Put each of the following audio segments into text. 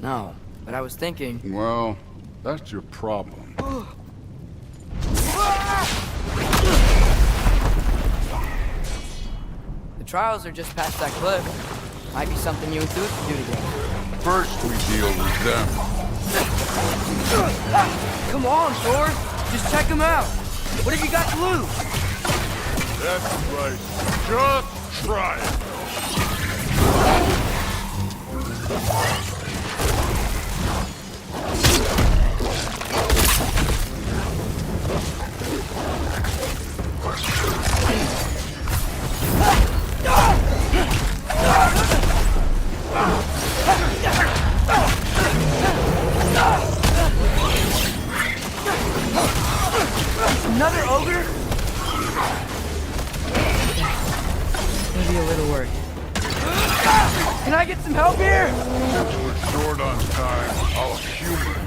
No, but I was thinking... Well, that's your problem. The trials are just past that cliff. Might be something you and Thuth can do together. First we deal with them. Come on, Thor! Just check them out! What have you got to lose? That's right. Just try it. Another ogre? Maybe a little worried. Can I get some help here? Since we're short on time, I'll humor it.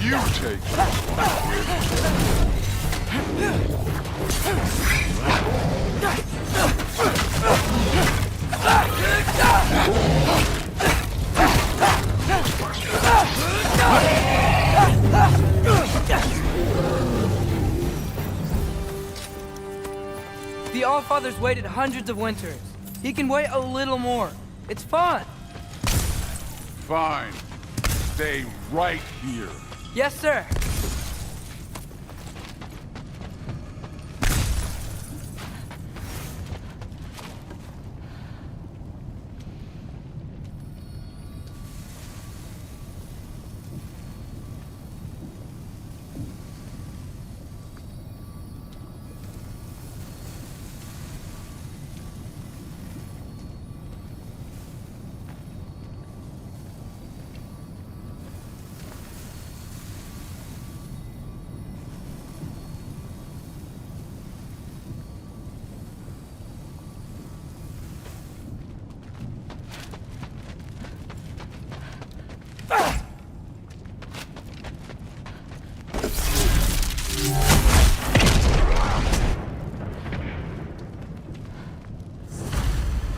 You take it. The Allfather's waited hundreds of winters. He can wait a little more. It's fun. Fine. Stay right here. Yes, sir.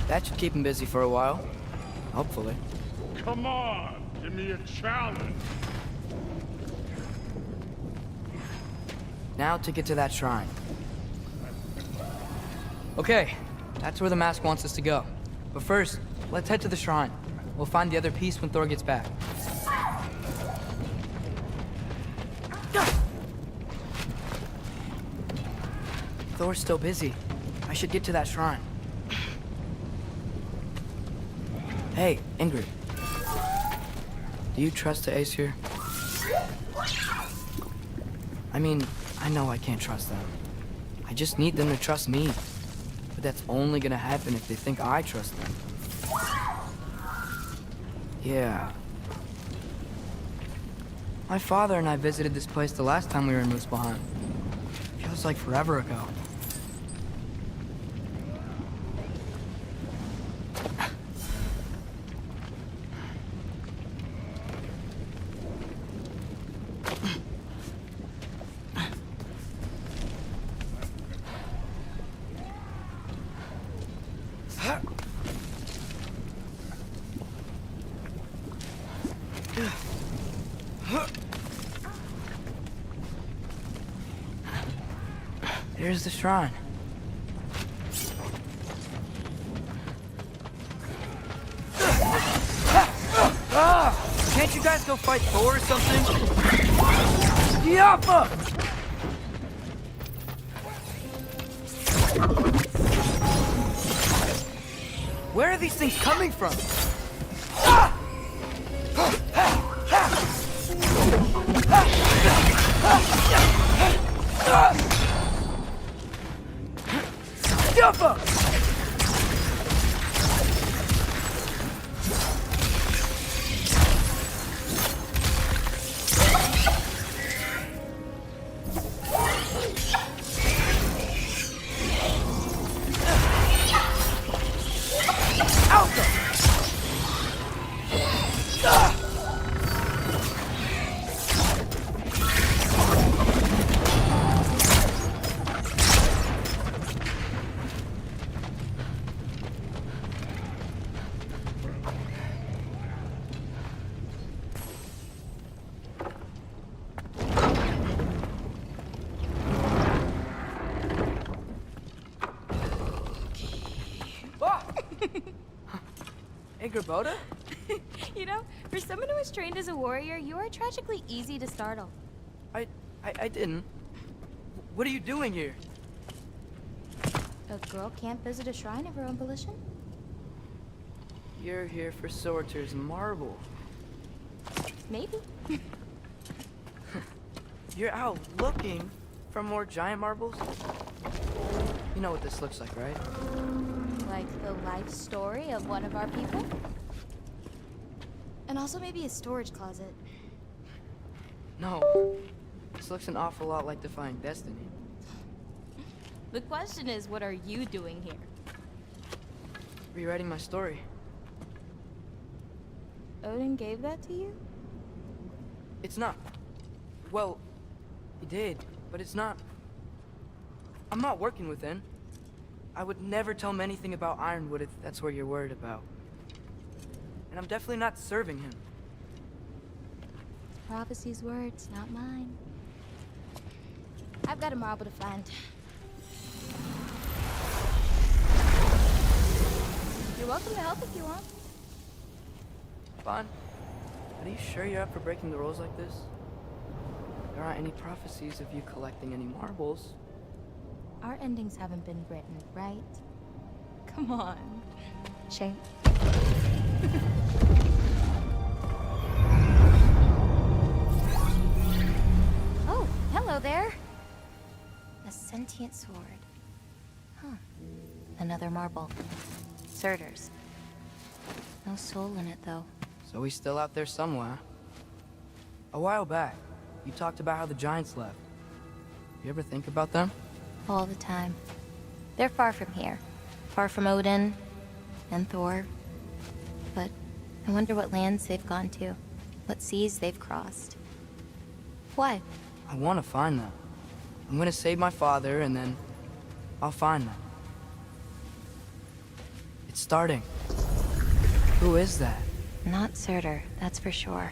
That should keep him busy for a while. Hopefully. Come on, give me a challenge. Now to get to that shrine. Okay, that's where the mask wants us to go. But first, let's head to the shrine. We'll find the other piece when Thor gets back. Thor's still busy. I should get to that shrine. Hey, Ingrid. Do you trust the Aesir? I mean, I know I can't trust them. I just need them to trust me. But that's only gonna happen if they think I trust them. Yeah. My father and I visited this place the last time we were in Muspelheim. Feels like forever ago. Here's the shrine. Can't you guys go fight Thor or something? Yappa! Where are these things coming from? Yappa! Hey, Gerboda? You know, for someone who was trained as a warrior, you are tragically easy to startle. I didn't. What are you doing here? A girl can't visit a shrine of her own volition? You're here for Sorter's marble. Maybe. You're out looking for more giant marbles? You know what this looks like, right? Like the life story of one of our people? And also maybe a storage closet. No. This looks an awful lot like Defying Destiny. The question is, what are you doing here? Rewriting my story. Odin gave that to you? It's not. Well, he did, but it's not. I'm not working with him. I would never tell him anything about Ironwood if that's what you're worried about. And I'm definitely not serving him. Prophecy's words, not mine. I've got a marble to find. You're welcome to help if you want. Bon, are you sure you're up for breaking the rules like this? There aren't any prophecies of you collecting any marbles. Our endings haven't been written, right? Come on. Shane. Oh, hello there. A sentient sword. Huh. Another marble. Surtur's. No soul in it, though. So he's still out there somewhere. A while back, you talked about how the giants left. You ever think about them? All the time. They're far from here. Far from Odin and Thor. But I wonder what lands they've gone to. What seas they've crossed. Why? I want to find them. I'm gonna save my father, and then I'll find them. It's starting. Who is that? Not Surtur, that's for sure.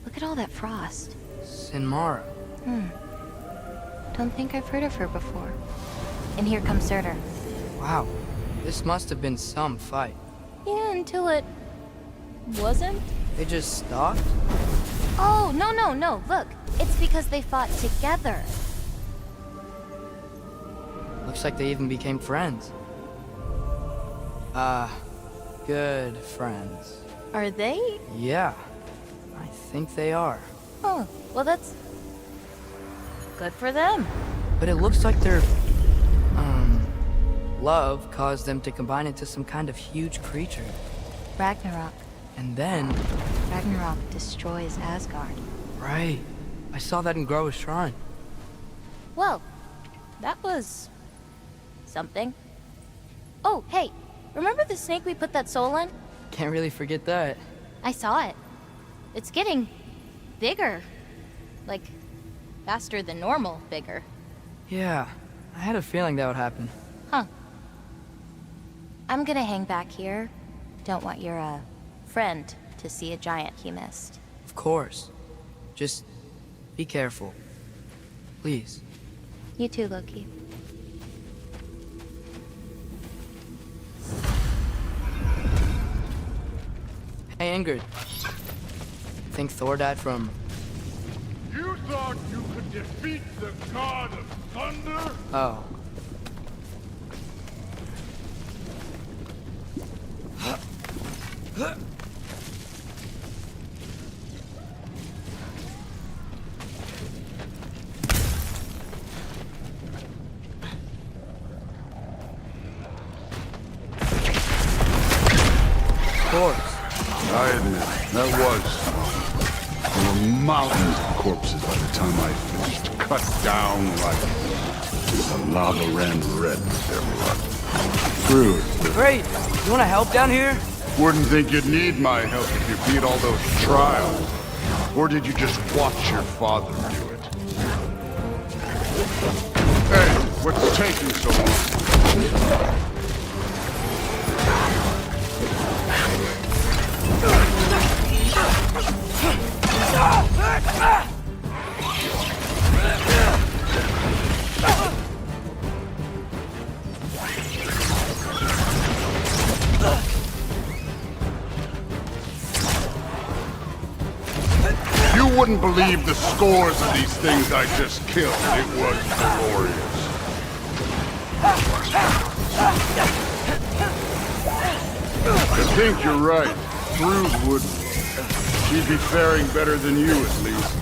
Look at all that frost. Sinmara. Don't think I've heard of her before. And here comes Surtur. Wow. This must have been some fight. Yeah, until it... wasn't? They just stopped? Oh, no. Look, it's because they fought together. Looks like they even became friends. Good friends. Are they? Yeah, I think they are. Oh, well that's... good for them. But it looks like their, love caused them to combine into some kind of huge creature. Ragnarok. And then... Ragnarok destroys Asgard. Right. I saw that in Groa's shrine. Well, that was... something. Oh, hey, remember the snake we put that soul in? Can't really forget that. I saw it. It's getting... bigger. Like, faster than normal bigger. Yeah, I had a feeling that would happen. Huh. I'm gonna hang back here. Don't want your, friend to see a giant he missed. Of course. Just be careful. Please. You too, Loki. Hey, Ingrid. Think Thor died from... You thought you could defeat the god of thunder? Oh. Of course. I admit, that was smart. There were mountains of corpses by the time I finished. Cut down like the lava ran red with their blood. Crude, but Great. You want to help down here? wouldn't think you'd need my help if you beat all those trials. Or did you just watch your father do it? Hey, what's taking so long? wouldn't believe the scores of these things I just killed. It was glorious. I think you're right. Brood would... She'd be faring better than you, at least.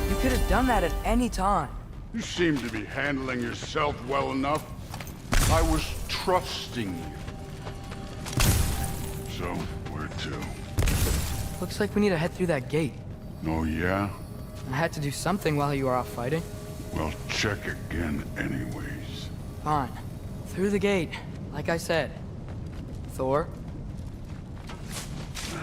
You could have done that at any time. You seem to be handling yourself well enough. I was trusting you. So, where to? Looks like we need to head through that gate. Oh, yeah? I had to do something while you were off fighting. Well, check again anyways. Fine. Through the gate, like I said. Thor? Ain't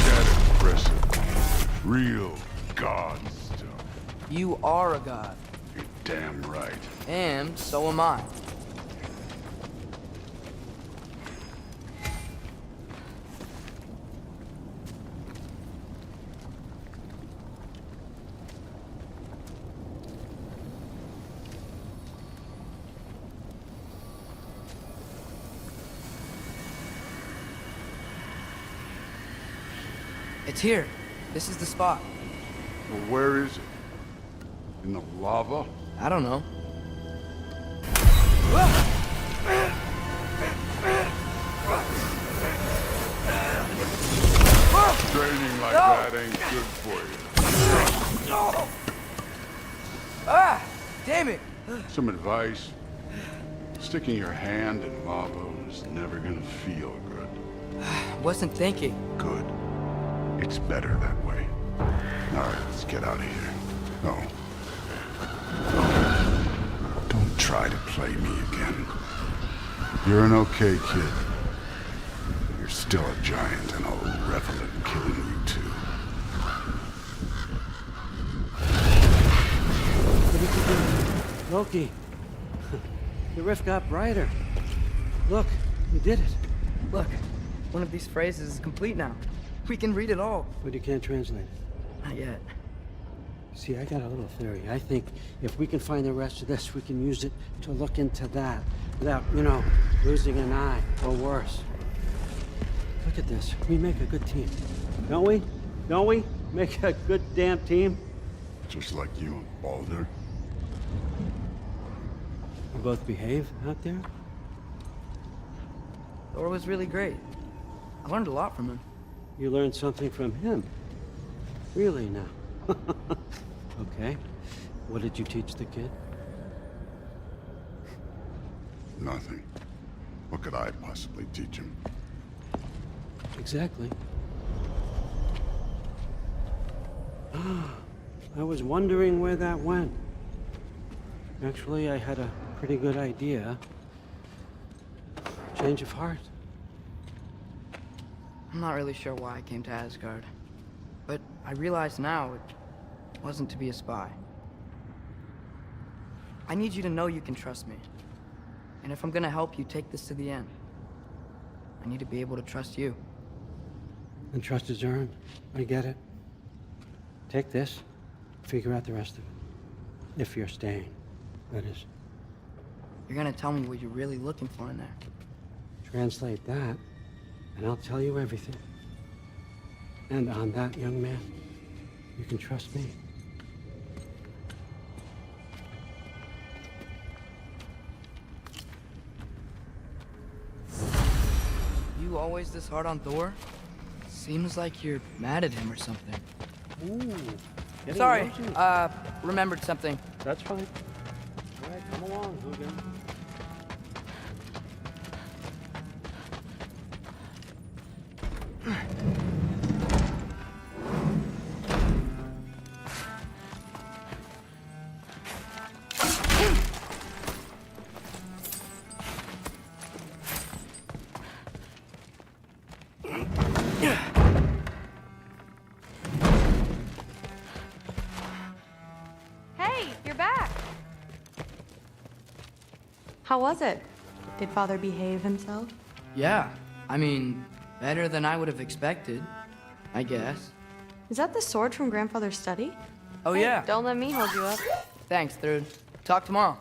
that impressive? Real god stuff. You are a god. You're damn right. And so am I. It's here. This is the spot. Well, where is it? In the lava? I don't know. Training like that ain't good for you. Ah! Damn it! Some advice. Sticking your hand in lava is never gonna feel good. Wasn't thinking. Good. It's better that way. Alright, let's get out of here. No. Don't try to play me again. You're an okay kid. You're still a giant, and I'll revel in killing you too. What did you do? Loki. The rift got brighter. Look, you did it. Look, one of these phrases is complete now. We can read it all. But you can't translate it. Not yet. See, I got a little theory. I think if we can find the rest of this, we can use it to look into that without, losing an eye or worse. Look at this. We make a good team. Don't we? Don't we? Make a good damn team? Just like you and Baldur. We both behave out there? Thor was really great. I learned a lot from him. You learned something from him. Really now? Okay. What did you teach the kid? Nothing. What could I possibly teach him? Exactly. I was wondering where that went. Actually, I had a pretty good idea. Change of heart. I'm not really sure why I came to Asgard. But I realize now it wasn't to be a spy. I need you to know you can trust me. And if I'm gonna help you take this to the end, I need to be able to trust you. And trust is earned. I get it. Take this, figure out the rest of it. If you're staying, that is. You're gonna tell me what you're really looking for in there. Translate that, and I'll tell you everything. And on that, young man, you can trust me. You always this hard on Thor? Seems like you're mad at him or something. Ooh. Sorry, remembered something. That's fine. All right, come along, Hugin. Yeah. How was it? Did Father behave himself? Yeah, I mean, better than I would have expected, I guess. Is that the sword from Grandfather's study? Oh, Hey, yeah. Don't let me hold you up. Thanks, Thrud. Talk tomorrow.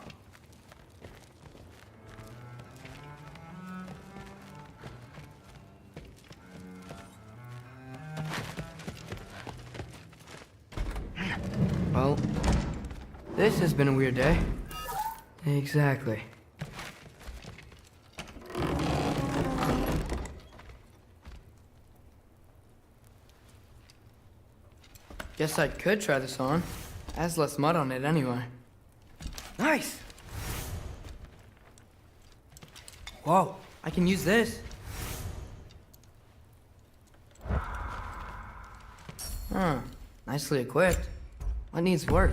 Well, this has been a weird day. Exactly. Guess I could try this on. Has less mud on it anyway. Nice! Whoa, I can use this. Huh, nicely equipped. What needs work?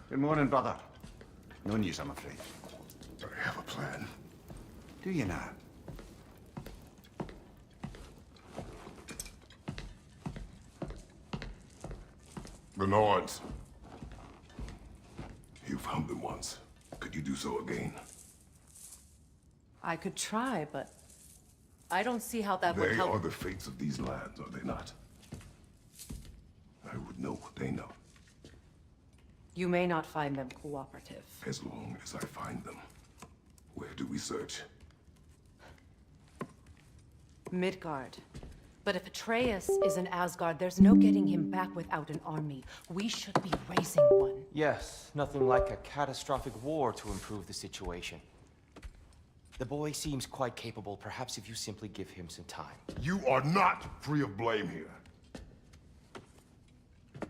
Good morning, brother. No news, I'm afraid. I have a plan. Do you now? The Nords. You found them once. Could you do so again? I could try, but I don't see how that would They help. are the fates of these lands, are they not? I would know what they know, You may not find them cooperative. as long as I find them. Where do we search? Midgard. But if Atreus is in Asgard, there's no getting him back without an army. We should be raising one. Yes, nothing like a catastrophic war to improve the situation. The boy seems quite capable. Perhaps if you simply give him some time. You are not free of blame here.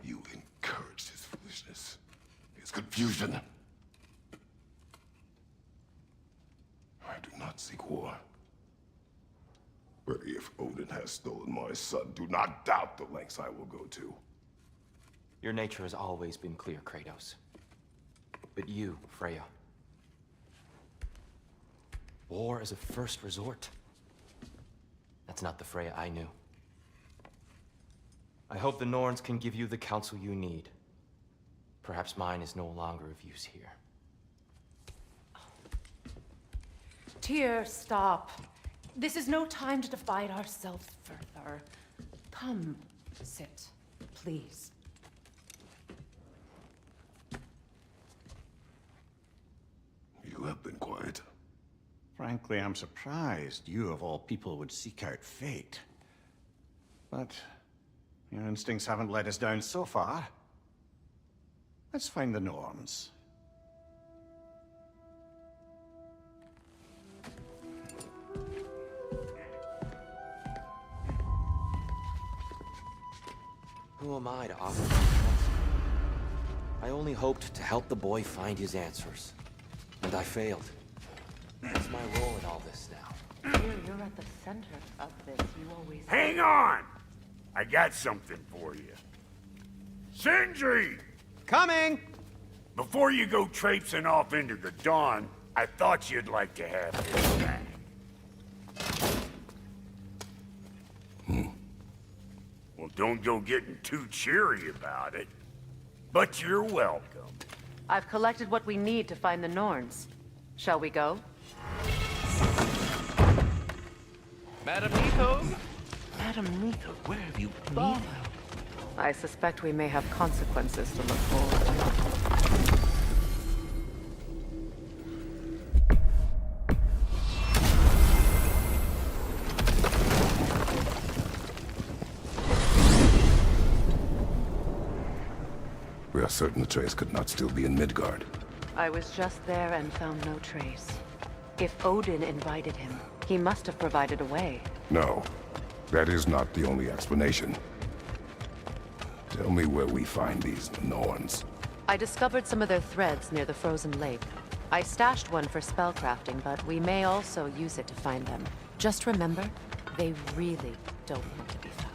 You encouraged his foolishness, his confusion. I do not seek war. But if Odin has stolen my son, do not doubt the lengths I will go to. Your nature has always been clear, Kratos. But you, Freya. War is a first resort. That's not the Freya I knew. I hope the Norns can give you the counsel you need. Perhaps mine is no longer of use here. Tyr, stop. This is no time to divide ourselves further. Come, sit, please. You have been quiet. Frankly, I'm surprised you, of all people, would seek out fate. But your instincts haven't let us down so far. Let's find the Norns. Who am I to offer my trust? I only hoped to help the boy find his answers. And I failed. What's my role in all this now? Here, you're at the center of this. You always... Hang on! I got something for you. Sindri! Coming! Before you go traipsing off into the dawn, I thought you'd like to have this back. Well, don't go getting too cheery about it. But you're welcome. I've collected what we need to find the Norns. Shall we go? Madam Nito? Madam Nito, where have you been? I suspect we may have consequences to look forward to. We are certain Atreus could not still be in Midgard. I was just there and found no trace. If Odin invited him, he must have provided a way. No, that is not the only explanation. Tell me where we find these Norns. I discovered some of their threads near the frozen lake. I stashed one for spellcrafting, but we may also use it to find them. Just remember, they really don't want to be found.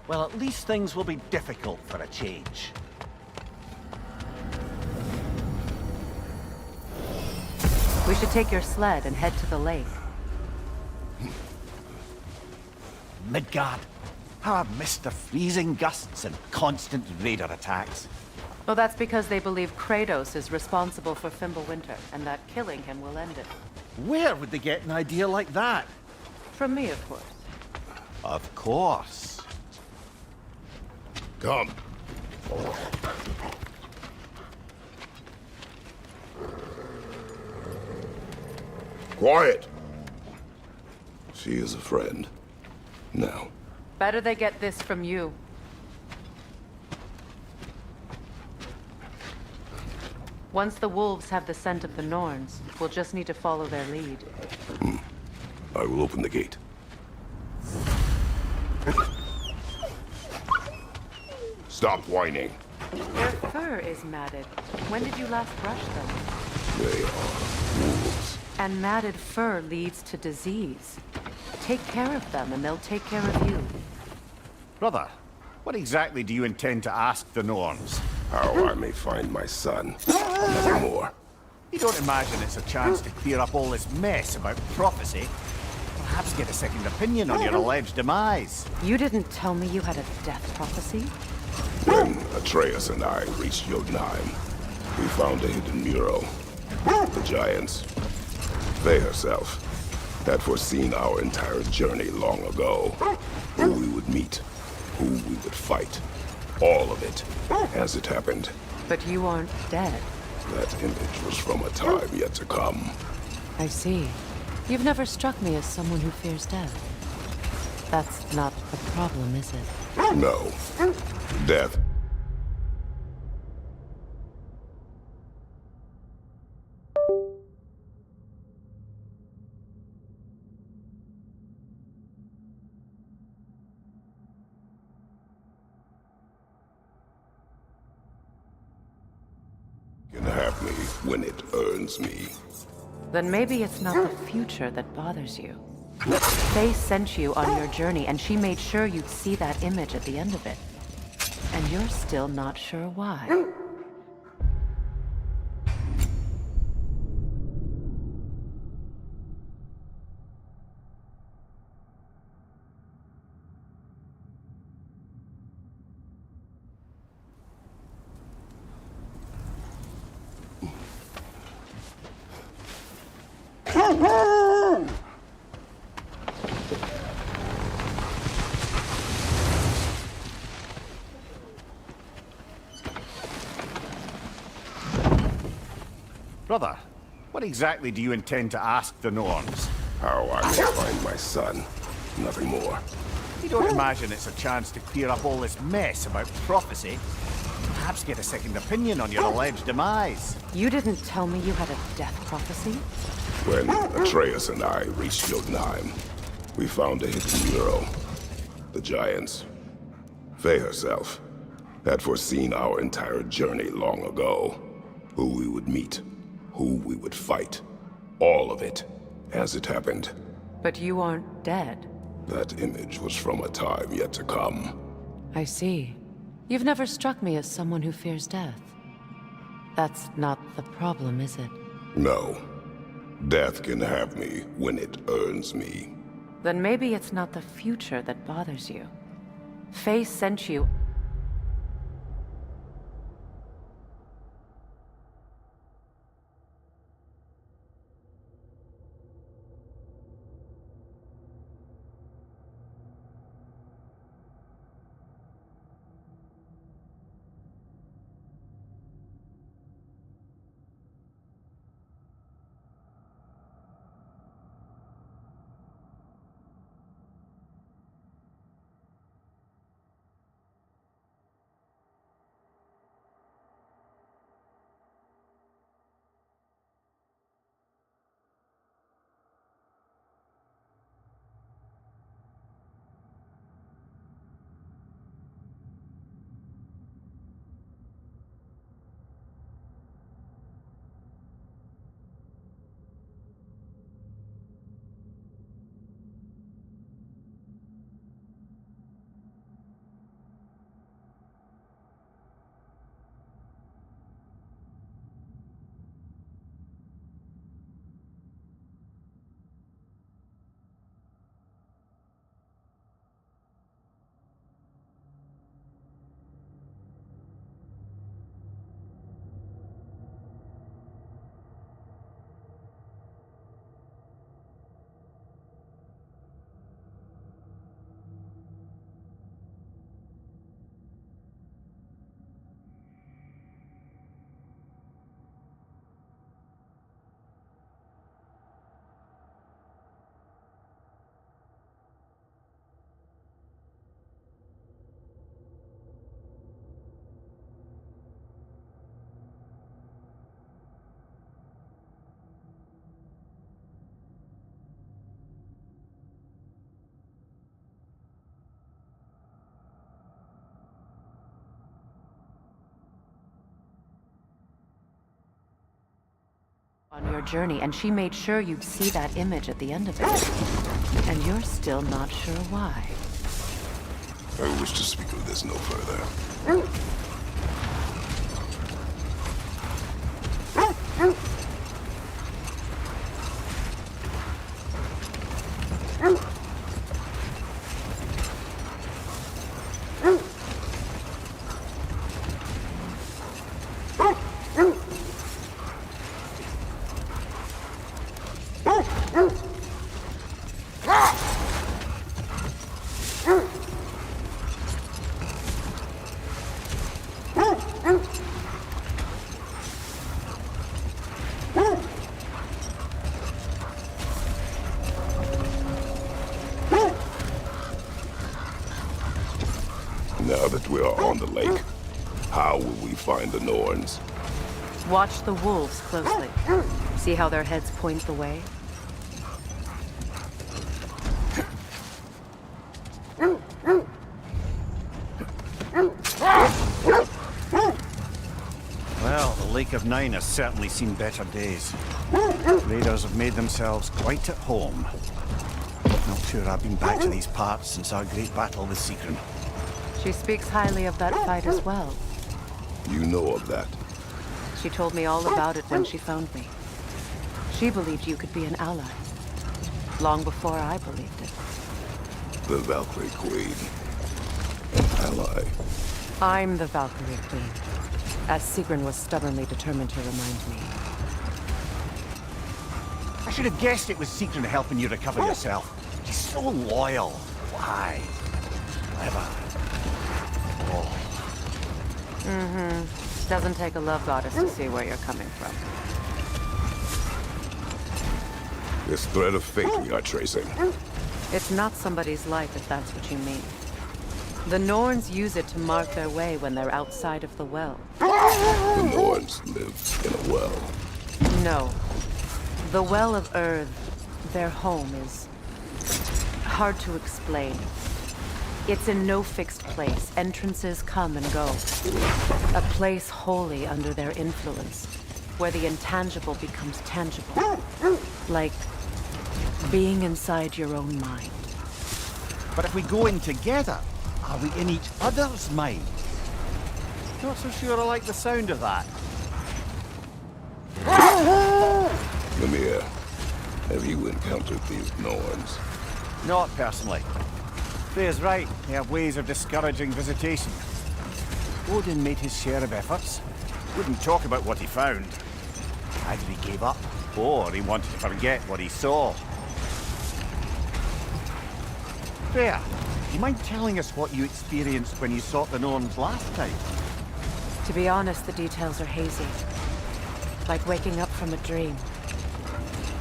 Well, at least things will be difficult for a change. We should take your sled and head to the lake. Midgard. How I've missed the freezing gusts and constant raider attacks. Well, that's because they believe Kratos is responsible for Fimbulwinter, and that killing him will end it. Where would they get an idea like that? From me, of course. Of course. Come. Quiet! She is a friend. Now. Better they get this from you. Once the wolves have the scent of the Norns, we'll just need to follow their lead. I will open the gate. Stop whining. Their fur is matted. When did you last brush them? They are wolves. And matted fur leads to disease. Take care of them, and they'll take care of you. Brother, what exactly do you intend to ask the Norns? How I may find my son. Nothing more. You don't imagine it's a chance to clear up all this mess about prophecy? Perhaps get a second opinion on your alleged demise. You didn't tell me you had a death prophecy? When Atreus and I reached Jotunheim, we found a hidden mural. The giants, they herself, had foreseen our entire journey long ago. Who we would meet, who we would fight. All of it, as it happened. But you aren't dead. That image was from a time yet to come. I see. You've never struck me as someone who fears death. That's not the problem, is it? No. Death. Can have me when it earns me. Then maybe it's not the future that bothers you. Faye sent you on your journey, and she made sure you'd see that image at the end of it. And you're still not sure why. Brother, what exactly do you intend to ask the Norns? How I may find my son. Nothing more. You don't imagine it's a chance to clear up all this mess about prophecy? Perhaps get a second opinion on your alleged demise. You didn't tell me you had a death prophecy? When Atreus and I reached Jotunheim, we found a hidden mural. The giants, Faye herself, had foreseen our entire journey long ago. Who we would meet, who we would fight. All of it, as it happened. But you aren't dead. That image was from a time yet to come. I see. You've never struck me as someone who fears death. That's not the problem, is it? No. Death can have me when it earns me. Then maybe it's not the future that bothers you. Faye sent you... on your journey, and she made sure you'd see that image at the end of it. And you're still not sure why. I wish to speak of this no further. Now that we are on the lake, how will we find the Norns? Watch the wolves closely. See how their heads point the way? Well, the Lake of Nine has certainly seen better days. Raiders have made themselves quite at home. Not sure I've been back to these parts since our great battle with Seekron. She speaks highly of that fight as well. You know of that. She told me all about it when she found me. She believed you could be an ally. Long before I believed it. The Valkyrie Queen. An ally. I'm the Valkyrie Queen, as Seekron was stubbornly determined to remind me. I should have guessed it was Seekron helping you recover yourself. She's so loyal. Why? Clever. Oh. Mm-hmm. Doesn't take a love goddess to see where you're coming from. This thread of fate we are tracing. It's not somebody's life, if that's what you mean. The Norns use it to mark their way when they're outside of the well. The Norns live in a well. No. The Well of Earth, their home, is hard to explain. It's in no fixed place. Entrances come and go. A place wholly under their influence, where the intangible becomes tangible. Like being inside your own mind. But if we go in together, are we in each other's mind? Not so sure I like the sound of that. Mimir, have you encountered these Norns? Not personally. Freya's right. They have ways of discouraging visitation. Odin made his share of efforts. Wouldn't talk about what he found. Either he gave up, or he wanted to forget what he saw. Freya, do you mind telling us what you experienced when you sought the Norns last time? To be honest, the details are hazy. Like waking up from a dream.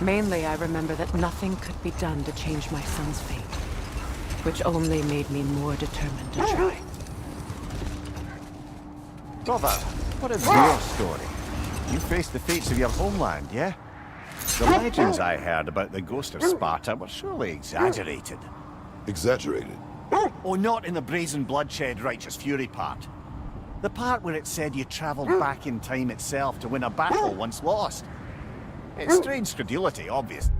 Mainly, I remember that nothing could be done to change my son's fate. Which only made me more determined to try. Brother, what is your story? You faced the fates of your homeland, yeah? The legends I heard about the ghost of Sparta were surely exaggerated. Exaggerated? Oh, not in the brazen bloodshed righteous fury part. The part where it said you travelled back in time itself to win a battle once lost. It's strange credulity, obviously.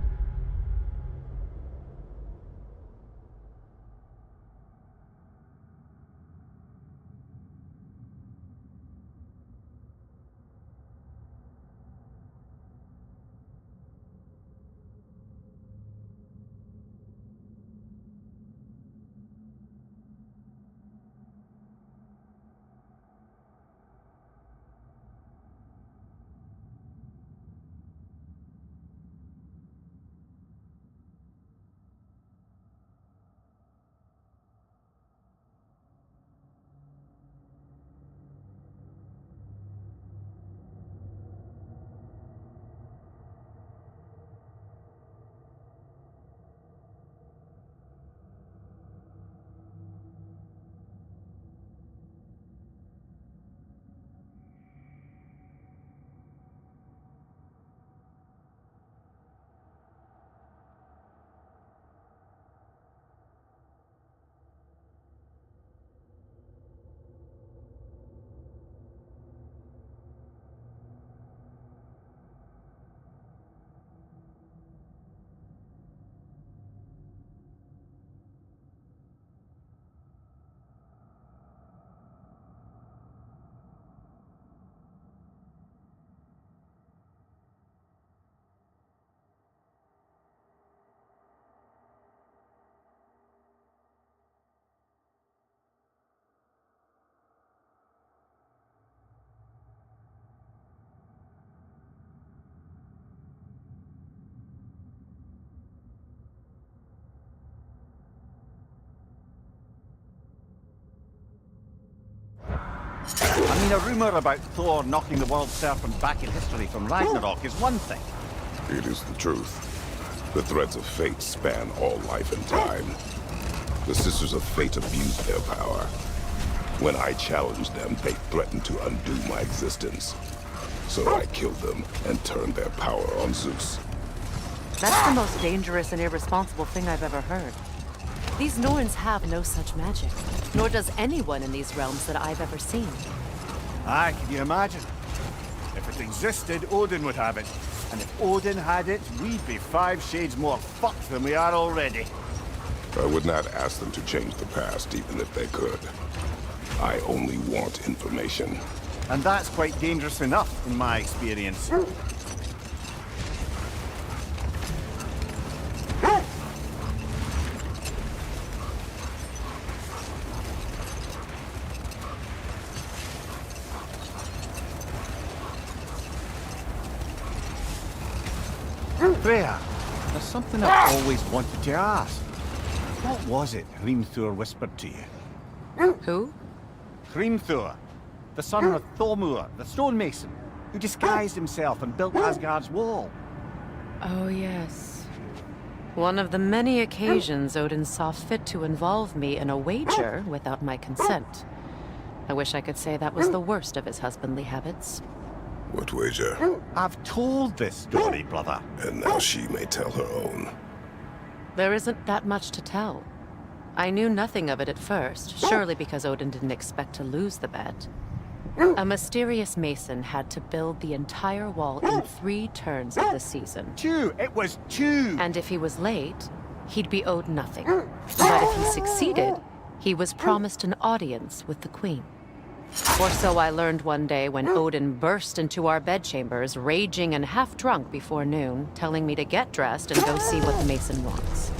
I mean, a rumour about Thor knocking the world serpent back in history from Ragnarok is one thing. It is the truth. The threads of fate span all life and time. The Sisters of Fate abused their power. When I challenged them, they threatened to undo my existence. So I killed them and turned their power on Zeus. That's the most dangerous and irresponsible thing I've ever heard. These Norns have no such magic, nor does anyone in these realms that I've ever seen. Aye, can you imagine? If it existed, Odin would have it. And if Odin had it, we'd be 5 shades more fucked than we are already. I would not ask them to change the past, even if they could. I only want information. And that's quite dangerous enough, in my experience. Freya, there's something I've always wanted to ask. What was it Hrimthur whispered to you? Who? Hrimthur, the son of Thormur, the stonemason, who disguised himself and built Asgard's wall. Oh, yes. One of the many occasions Odin saw fit to involve me in a wager without my consent. I wish I could say that was the worst of his husbandly habits. What wager? I've told this story, brother. And now she may tell her own. There isn't that much to tell. I knew nothing of it at first, surely because Odin didn't expect to lose the bet. A mysterious mason had to build the entire wall in 3 turns of the season. 2! It was 2! And if he was late, he'd be owed nothing. But if he succeeded, he was promised an audience with the queen. Or so I learned one day when Odin burst into our bedchambers, raging and half drunk before noon, telling me to get dressed and go see what the mason wants.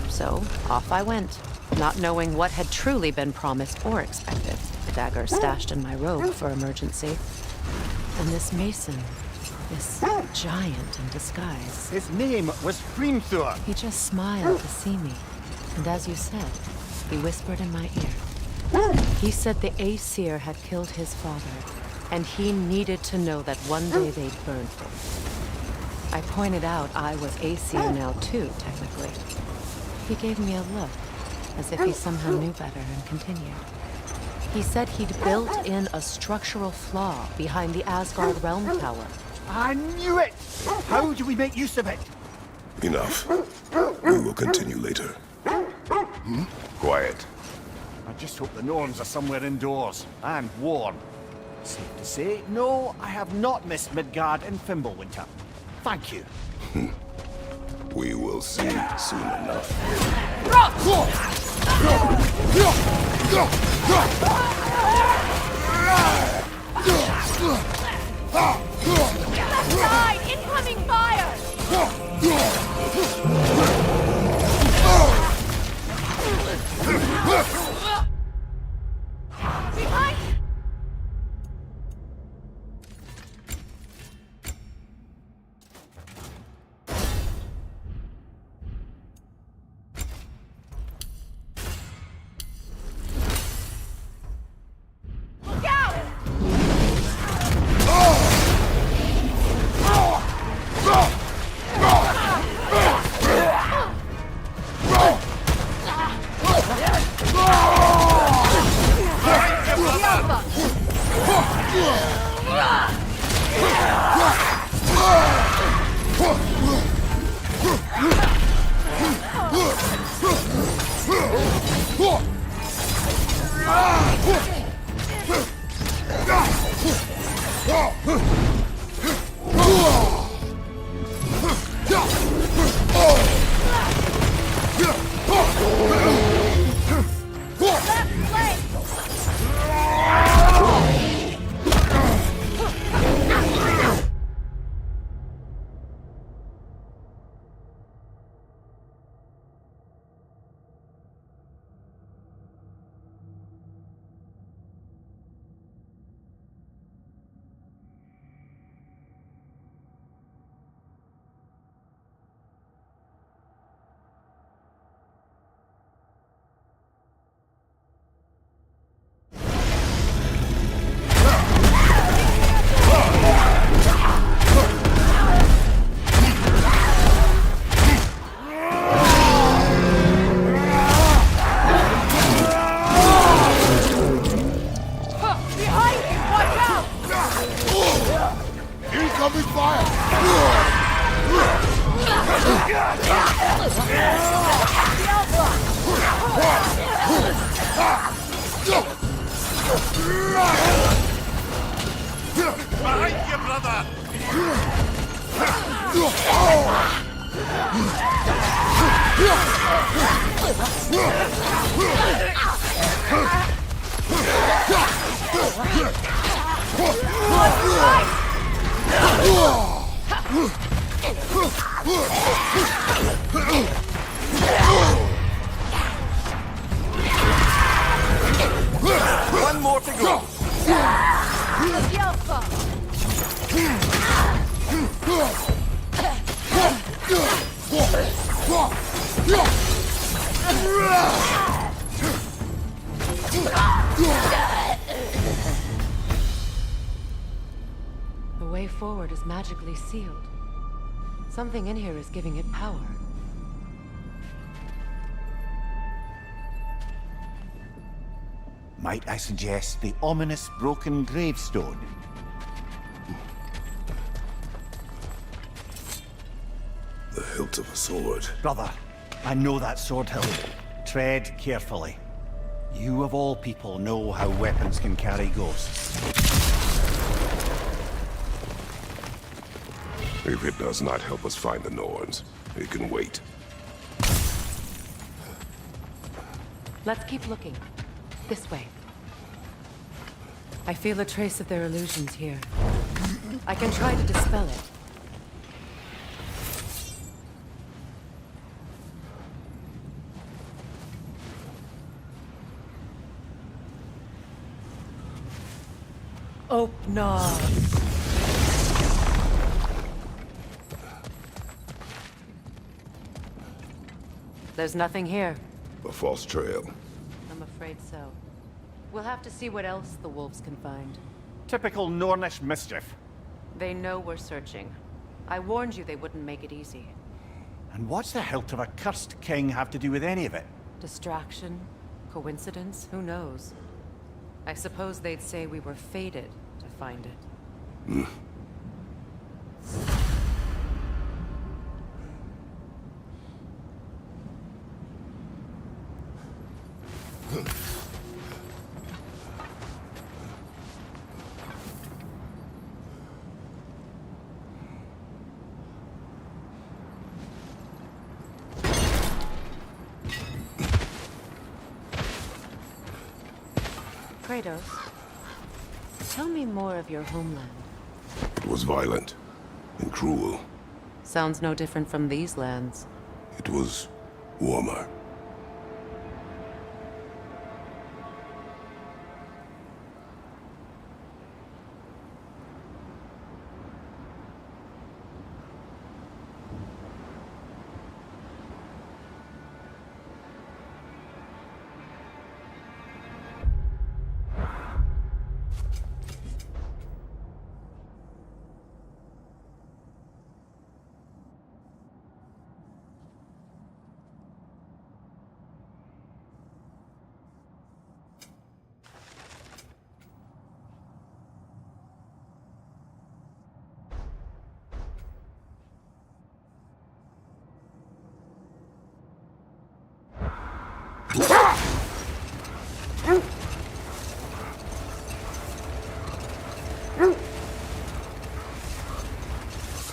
So, off I went, not knowing what had truly been promised or expected, the dagger stashed in my robe for emergency. And this mason, this giant in disguise. His name was Hrimthur. He just smiled to see me. And as you said, he whispered in my ear. He said the Aesir had killed his father, and he needed to know that one day they'd burn him. I pointed out I was Aesir now too, technically. He gave me a look, as if he somehow knew better, and continued. He said he'd built in a structural flaw behind the Asgard Realm Tower. I knew it! How do we make use of it? Enough. We will continue later. Quiet. I just hope the Norns are somewhere indoors, and warm. Safe to say, no, I have not missed Midgard and Fimbulwinter. Thank you. We will see soon enough. Left side! Incoming fire! Behind! Look out! Behind you, brother! One more to go. The way forward is magically sealed. Something in here is giving it power. Might I suggest the ominous broken gravestone? The hilt of a sword. Brother, I know that sword hilt. Tread carefully. You of all people know how weapons can carry ghosts. If it does not help us find the Norns, it can wait. Let's keep looking. This way. I feel a trace of their illusions here. I can try to dispel it. Oh, no. There's nothing here. A false trail. I'm afraid so. We'll have to see what else the wolves can find. Typical Nornish mischief. They know we're searching. I warned you they wouldn't make it easy. And what's the hilt of a cursed king have to do with any of it? Distraction? Coincidence? Who knows? I suppose they'd say we were fated to find it. Kratos, tell me more of your homeland. It was violent and cruel. Sounds no different from these lands. It was warmer.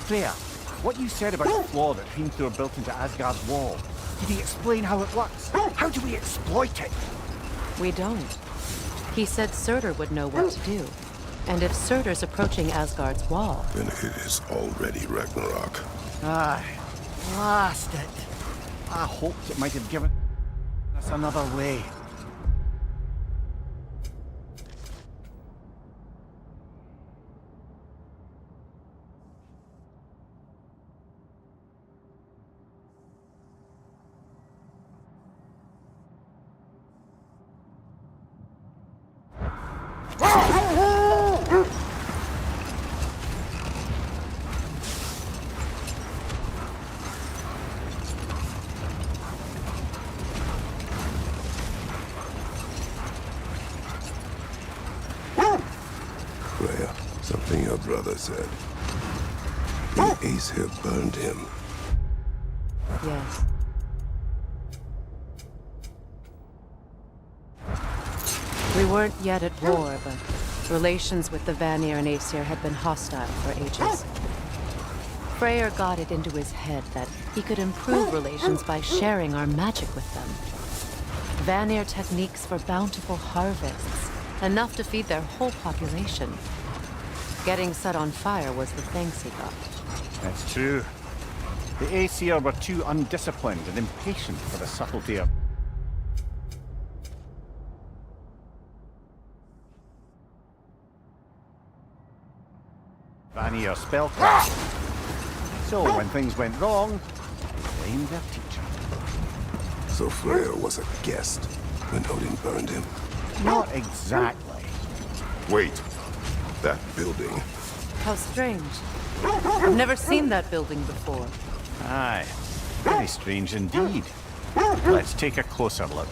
Freya, what you said about the flaw that Hrimthur built into Asgard's wall, did he explain how it works? How do we exploit it? We don't. He said Surtur would know what to do. And if Surtur's approaching Asgard's wall... Then it is already Ragnarok. Aye, blast it. I hoped it might have given us another way. Freya, something your brother said. The Aesir burned him. Yes. We weren't yet at war, but relations with the Vanir and Aesir had been hostile for ages. Freyr got it into his head that he could improve relations by sharing our magic with them. Vanir techniques for bountiful harvests, enough to feed their whole population. Getting set on fire was the thanks he got. That's true. The Aesir were too undisciplined and impatient for the subtlety of... Vanir spellcraft. So when things went wrong, they blamed their teacher. So Freya was a guest when Odin burned him? Not exactly. Wait. That building. How strange. I've never seen that building before. Aye. Very strange indeed. Let's take a closer look.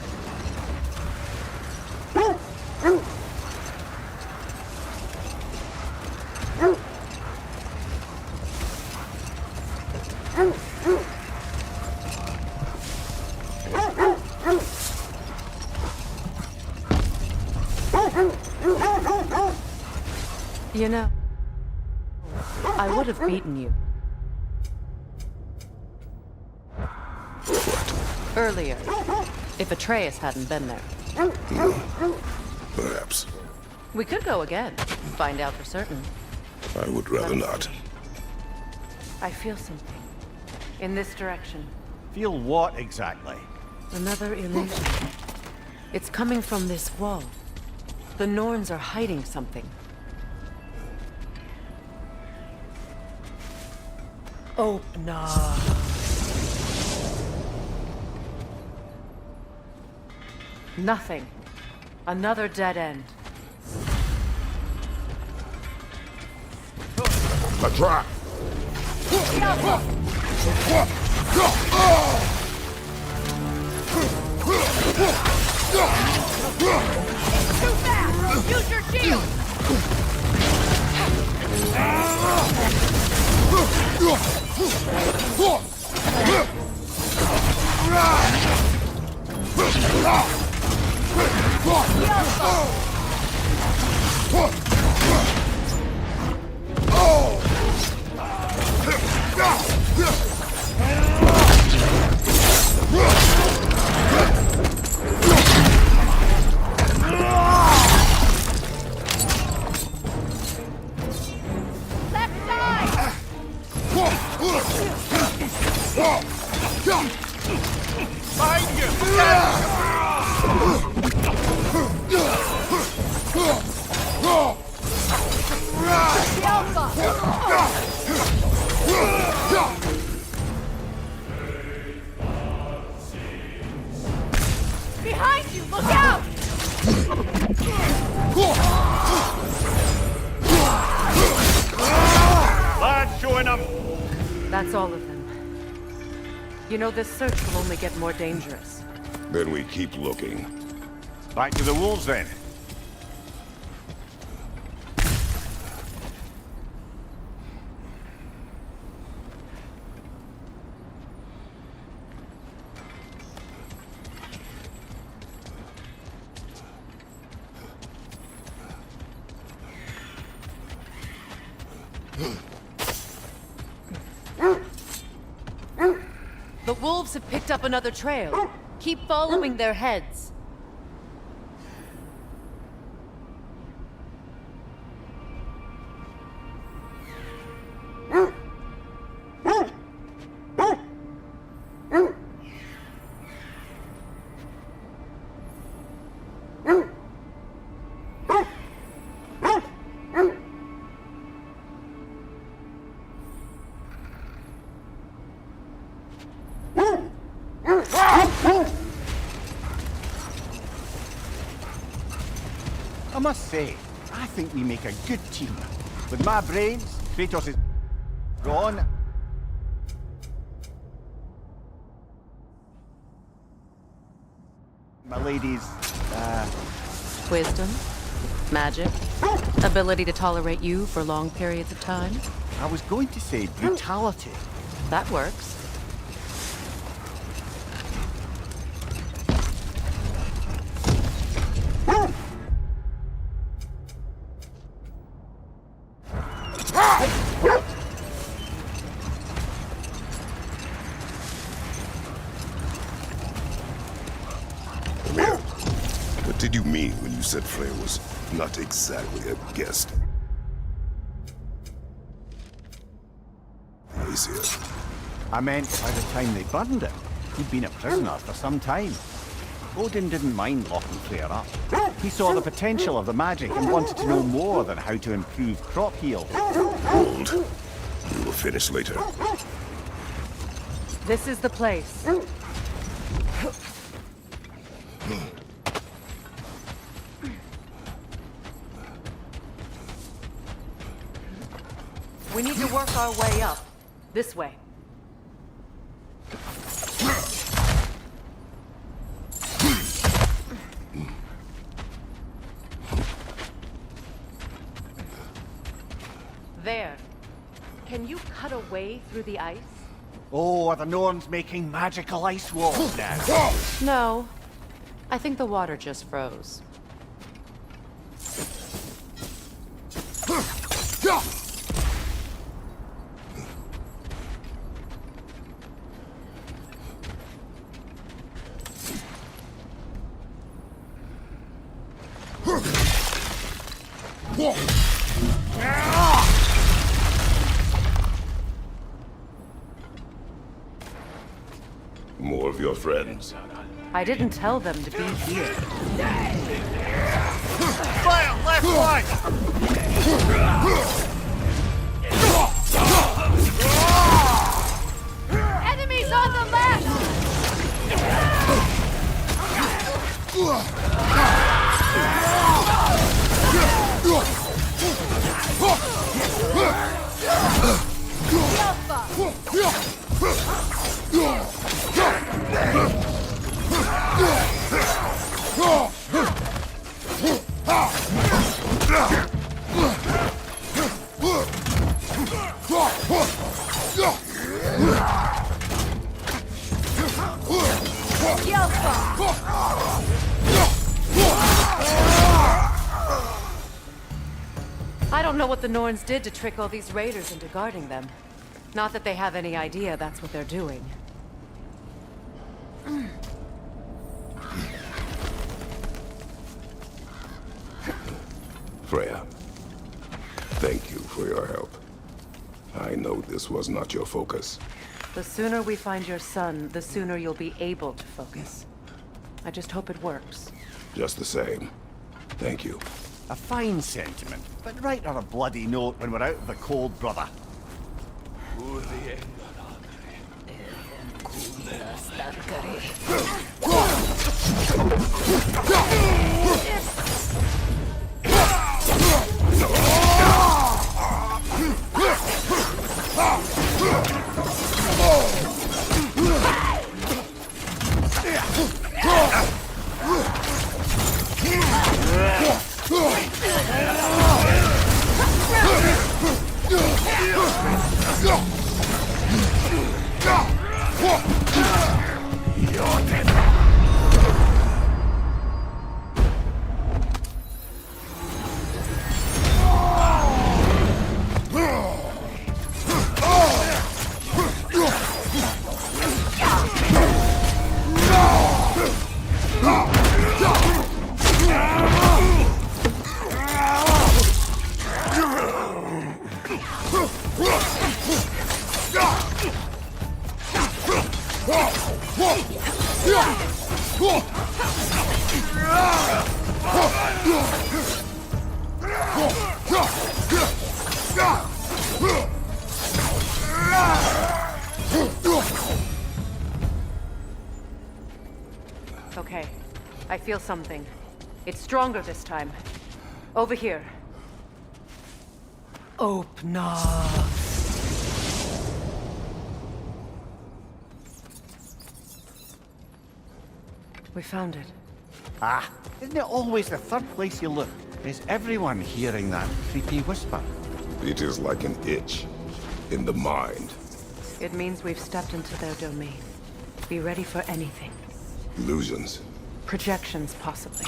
You know, I would have beaten you. Earlier, if Atreus hadn't been there. Perhaps. We could go again, find out for certain. I would rather not. I feel something. In this direction. Feel what exactly? Another illusion. It's coming from this wall. The Norns are hiding something. Open up. Nothing. Another dead end. A trap! Too fast! Use your shield! Behind you! Look out! Lads showing up. That's all of them. You know, this search will only get more dangerous. Then we keep looking. Back to the wolves then. The wolves have picked up another trail. Keep following their heads. I must say, I think we make a good team. With my brains, Kratos is gone. My lady's, Wisdom, magic, ability to tolerate you for long periods of time. I was going to say brutality. That works. Amir, what did you mean when you said Freyr was not exactly a guest? He's here. I meant by the time they burned him, he'd been a prisoner for some time. Odin didn't mind locking Freyr up. He saw the potential of the magic and wanted to know more than how to improve crop yield. Hold. We will finish later. This is the place. We need to work our way up. This way. There. Can you cut a way through the ice? Oh, are the Norns making magical ice walls now? No. I think the water just froze. More of your friends. I didn't tell them to be here. Fire! Left flank! Enemies on the left! I don't know what the Norns did to trick all these raiders into guarding them. Not that they have any idea that's what they're doing. Freya, thank you for your help. I know this was not your focus. The sooner we find your son, the sooner you'll be able to focus. I just hope it works. Just the same, thank you. A fine sentiment, but write her a bloody note when we're out of the cold, brother. Okay. I feel something. It's stronger this time. Over here. Open up. We found it. Ah, isn't it always the third place you look? Is everyone hearing that creepy whisper? It is like an itch in the mind. It means we've stepped into their domain. Be ready for anything. Illusions. Projections, possibly.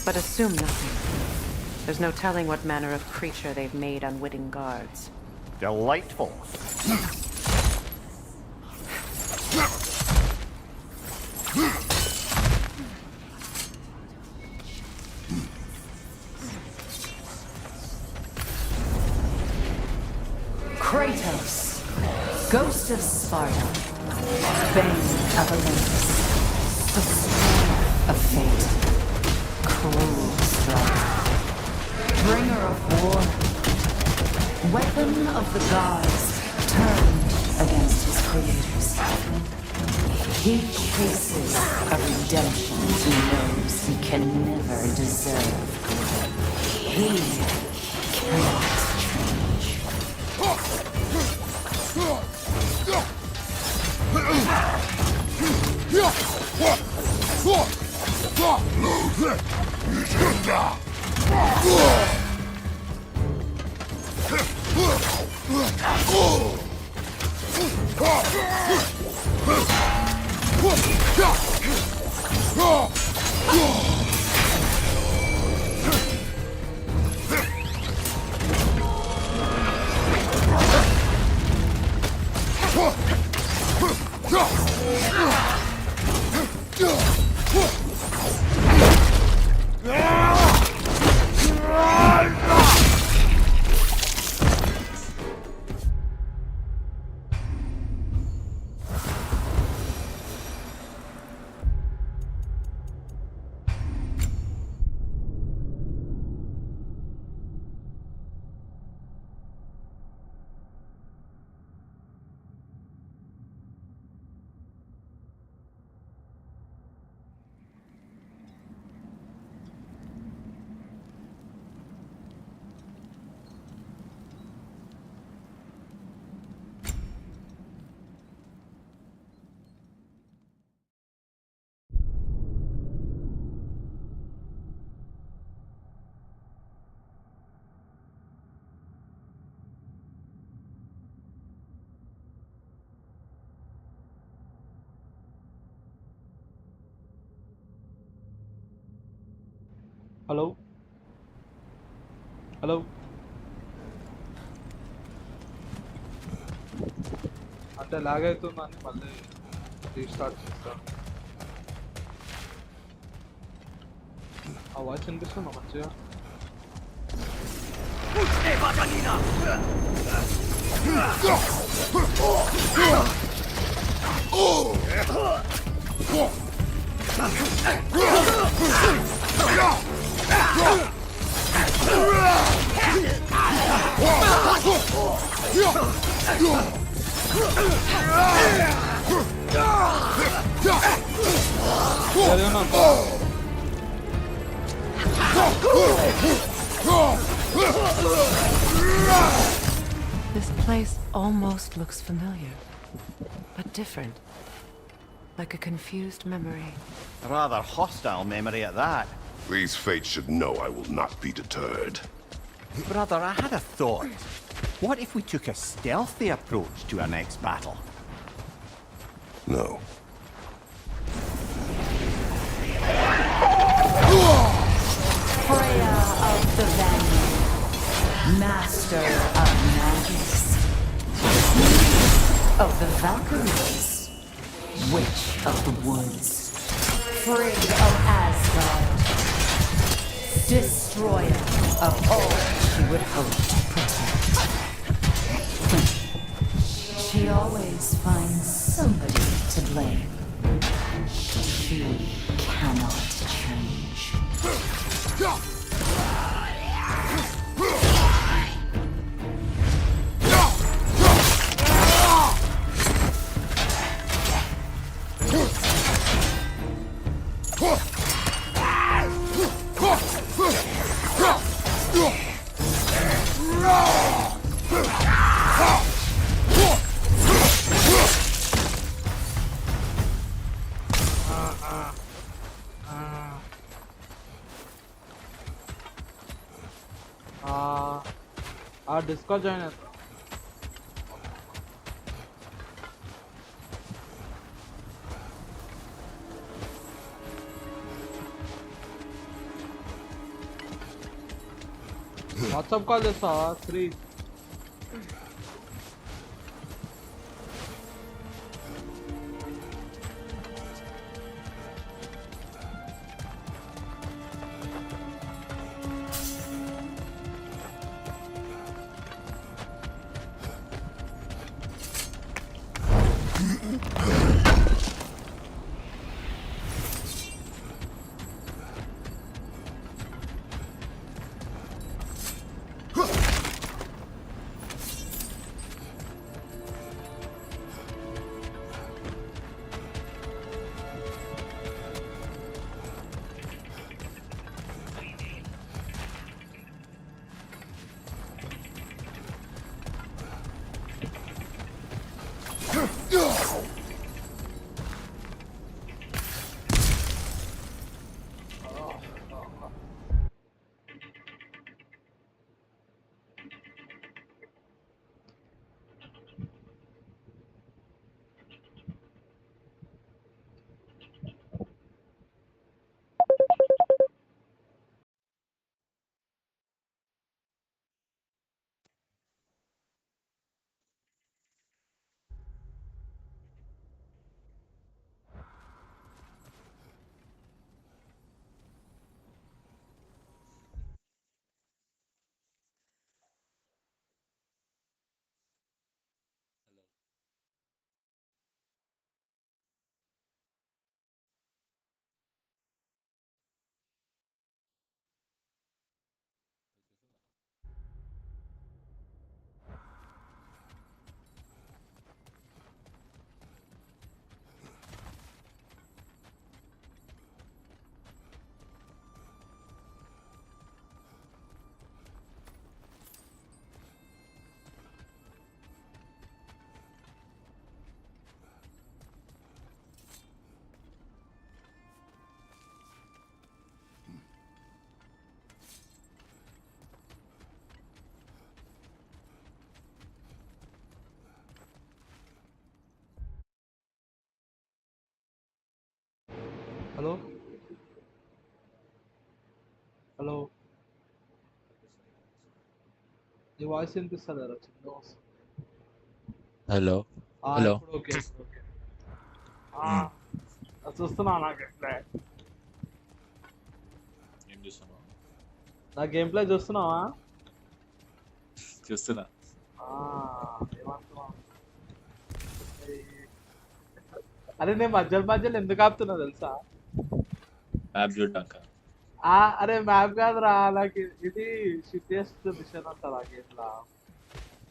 But assume nothing. There's no telling what manner of creature they've made unwitting guards. Delightful. Kratos, Ghost of Sparta, Bane of Olympus, the Sword of Fate, cruel strike, bringer of war, weapon of the gods turned against his creators. He chases a redemption he knows he can never deserve. He cannot change. Hello hello అంటే log అవుతుందని మళ్ళీ restart చేస్తాను. ఆ voice వినిపిస్తుందా మంచిగా? This place almost looks familiar, but different. Like a confused memory. A rather hostile memory at that. These fates should know I will not be deterred. Brother, I had a thought. What if we took a stealthy approach to our next battle? No. Freya of the Vanguard, Master of Magic, of the Valkyries, Witch of the Woods, Frigg of Asgard, Destroyer of all she would hope to protect. She always finds somebody to blame. She cannot change. Discord join है WhatsApp call చేస్తా 3 నీ voice వినిపిస్తలేరా చిన్న hello hello ఇప్పుడు okay ఇప్పుడు okay చూస్తున్నా నాకు ఎట్లా ఏం చూస్తున్నావు? నా గేమ్ ప్లే చూస్తున్నావా? చూస్తున్నా. ఏమంటున్నావు? అరే నేను మధ్యలో ఎందుకు ఆపుతున్నా తెలుసా? మ్యాప్ చూడ్డాక. అరే మ్యాప్ కాదురా, నాకు ఇది షిఫ్టెస్ట్ మిషన్ అంటారు ఆ గేమ్ లా.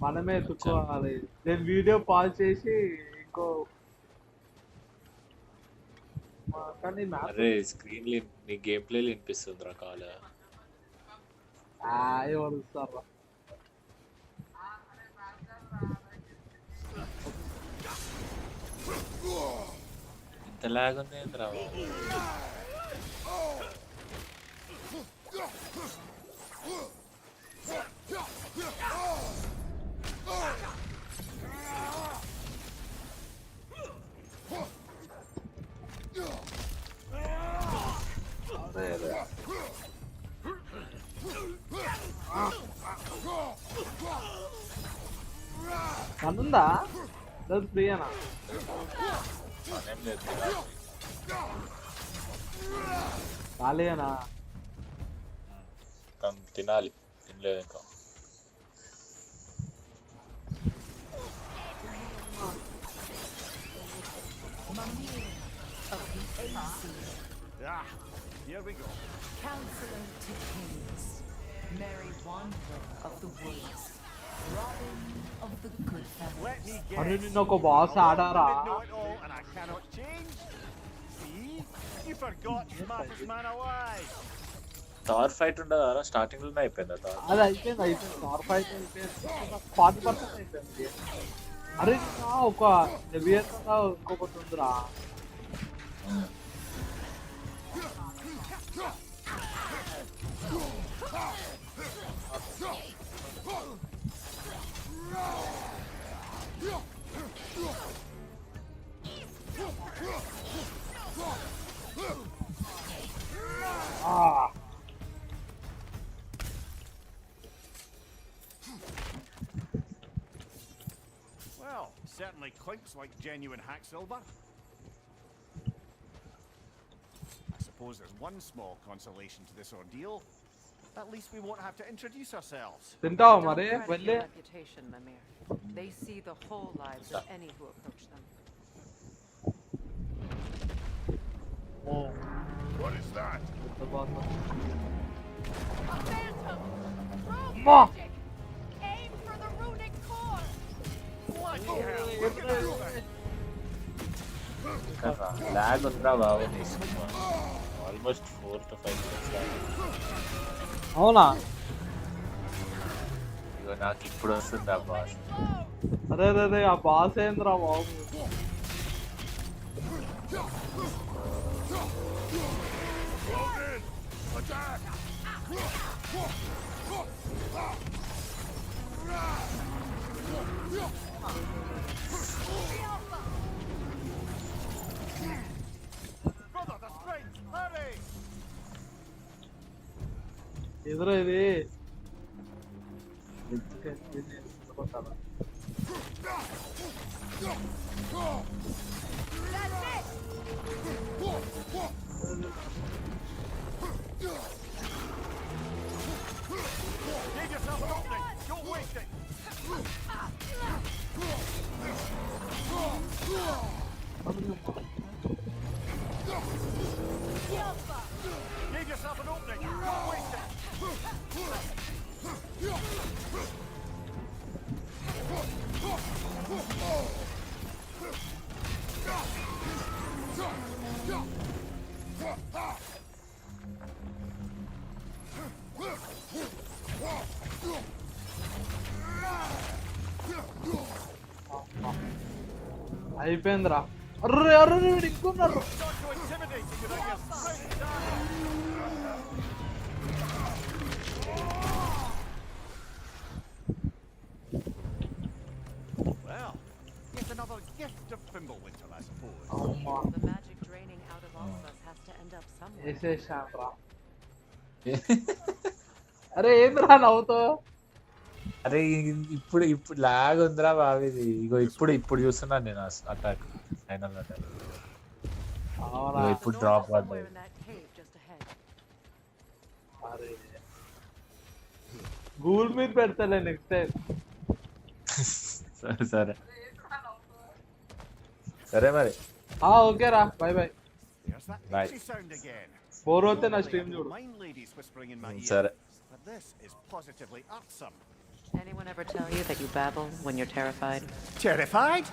మనమే ఎత్తుకోవాలి. నేను వీడియో పాజ్ చేసి ఇంకో కానీ మ్యాప్ అరే స్క్రీన్ నీ గేమ్ ప్లే వినిపిస్తుందిరా కాల్. ఎవరు ఇస్తారా? ఇంత లాగ్ ఉంది ఏంద్రా? పనుందా? లేదు ఫ్రీయేనా? పనేం లేదు. ఖాళీయేనా? తినాలి, తినలేదు ఇంకా. Here we go. Counselor to kings, Merry Wanderer of the woods, Robin of the good fellows. Let me guess. అరే నిన్న ఒక బాస్ ఆడారా? I know it all and I cannot change. See? You forgot smartest man alive. Thar fight ఉండదా? Starting లోనే అయిపోయిందా థార్? అది అయిపోయింది Thar fight అయిపోయింది. 40% అయిపోయింది. అరే ఒక నెవియర్గా ఇంకొకటి ఉందిరా. Well, certainly clinks like genuine hack silver. I suppose there's one small consolation to this ordeal. At least we won't have to introduce ourselves. తింటావా మరి వెళ్ళి? Reputation, Mimir. They see the whole lives of any who approach them. What is that? Ma! Aim for the runic core! Bloody hell! Look at this thing! Lag ఉందిరా బాబు. Almost 4 to 5 minutes lag. అవునా? ఇగో నాకు ఇప్పుడు వస్తుంది ఆ boss. అరే రే ఆ బాస్ ఏంద్రా బాబు? Attack! Brother, the strength! Hurry! ఎదురు ఇది Give yourself an opening! Don't waste it! Give yourself an opening! Don't waste it! అయిపోయిందిరా. అర్రే అర్రే వీడు ఇంకున్నారు. Not so intimidating without your strength down! Well, yet another gift of Fimbulwinter, I suppose. అమ్మా The magic draining out of all of us has to end up somewhere. వేసేసాను రా. అరే ఏంద్రా నవ్వుతావు? అరే ఇప్పుడు ఇప్పుడు లాగ్ ఉందిరా బాబు ఇది. ఇగో ఇప్పుడు చూస్తున్నాను నేను అటాక్ ఫైనల్ అటాక్. అవునా ఇప్పుడు డ్రాప్ పడ్డది. అరే గూగుల్ మీద పెడతాలే నెక్స్ట్ టైం. సరే సరే సరే మరి. ఓకే రా by by. There's that Bye. itchy sound again. 4 అవుతే నా స్ట్రీమ్ చూడు. Mind ladies whispering in my ear. సరే. But this is positively irksome. Anyone ever tell you that you babble when you're terrified? Terrified?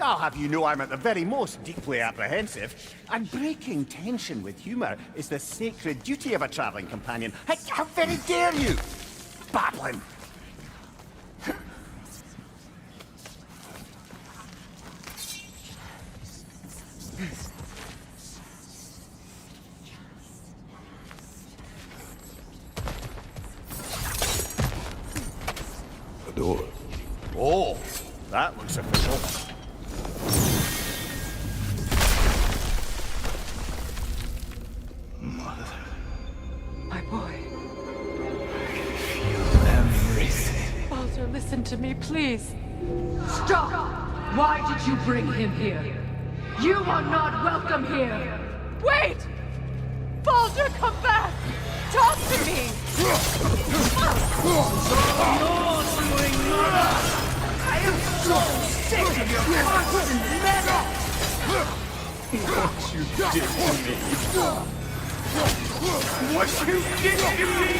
I'll have you know I'm at the very most deeply apprehensive. And breaking tension with humour is the sacred duty of a travelling companion. How very dare you! Babbling! The door. Oh, that looks official. My boy. Everything. Baldur, listen to me, please. Stop! Why did you bring him here? You are not welcome here! Wait! Baldur, come back! Talk to me! I am so sick of your constant menace! What you did to me. What you did to me!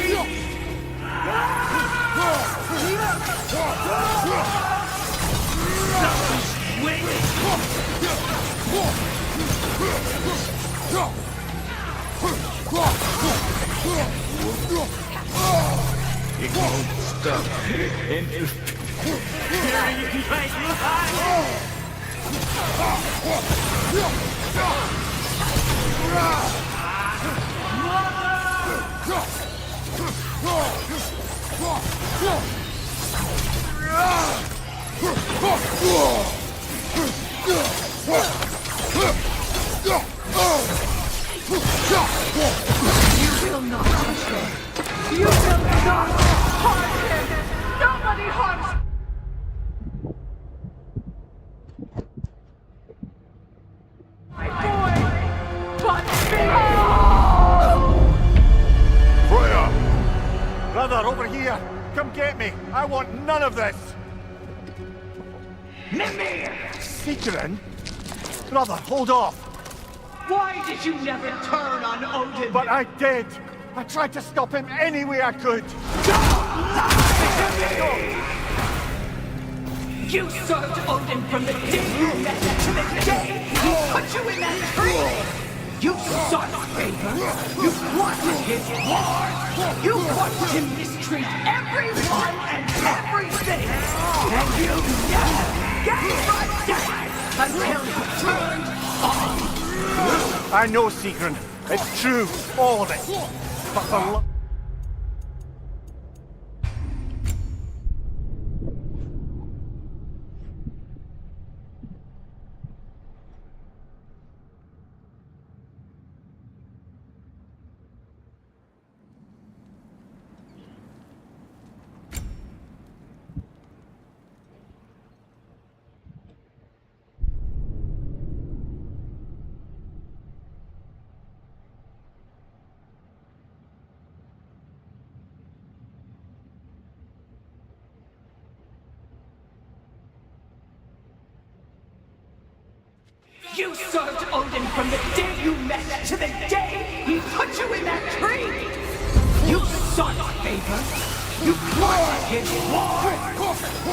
It won't stop interfering in my life! You will not touch him! You will not harm him! Nobody harms my boy! But me! Freya! Brother, over here! Come get me! I want none of this! Mimir! Sigrun? Brother, hold off! Why did you never turn on Odin? But I did! I tried to stop him any way I could! You served Odin from the day you met to the day he put you in that tree! You sought favor, you wanted his war, you watched him mistreat everyone and everything, and you never gave a damn until you turned on. I know, Sigrun. It's true, all of it. But for love... You served Odin from the day you met to the day he put you in that tree! You sought favor, you wanted his war,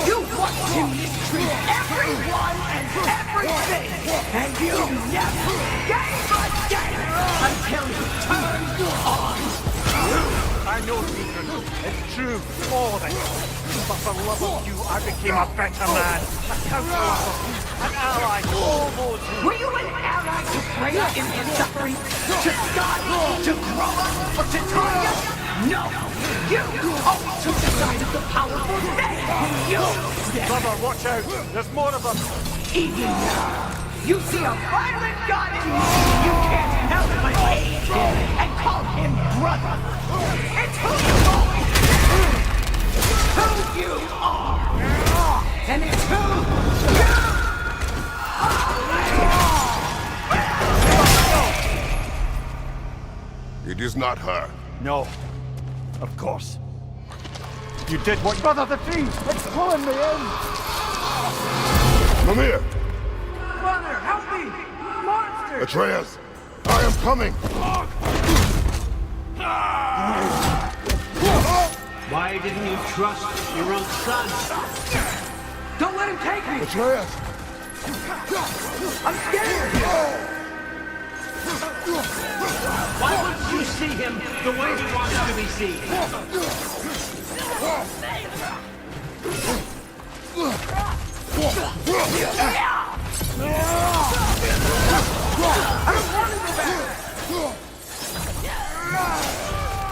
you watched him mistreat everyone and everything, and you never gave a damn until you turned on. I know, Sigrun. It's true, all of it. But for love of you, I became a better man. A counselor, an ally to all those who... Were you an ally to Freya in her suffering? To Skadi? To Groma? Or to Tanya? No! You always took the side of the powerful men! You! Brother, watch out! There's more of them! Even now, you see a violent god in me! You can't help but hate him and call him brother! It's who you always been! Who you not her. No. Of course. You did what... Brother, the tree! It's pulling me in! Mimir! Mother, help me! Monster! Atreus! I am coming! Why didn't you trust your own son? Don't let him take me! Atreus! I'm scared! Why wouldn't you see him the way he wants to be seen?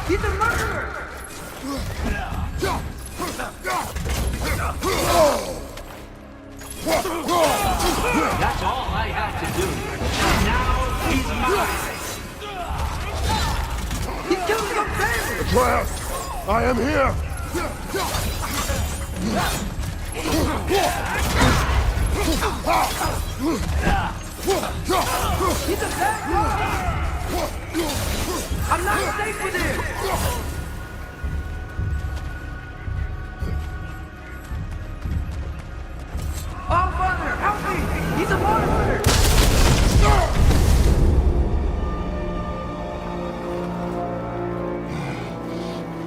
He's a murderer! That's all I have to do. Now he's mine. He's killing your family! Atreus! I am here! He's a bad guy! I'm not safe with him! Oh, Father, help me! He's a monster!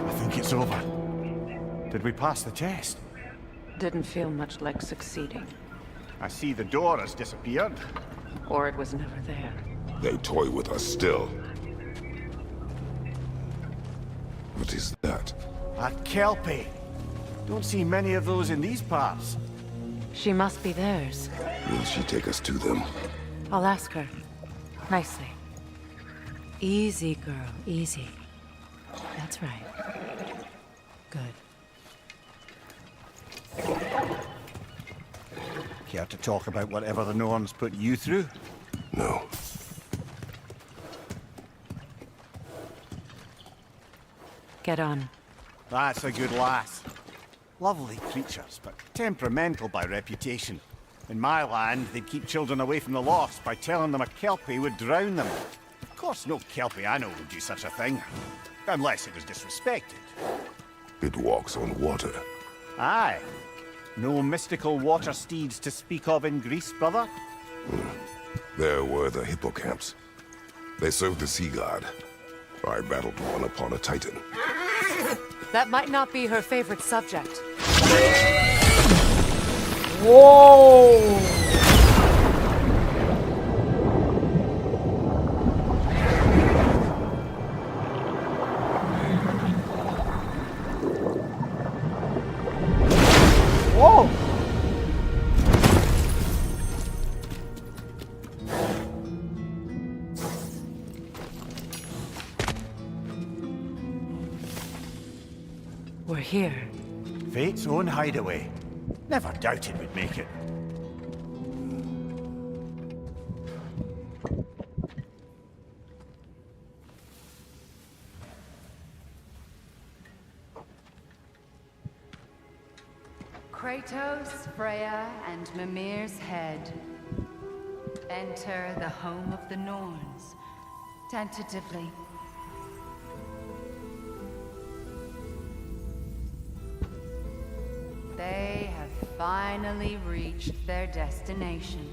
I think it's over. Did we pass the test? Didn't feel much like succeeding. I see the door has disappeared. Or it was never there. They toy with us still. What is that? A Kelpie. Don't see many of those in these parts. She must be theirs. Will she take us to them? I'll ask her. Nicely. Easy, girl. Easy. That's right. Good. Care to talk about whatever the Norns put you through? No. Get on. That's a good lass. Lovely creatures, but temperamental by reputation. In my land, they'd keep children away from the lost by telling them a Kelpie would drown them. Of course, no Kelpie I know would do such a thing. Unless it was disrespected. It walks on water. Aye. No mystical water steeds to speak of in Greece, brother? There were the hippocamps. They served the sea god. I battled one upon a titan. That might not be her favorite subject. Whoa! Whoa! We're here. Fate's own hideaway. Never doubted we'd make it. Kratos, Freya, and Mimir's head. Enter the home of the Norns, tentatively. They have finally reached their destination.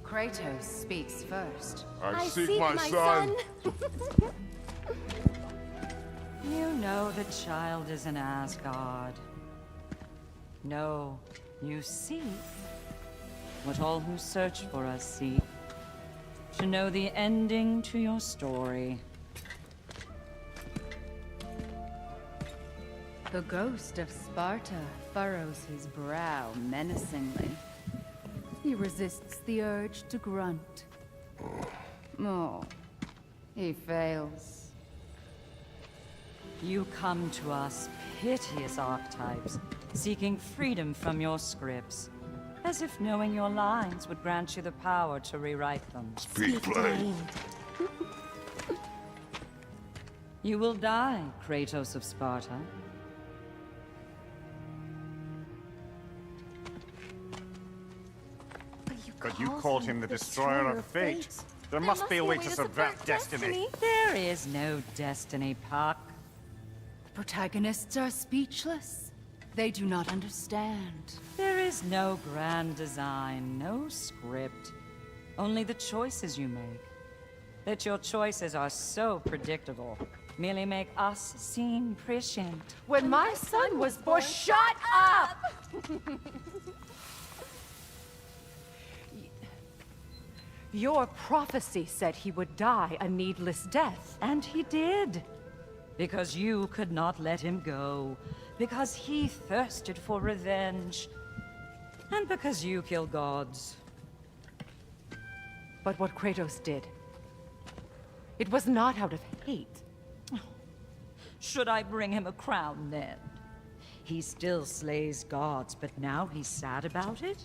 Kratos speaks first. I seek my son. You know the child is in Asgard. No, you seek what all who search for us seek. To know the ending to your story. The ghost of Sparta furrows his brow menacingly. He resists the urge to grunt. Oh, he fails. You come to us, piteous archetypes, seeking freedom from your scripts. As if knowing your lines would grant you the power to rewrite them. Speak plain. You will die, Kratos of Sparta. But you called him the destroyer of fate. There must be a way to subvert destiny. There is no destiny, Puck. Protagonists are speechless. They do not understand. There is no grand design, no script. Only the choices you make. That your choices are so predictable merely make us seem prescient. When my son was born, shut up! Your prophecy said he would die a needless death. And he did. Because you could not let him go. Because he thirsted for revenge. And because you kill gods. But what Kratos did, it was not out of hate. Should I bring him a crown then? He still slays gods, but now he's sad about it?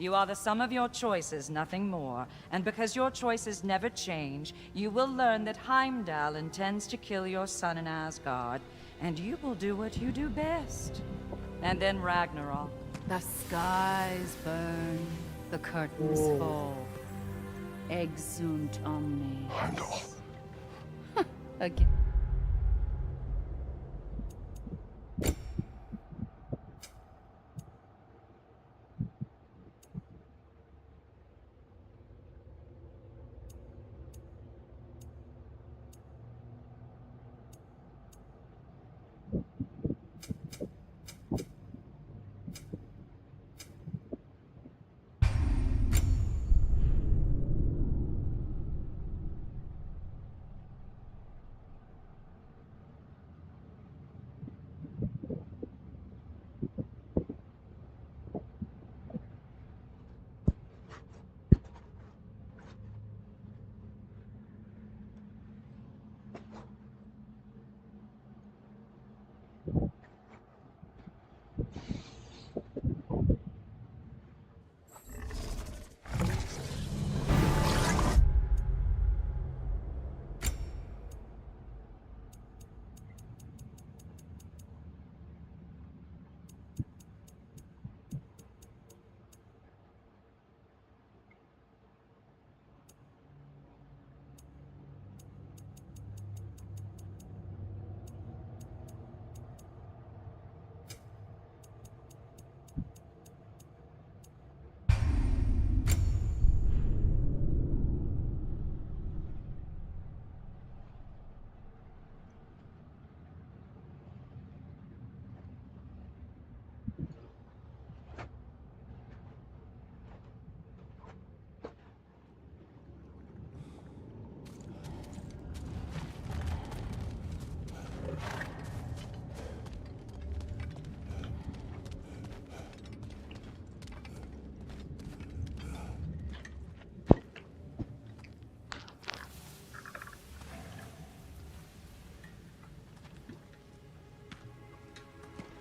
You are the sum of your choices, nothing more. And because your choices never change, you will learn that Heimdall intends to kill your son in Asgard, and you will do what you do best. And then Ragnarok. The skies burn, the curtains fall. Exunt omnes. Heimdall. Again.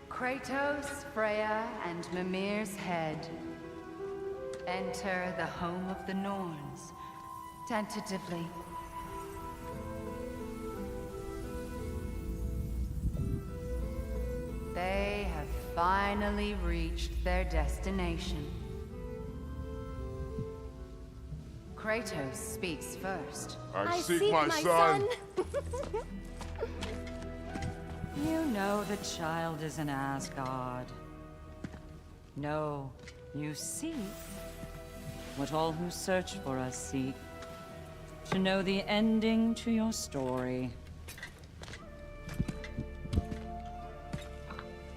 Kratos, Freya, and Mimir's head enter the home of the Norns, tentatively. They have finally reached their destination. Kratos speaks first. I seek my son. You know the child is in Asgard. No, you seek what all who search for us seek. To know the ending to your story.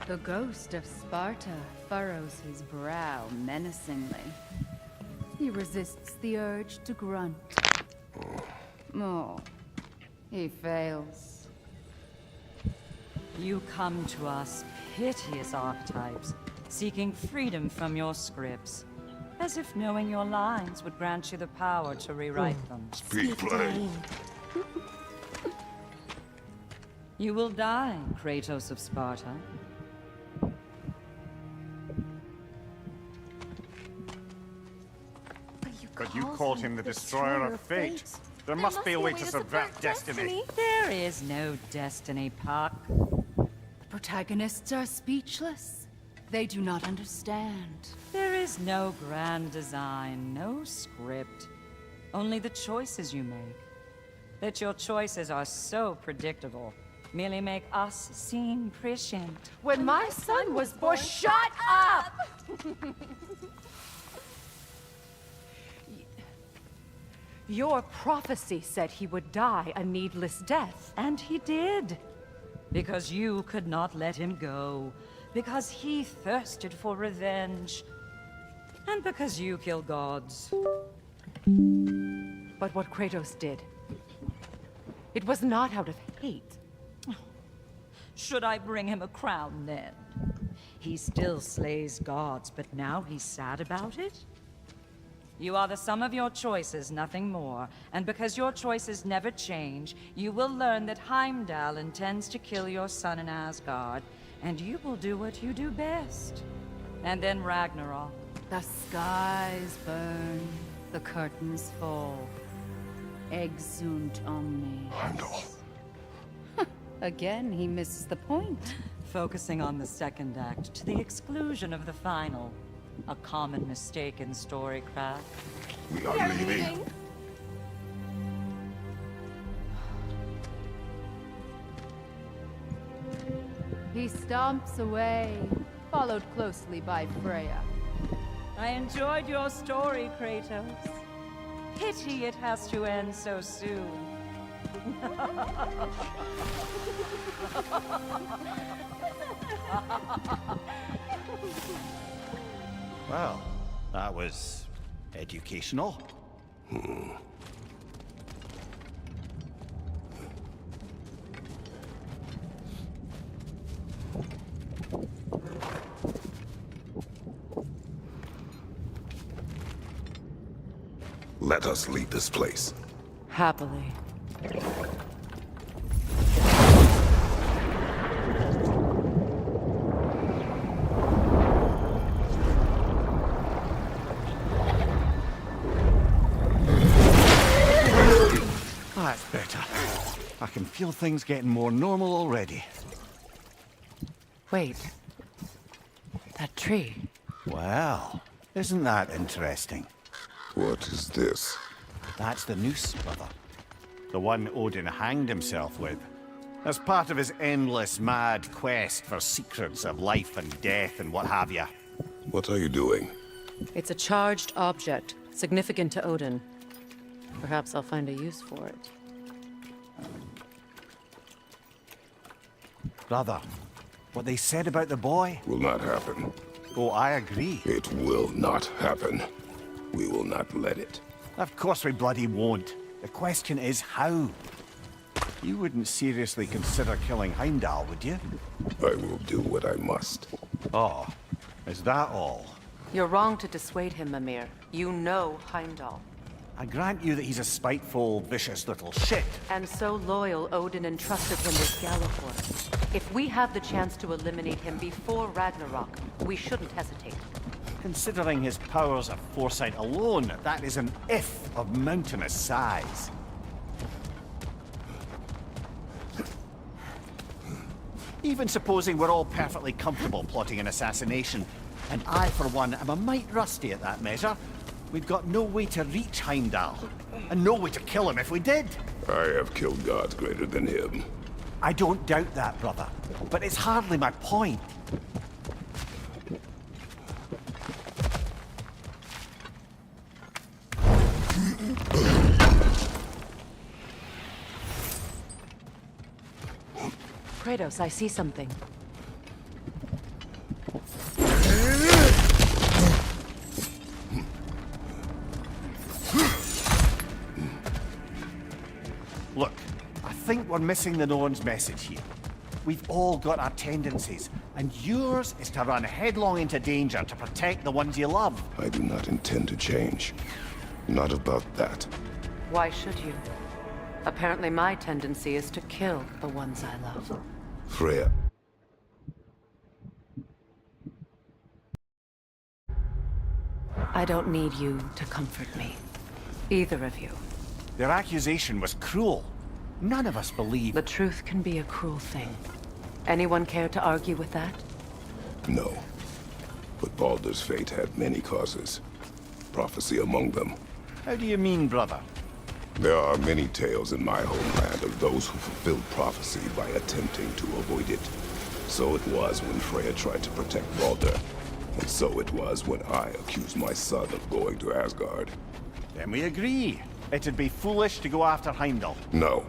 The ghost of Sparta furrows his brow menacingly. He resists the urge to grunt. Oh, he fails. You come to us, piteous archetypes, seeking freedom from your scripts. As if knowing your lines would grant you the power to rewrite them. Speak plain. You will die, Kratos of Sparta. But you called him the destroyer of fate. There must be a way to subvert destiny. There is no destiny, Puck. Protagonists are speechless. They do not understand. There is no grand design, no script. only the choices you make. That your choices are so predictable merely make us seem prescient. When my son was born, shut up! Your prophecy said he would die a needless death. And he did. Because you could not let him go. Because he thirsted for revenge. And because you kill gods. But what Kratos did, it was not out of hate. Should I bring him a crown then? He still slays gods, but now he's sad about it? You are the sum of your choices, nothing more. And because your choices never change, you will learn that Heimdall intends to kill your son in Asgard, and you will do what you do best. And then Ragnarok. The skies burn, the curtains fall. Exunt omnes. Heimdall. Again, he misses the point. Focusing on the second act to the exclusion of the final. A common mistake in storycraft. We are leaving. He stomps away, followed closely by Freya. I enjoyed your story, Kratos. Pity it has to end so soon. Well, that was educational. Let us leave this place. Happily. That's better. I can feel things getting more normal already. Wait. That tree. Well, isn't that interesting? What is this? That's the noose, brother. The one Odin hanged himself with. As part of his endless, mad quest for secrets of life and death and what have you. What are you doing? It's a charged object, significant to Odin. Perhaps I'll find a use for it. Brother, what they said about the boy? Will not happen. Oh, I agree. It will not happen. We will not let it. Of course we bloody won't. The question is how? You wouldn't seriously consider killing Heimdall, would you? I will do what I must. Oh, is that all? You're wrong to dissuade him, Mimir. You know Heimdall. I grant you that he's a spiteful, vicious little shit. And so loyal, Odin entrusted him with Gjallarhorn. If we have the chance to eliminate him before Ragnarok, we shouldn't hesitate. Considering his powers of foresight alone, that is an if of mountainous size. Even supposing we're all perfectly comfortable plotting an assassination, and I, for one, am a mite rusty at that measure, we've got no way to reach Heimdall, and no way to kill him if we did. I have killed gods greater than him. I don't doubt that, brother, but it's hardly my point. Kratos, I see something. Look, I think we're missing the Norn's message here. We've all got our tendencies, and yours is to run headlong into danger to protect the ones you love. I do not intend to change. Not about that. Why should you? Apparently my tendency is to kill the ones I love. Freya. I don't need you to comfort me. Either of you. Their accusation was cruel. None of us believe. The truth can be a cruel thing. Anyone care to argue with that? No. But Baldur's fate had many causes. Prophecy among them. How do you mean, brother? There are many tales in my homeland of those who fulfilled prophecy by attempting to avoid it. So it was when Freya tried to protect Balder. And so it was when I accused my son of going to Asgard. Then we agree. It'd be foolish to go after Heimdall. No.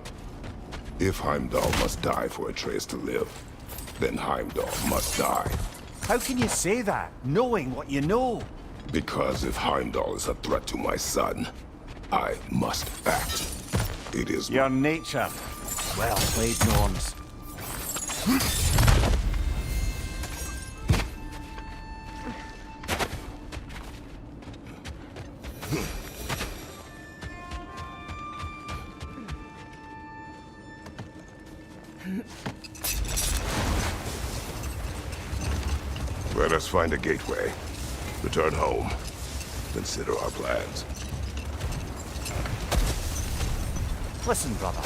If Heimdall must die for Atreus to live, then Heimdall must die. How can you say that, knowing what you know? Because if Heimdall is a threat to my son, I must act. It is your nature. Well played, Norns. Let us find a gateway. Return home. Consider our plans. Listen, brother.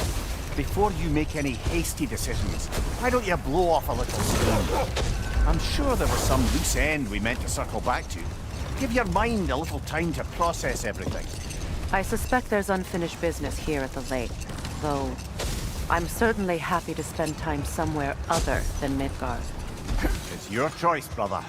Before you make any hasty decisions, why don't you blow off a little steam? I'm sure there was some loose end we meant to circle back to. Give your mind a little time to process everything. I suspect there's unfinished business here at the lake, though I'm certainly happy to spend time somewhere other than Midgard. It's your choice, brother.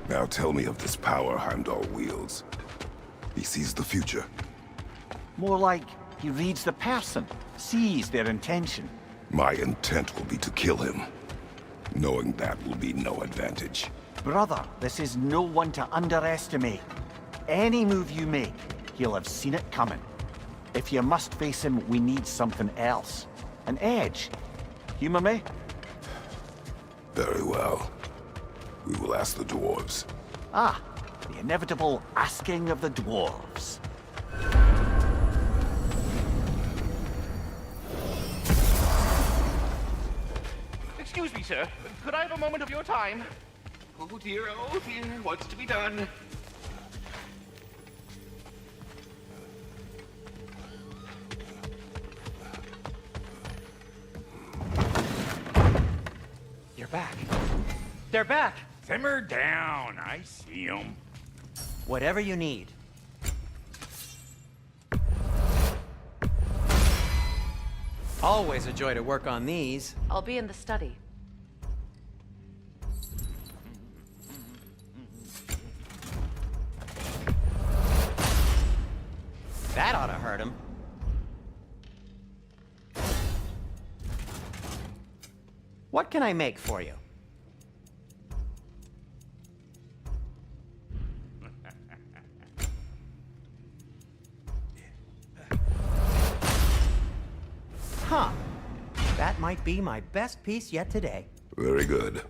Now tell me of this power Heimdall wields. He sees the future. More like he reads the person, sees their intention. My intent will be to kill him. Knowing that will be no advantage. Brother, this is no one to underestimate. Any move you make, he'll have seen it coming. If you must face him, we need something else. An edge. Humor me? Very well. We will ask the dwarves. Ah, the inevitable asking of the dwarves. Excuse me, sir. Could I have a moment of your time? Oh dear, what's to be done? You're back. They're back! Simmer down, I see 'em. Whatever you need. Always a joy to work on these. I'll be in the study. That ought to hurt him. What can I make for you? Huh. That might be my best piece yet today. Very good.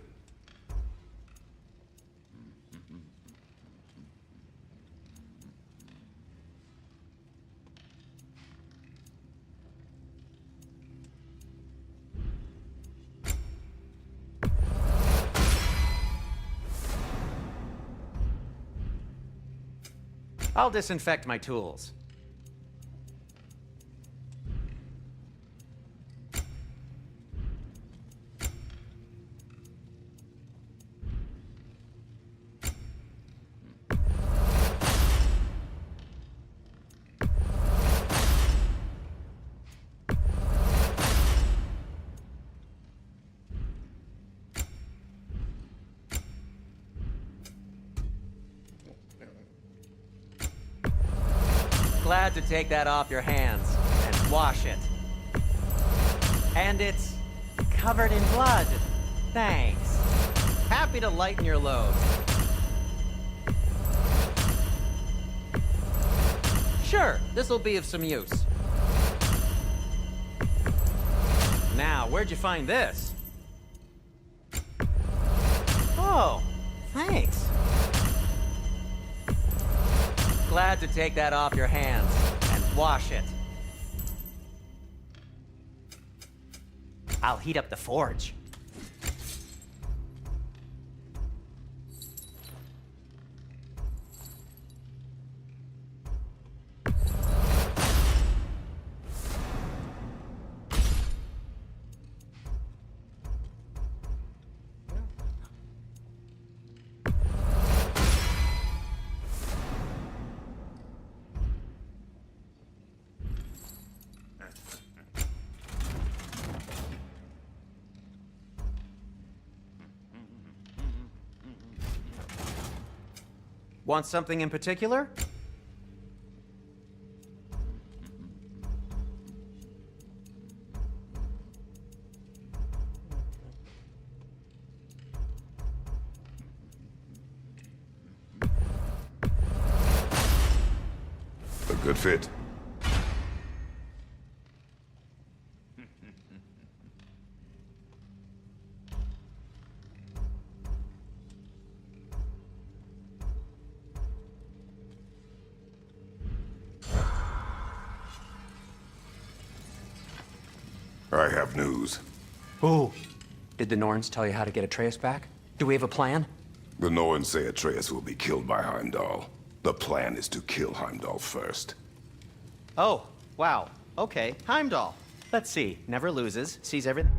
I'll disinfect my tools. Glad to take that off your hands and wash it. And it's covered in blood. Thanks. Happy to lighten your load. Sure, this'll be of some use. Now, where'd you find this? Oh, thanks. Glad to take that off your hands and wash it. I'll heat up the forge. Want something in particular? A good fit. I have news. Oh. Did the Norns tell you how to get Atreus back? Do we have a plan? The Norns say Atreus will be killed by Heimdall. The plan is to kill Heimdall first. Oh, wow. Okay, Heimdall. Let's see. Never loses, sees everything.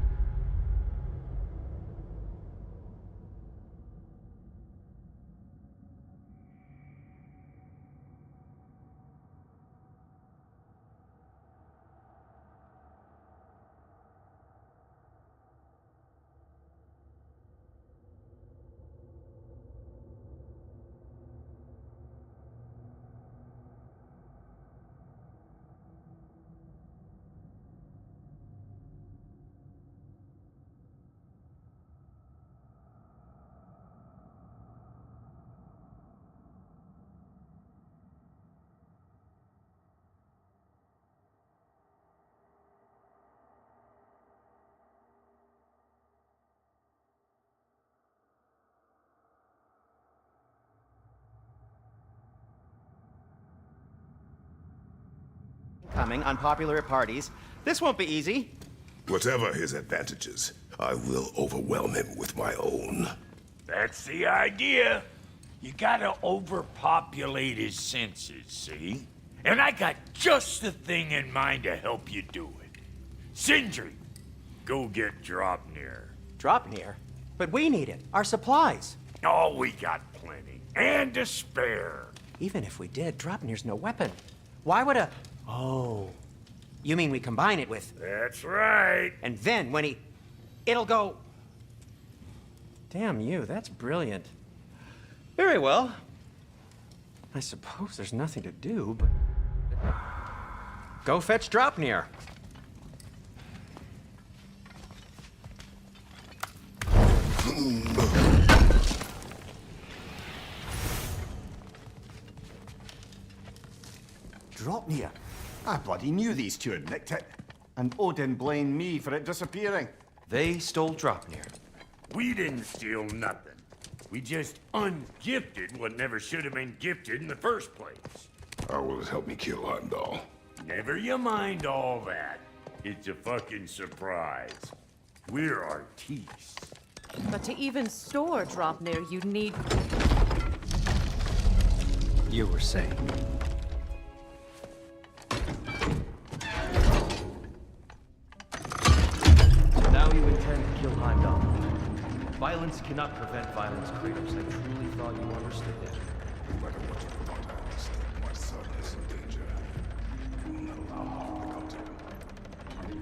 Coming, unpopular at parties. This won't be easy. Whatever his advantages, I will overwhelm him with my own. That's the idea. You gotta overpopulate his senses, see? And I got just the thing in mind to help you do it. Sindri, go get Dropnir. Dropnir? But we need it. Our supplies. Oh, we got plenty. And to spare. Even if we did, Dropnir's no weapon. Why would a... Oh. You mean we combine it with... That's right. And then when he... It'll go... Damn you, that's brilliant. Very well. I suppose there's nothing to do, but... Go fetch Dropnir. Dropnir? I bloody knew these two had nicked it. And Odin blamed me for it disappearing. They stole Dropnir. We didn't steal nothing. We just ungifted what never should have been gifted in the first place. How will it help me kill Heimdall? Never you mind all that. It's a fucking surprise. We're artistes. But to even store Dropnir, you'd need... You were saying... Now you intend to kill Heimdall. Violence cannot prevent violence, Kratos. I truly thought you understood that. No matter what you thought I understood, my son is in danger. You will not allow harm to come to him.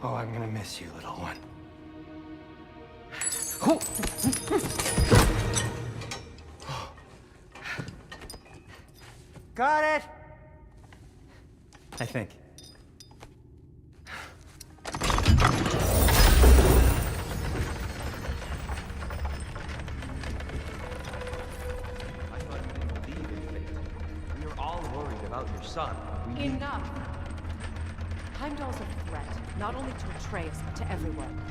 Oh, I'm gonna miss you, little one. Got it! I think. I thought you didn't believe in fate. We were all worried about your son. Enough. Heimdall's a threat, not only to Atreus, but to everyone.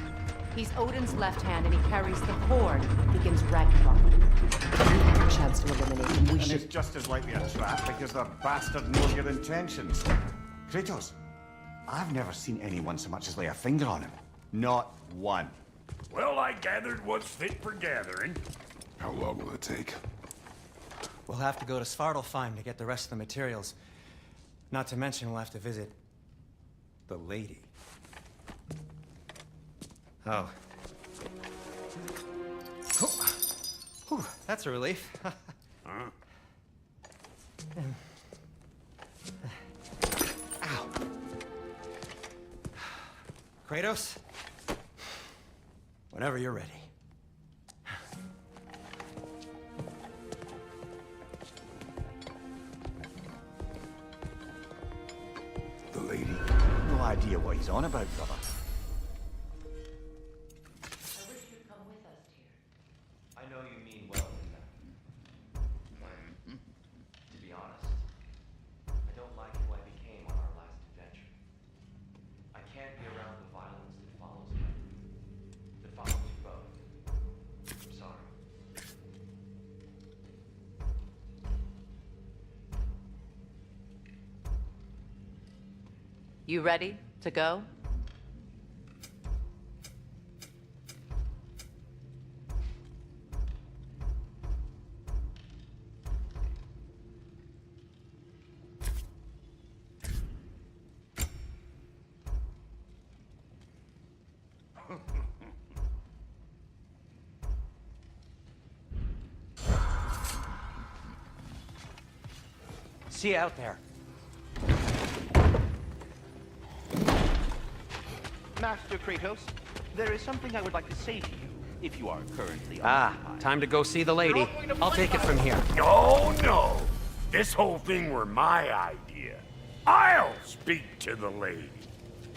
He's Odin's left hand, and he carries the Horde that begins Ragnarok. We have a chance to eliminate him. We And should... it's just as likely a trap because the bastard knows your intentions. Kratos, I've never seen anyone so much as lay a finger on him. Not one. Well, I gathered what's fit for gathering. How long will it take? We'll have to go to Svartalfheim to get the rest of the materials. Not to mention we'll have to visit the lady. Oh. Whew, that's a relief. Huh? Ow. Kratos? Whenever you're ready. The lady? No idea what he's on about, brother. I know you mean well, Linda. To be honest, I don't like who I became on our last adventure. I can't be around the violence that follows me. That follows you both. I'm sorry. You ready to go? See you out there. Master Kratos, there is something I would like to say to you, if you are currently Time to go see the lady. I'll take it from here. Oh, no. This whole thing were my idea. I'll speak to the lady.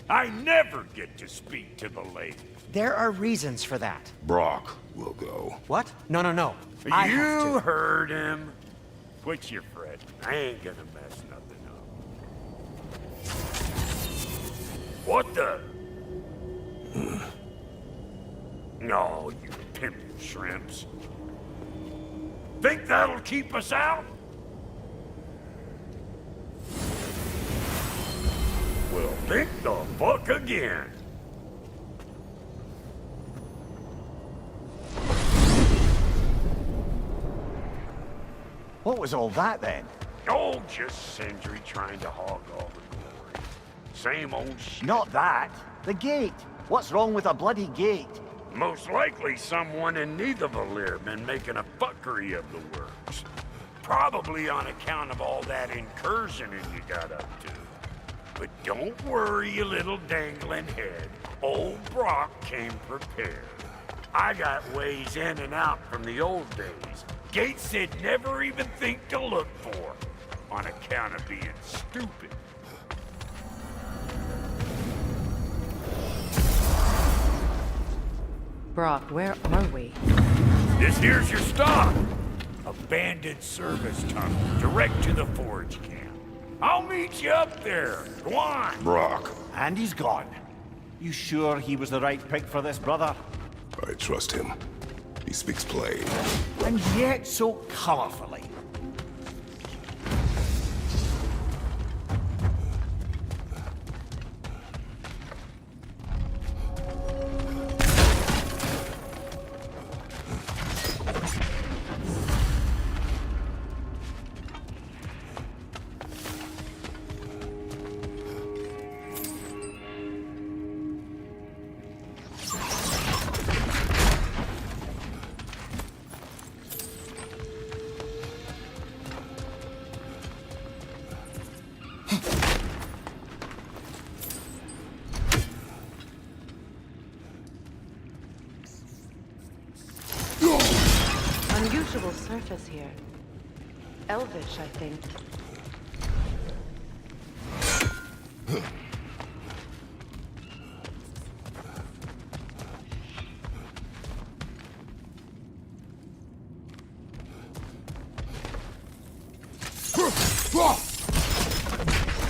I never get to speak to the lady. There are reasons for that. Brock will go. What? No, no, no. I have You to. heard him. Quit your fretting. I ain't gonna mess nothing up. What the? No, you pimpin' shrimps. Think that'll keep us out? Well, think the fuck again. What was all that then? Oh, just Sindri trying to hog all the glory. Same old shit. Not that. The gate. What's wrong with a bloody gate? Most likely someone in Nidavellir been making a fuckery of the works. Probably on account of all that incursioning you got up to. But don't worry, you little dangling head. Old Brock came prepared. I got ways in and out from the old days. Gates they'd never even think to look for, on account of being stupid. Brock, where are we? This here's your stop. Abandoned service tunnel, direct to the forge camp. I'll meet you up there. Go on. Brock. And he's gone. You sure he was the right pick for this, brother? I trust him. He speaks plain. And yet so colorfully. Unusual surface here. Elvish, I think.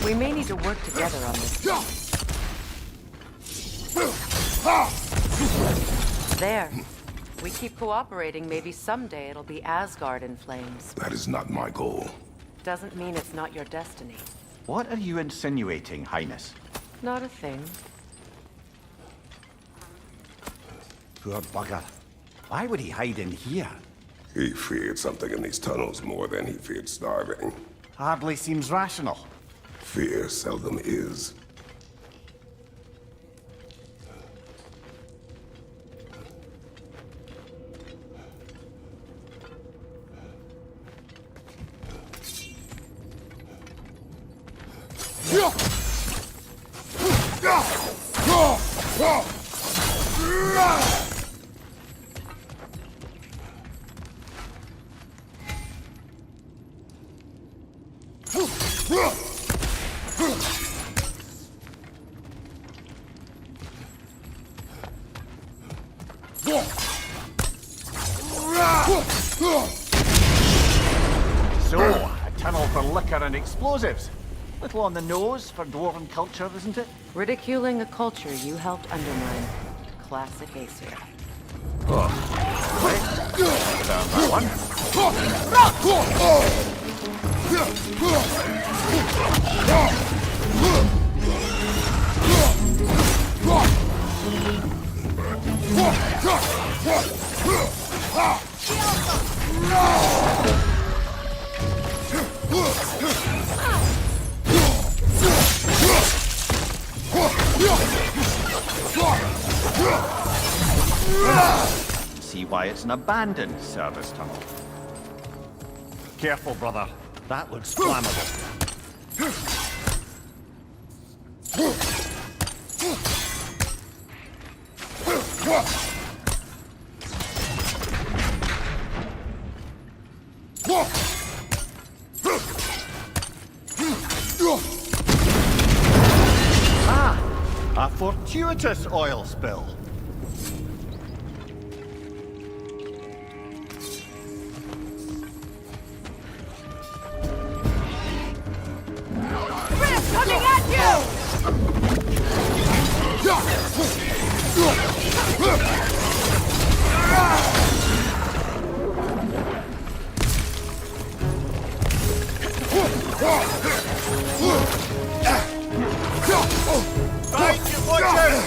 We may need to work together on this. There. We keep cooperating, maybe someday it'll be Asgard in flames. That is not my goal. Doesn't mean it's not your destiny. What are you insinuating, Highness? Not a thing. Poor bugger. Why would he hide in here? He feared something in these tunnels more than he feared starving. Hardly seems rational. Fear seldom is. So, a tunnel for liquor and explosives. Little on the nose for dwarven culture, isn't it? Ridiculing a culture you helped undermine. Classic Aesir. Oh. Found that one. See why it's an abandoned service tunnel. Careful, brother. That looks flammable. Ah! A fortuitous oil spill. Coming at you! Fight your fortune!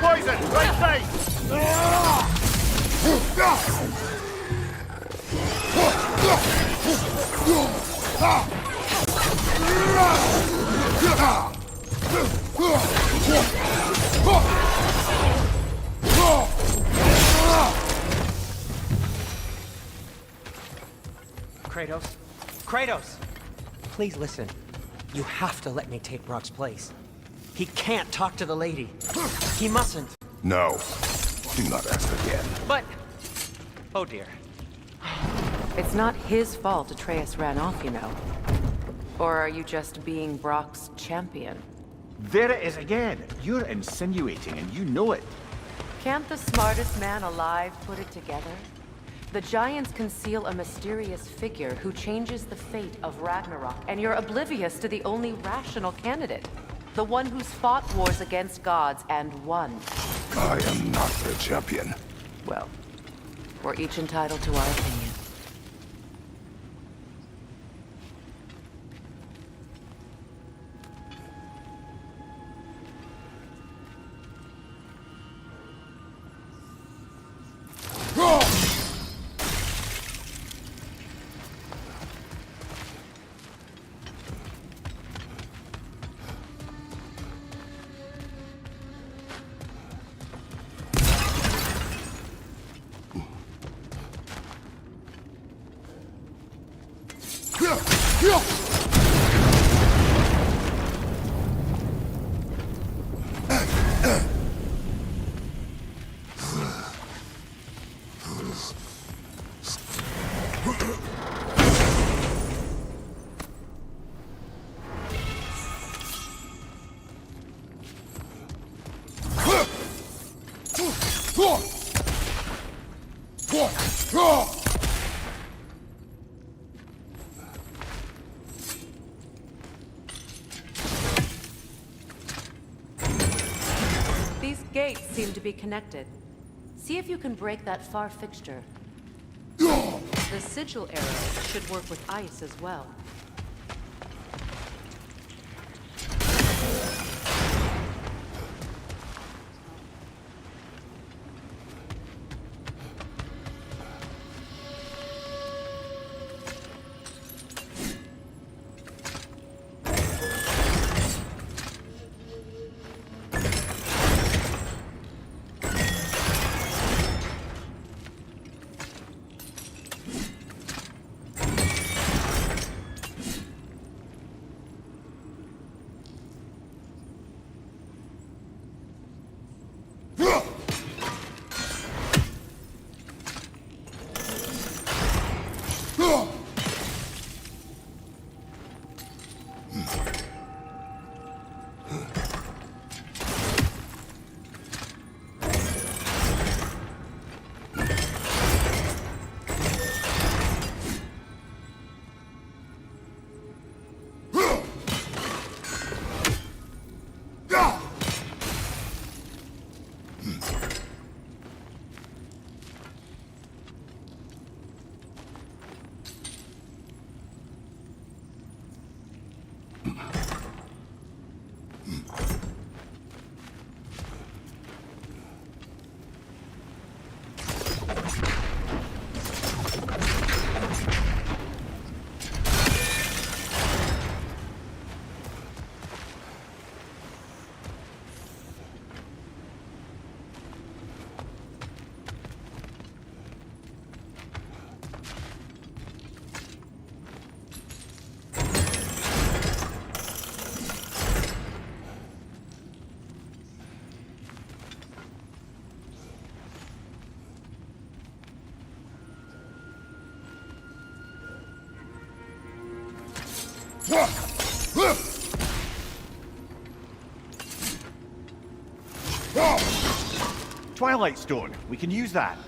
Poison, right side! Kratos? Kratos! Please listen. You have to let me take Brock's place. He can't talk to the lady. He mustn't. No. Do not ask again. But... Oh dear. It's not his fault Atreus ran off, you know. Or are you just being Brock's champion? There it is again. You're insinuating and you know it. Can't the smartest man alive put it together? The Giants conceal a mysterious figure who changes the fate of Ragnarok, and you're oblivious to the only rational candidate. The one who's fought wars against gods and won. I am not the champion. Well, we're each entitled to our opinion. fates seem to be connected. See if you can break that far fixture. The sigil arrow should work with ice as well. Twilight Stone. We can use that.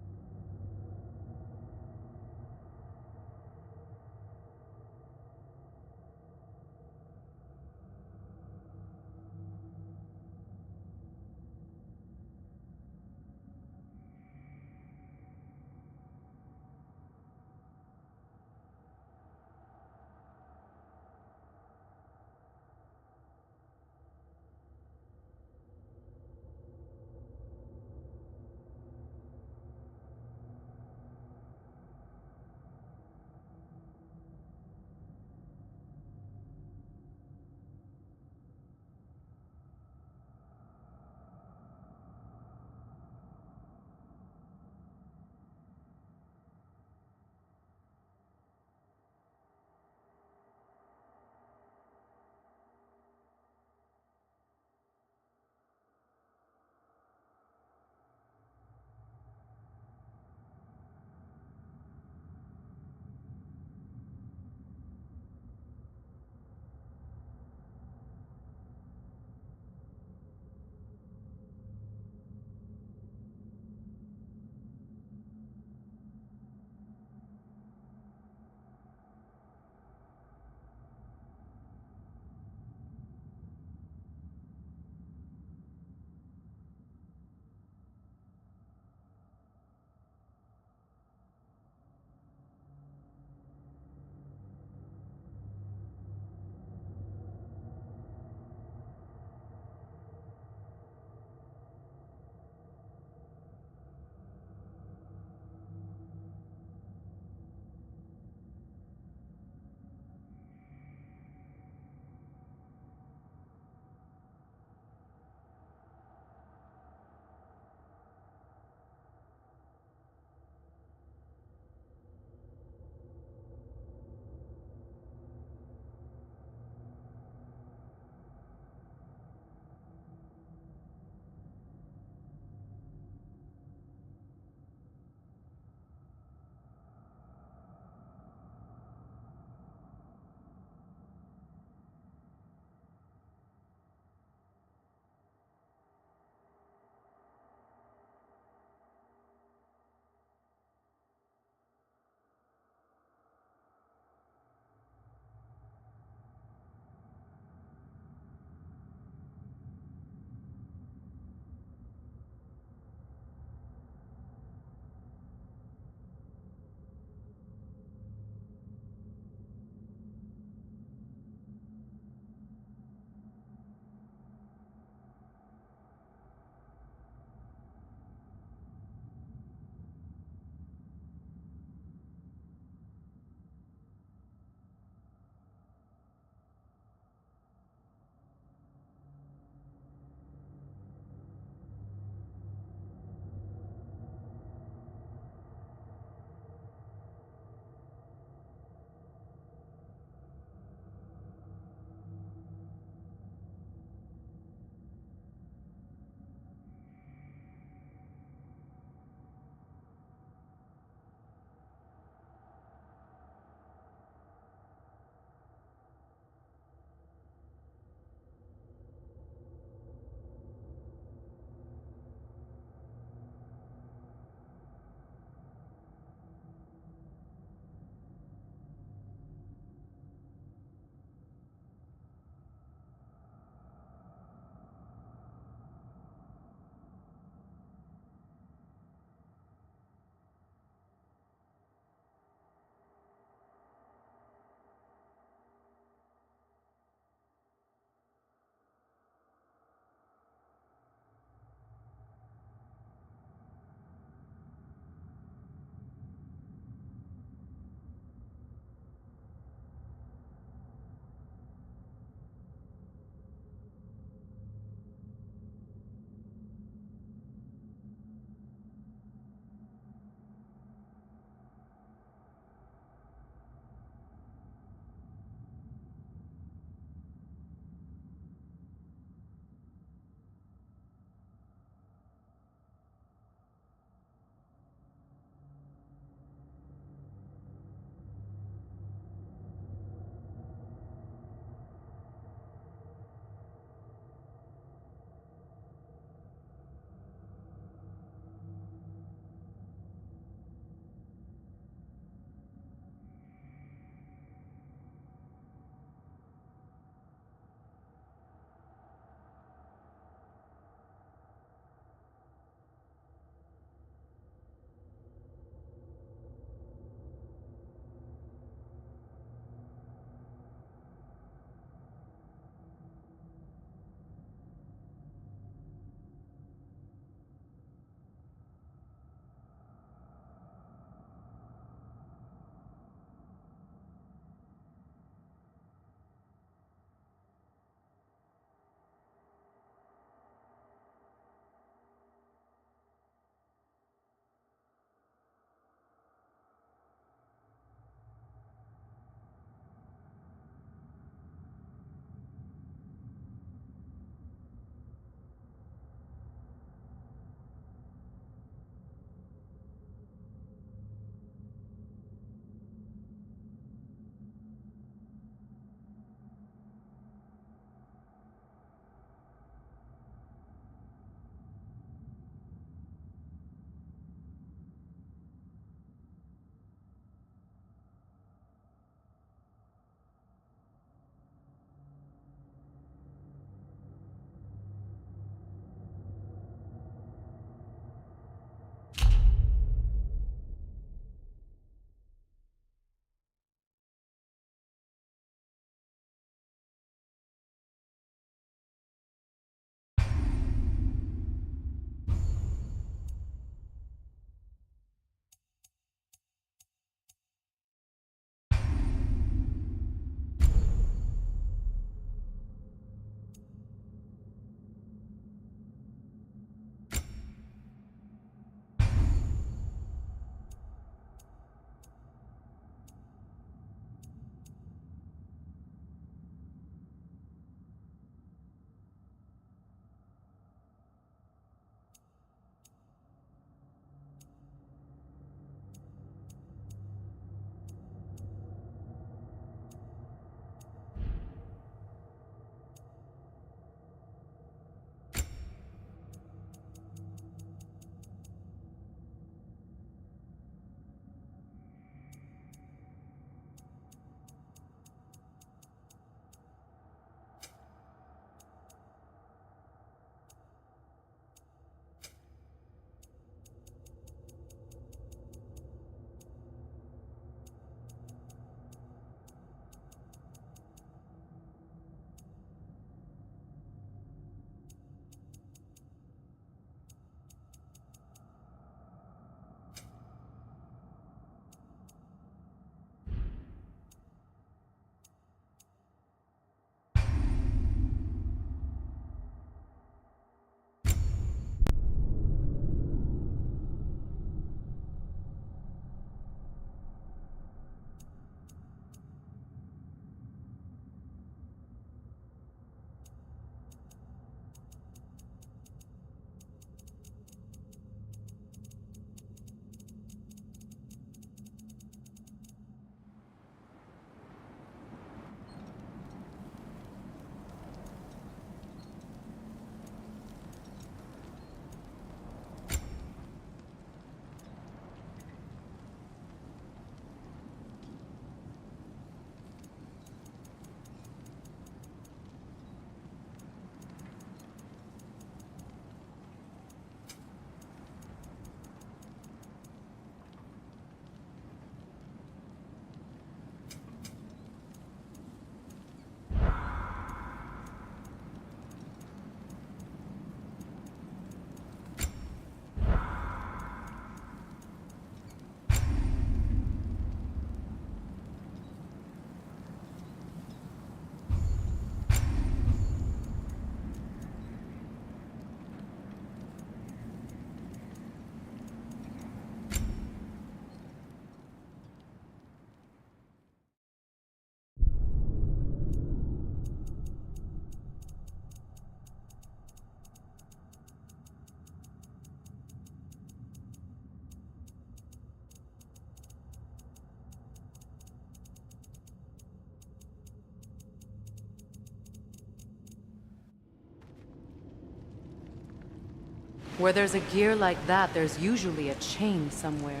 Where there's a gear like that, there's usually a chain somewhere.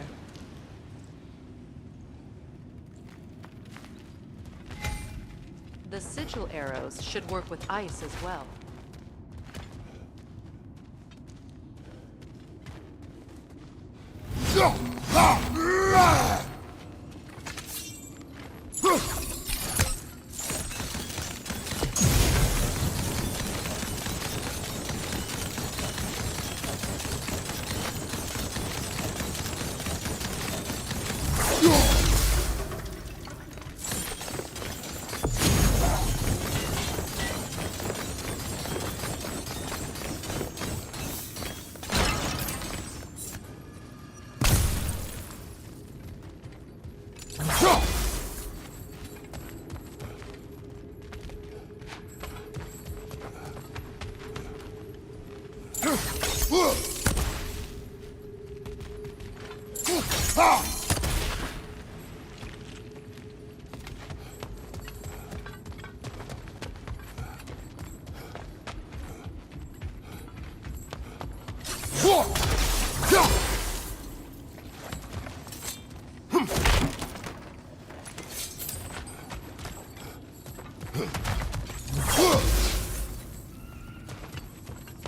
The sigil arrows should work with ice as well.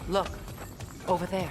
Look, over there.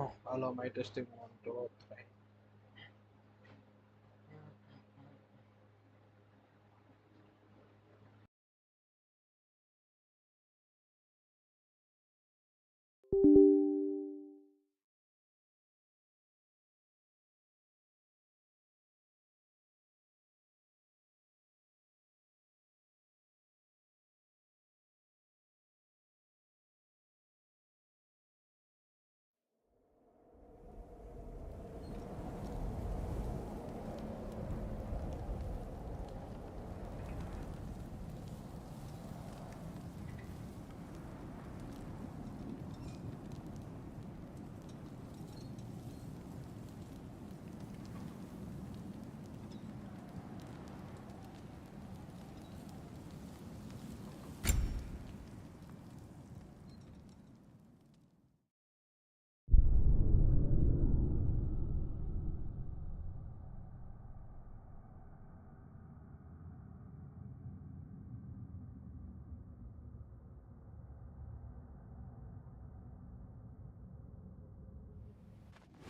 Oh, hello, my testing 1, 2, 3.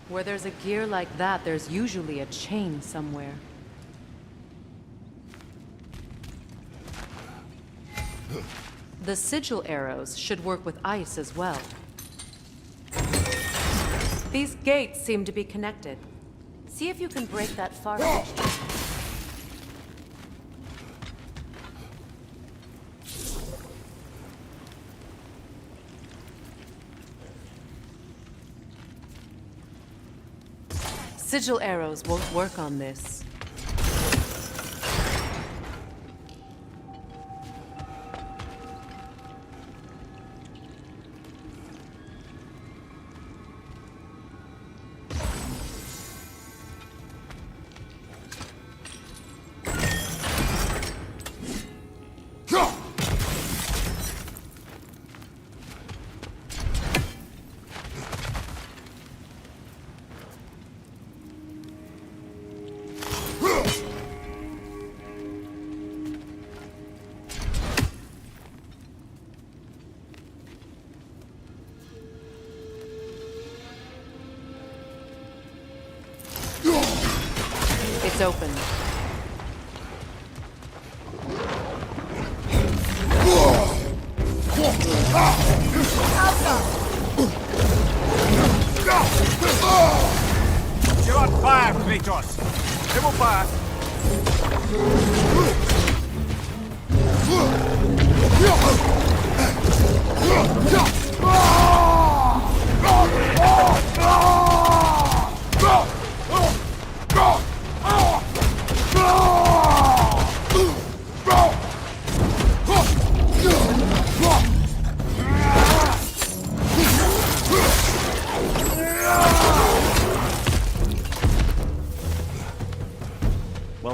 Where there's a gear like that, there's usually a chain somewhere. The sigil arrows should work with ice as well. These gates seem to be connected. See if you can break that far. Sigil arrows won't work on this. It's open. You're on fire, Kratos! They will fire!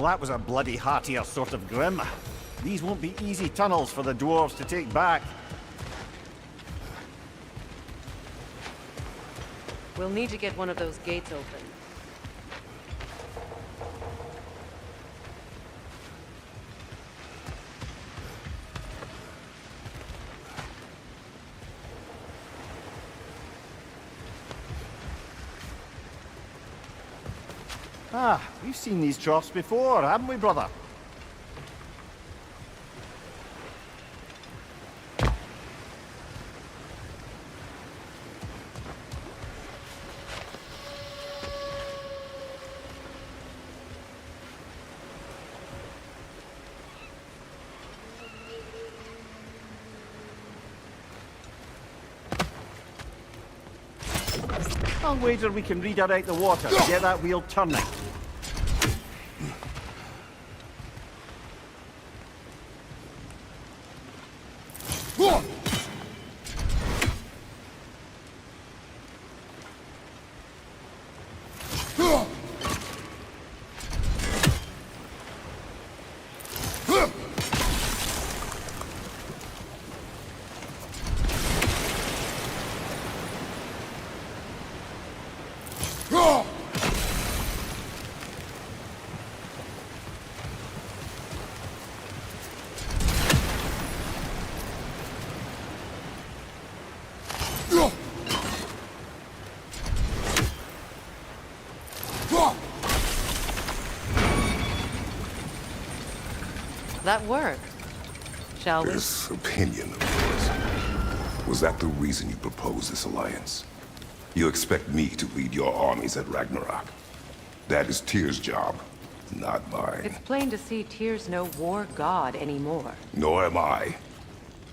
that was a bloody heartier sort of grim. These won't be easy tunnels for the dwarves to take back. We'll need to get one of those gates open. Ah, we've seen these troughs before, haven't we, brother? I'll wager we can redirect the water to get that wheel turning. That worked. Shall we? This opinion of yours, was that the reason you proposed this alliance? You expect me to lead your armies at Ragnarok? That is Tyr's job, not mine. It's plain to see Tyr's no war god anymore. Nor am I.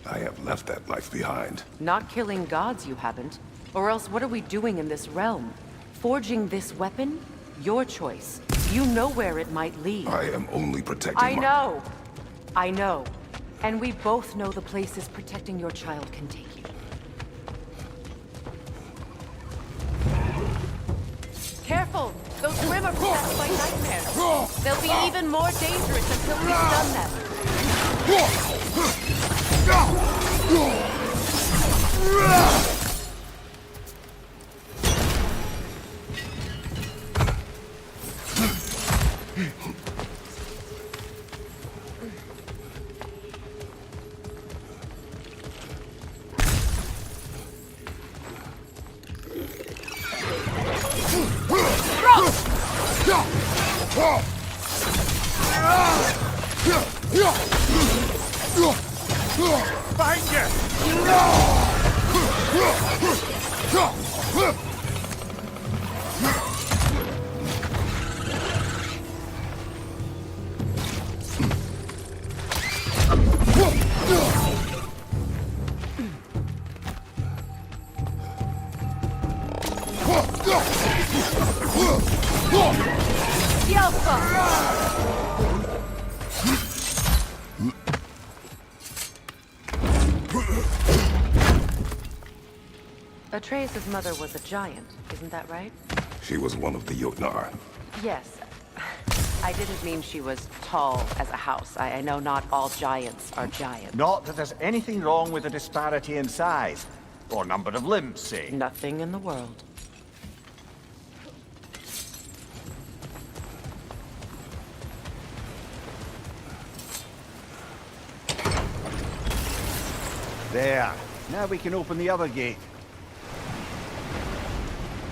I have left that life behind. Not killing gods, you haven't. Or else what are we doing in this realm? Forging this weapon? Your choice. You know where it might lead. I am only protecting I know! I know. And we both know the places protecting your child can take you. Careful! Those Grimm are possessed by nightmares. They'll be even more dangerous until we've done them. Atreus' mother was a giant, isn't that right? She was one of the Jotnar. Yes. I didn't mean she was tall as a house. I know not all giants are giants. Not that there's anything wrong with the disparity in size. Or number of limbs, say. Nothing in the world. There. Now we can open the other gate.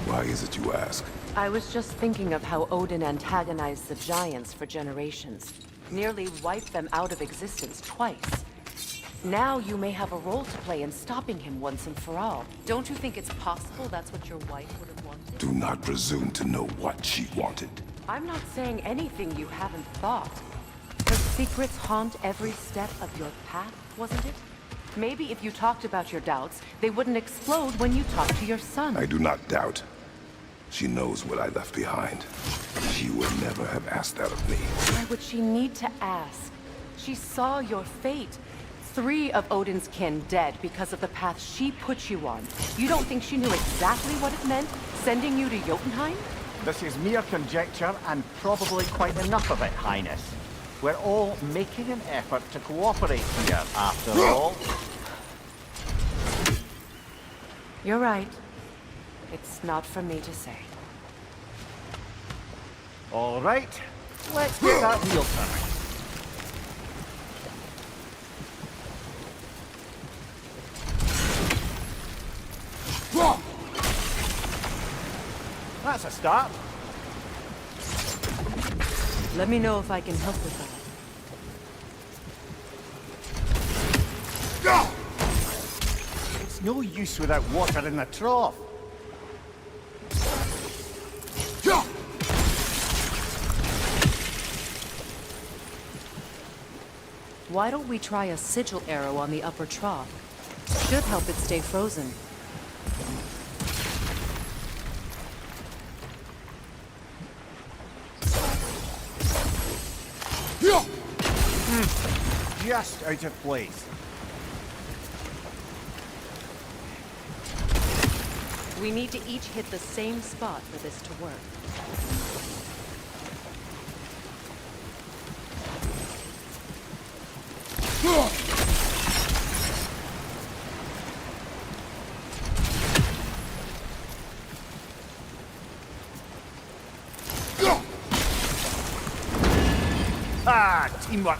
Why is it you ask? I was just thinking of how Odin antagonized the giants for generations. Nearly wiped them out of existence twice. Now you may have a role to play in stopping him once and for all. Don't you think it's possible that's what your wife would have wanted? Do not presume to know what she wanted. I'm not saying anything you haven't thought. Her secrets haunt every step of your path, wasn't it? Maybe if you talked about your doubts, they wouldn't explode when you talked to your son. I do not doubt. She knows what I left behind. She would never have asked that of me. Why would she need to ask? She saw your fate. 3 of Odin's kin dead because of the path she put you on. You don't think she knew exactly what it meant, sending you to Jotunheim? This is mere conjecture, and probably quite enough of it, Highness. We're all making an effort to cooperate here, after all. You're right. It's not for me to say. All right, let's get that wheel turning. That's a start. Let me know if I can help with that. It's no use without water in the trough. Why don't we try a sigil arrow on the upper trough? Should help it stay frozen. Just out of place. We need to each hit the same spot for this to work. Ah, teamwork.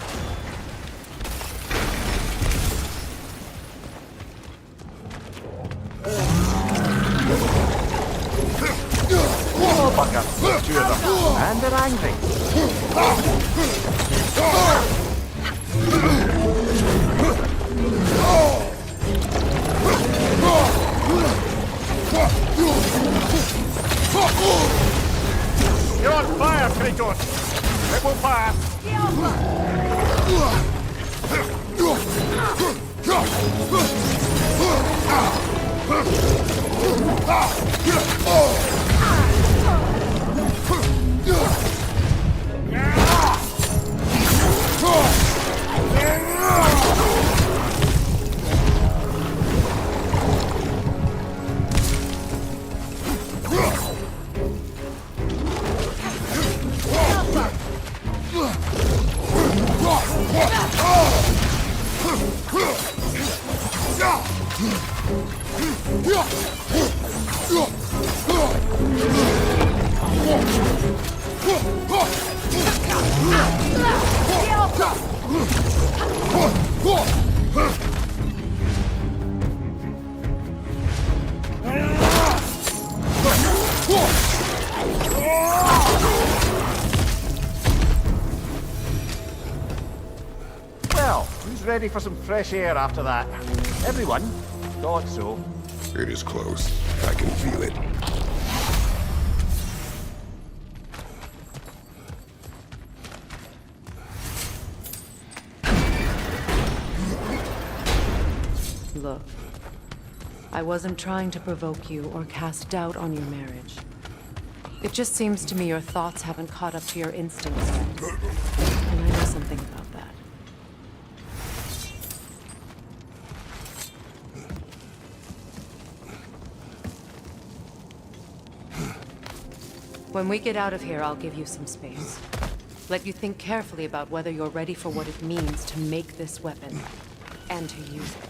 Oh, bugger. Two of them. And they're angry. You're on fire, Kratos. It will pass. Well, who's ready for some fresh air after that? Everyone? Thought so. It is close. I can feel it. Look, I wasn't trying to provoke you or cast doubt on your marriage. It just seems to me your thoughts haven't caught up to your instincts yet. And I know something about that. When we get out of here, I'll give you some space. Let you think carefully about whether you're ready for what it means to make this weapon, and to use it.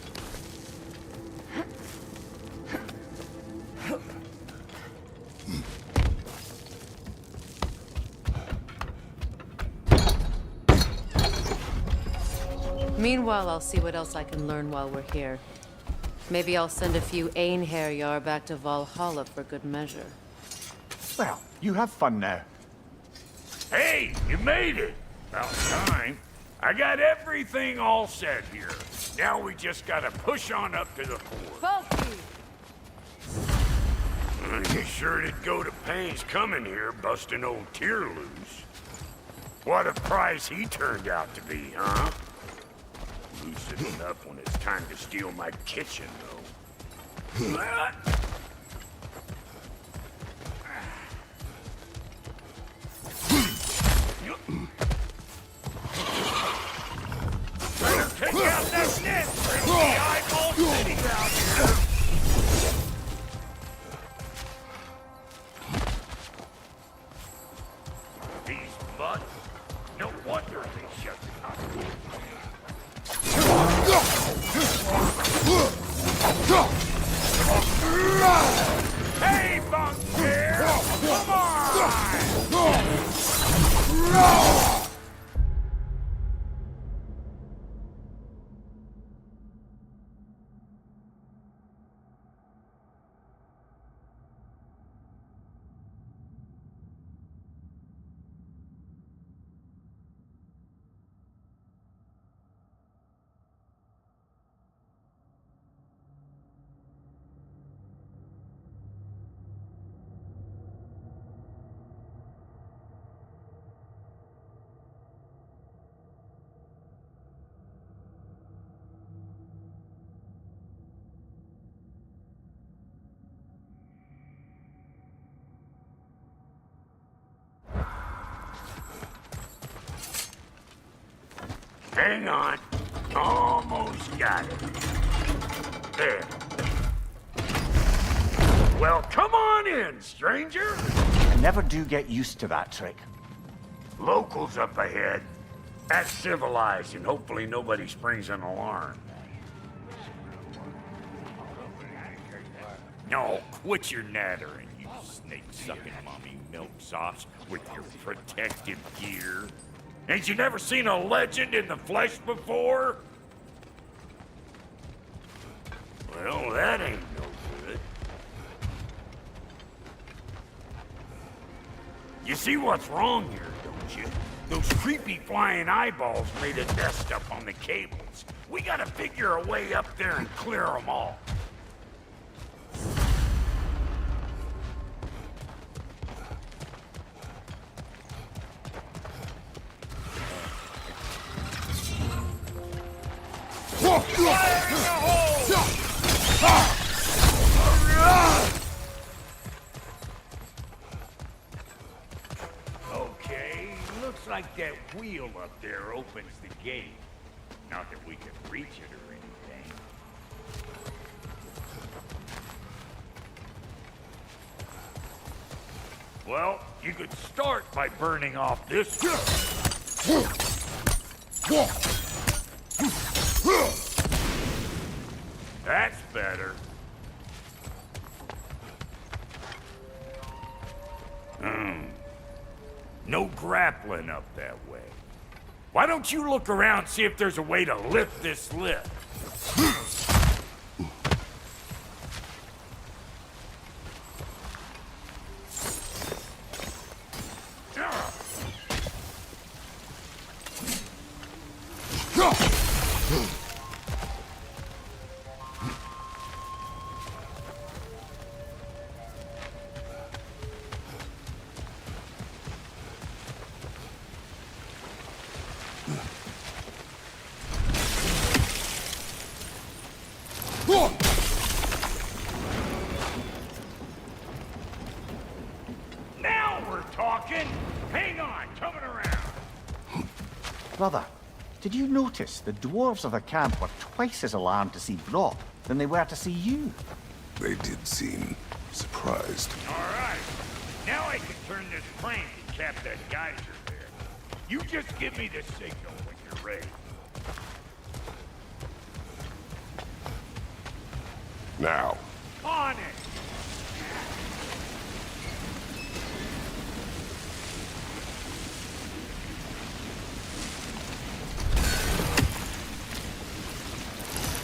Meanwhile, I'll see what else I can learn while we're here. Maybe I'll send a few Einherjar back to Valhalla for good measure. Well, you have fun now. Hey, you made it! About time. I got everything all set here. Now we just gotta push on up to the fort. You sure did go to pains coming here, busting old Tyr loose. What a prize he turned out to be, huh? Lucid enough when it's time to steal my kitchen, though. Take out that net! Bring the eyeball city out here! Hang on. Almost got it. There. Well, come on in, stranger. I never do get used to that trick. Locals up ahead. Act civilized, and hopefully nobody springs an alarm. No, quit your nattering, you snake-sucking mommy milksops with your protective gear. Ain't you never seen a legend in the flesh before? Well, that ain't no good. You see what's wrong here, don't you? Those creepy flying eyeballs made a nest up on the cables. We gotta figure a way up there and clear them all. Okay, looks like that wheel up there opens the gate. Not that we can reach it or anything. Well, you could start by burning off this. That's better. No grappling up that way. Why don't you look around, see if there's a way to lift this lift? Now we're talking! Hang on, coming around! Brother, did you notice the dwarves of the camp were twice as alarmed to see Brock than they were to see you? They did seem surprised. Alright, now I can turn this crank and cap that geyser there. You just give me the signal when you're ready. Now. On it!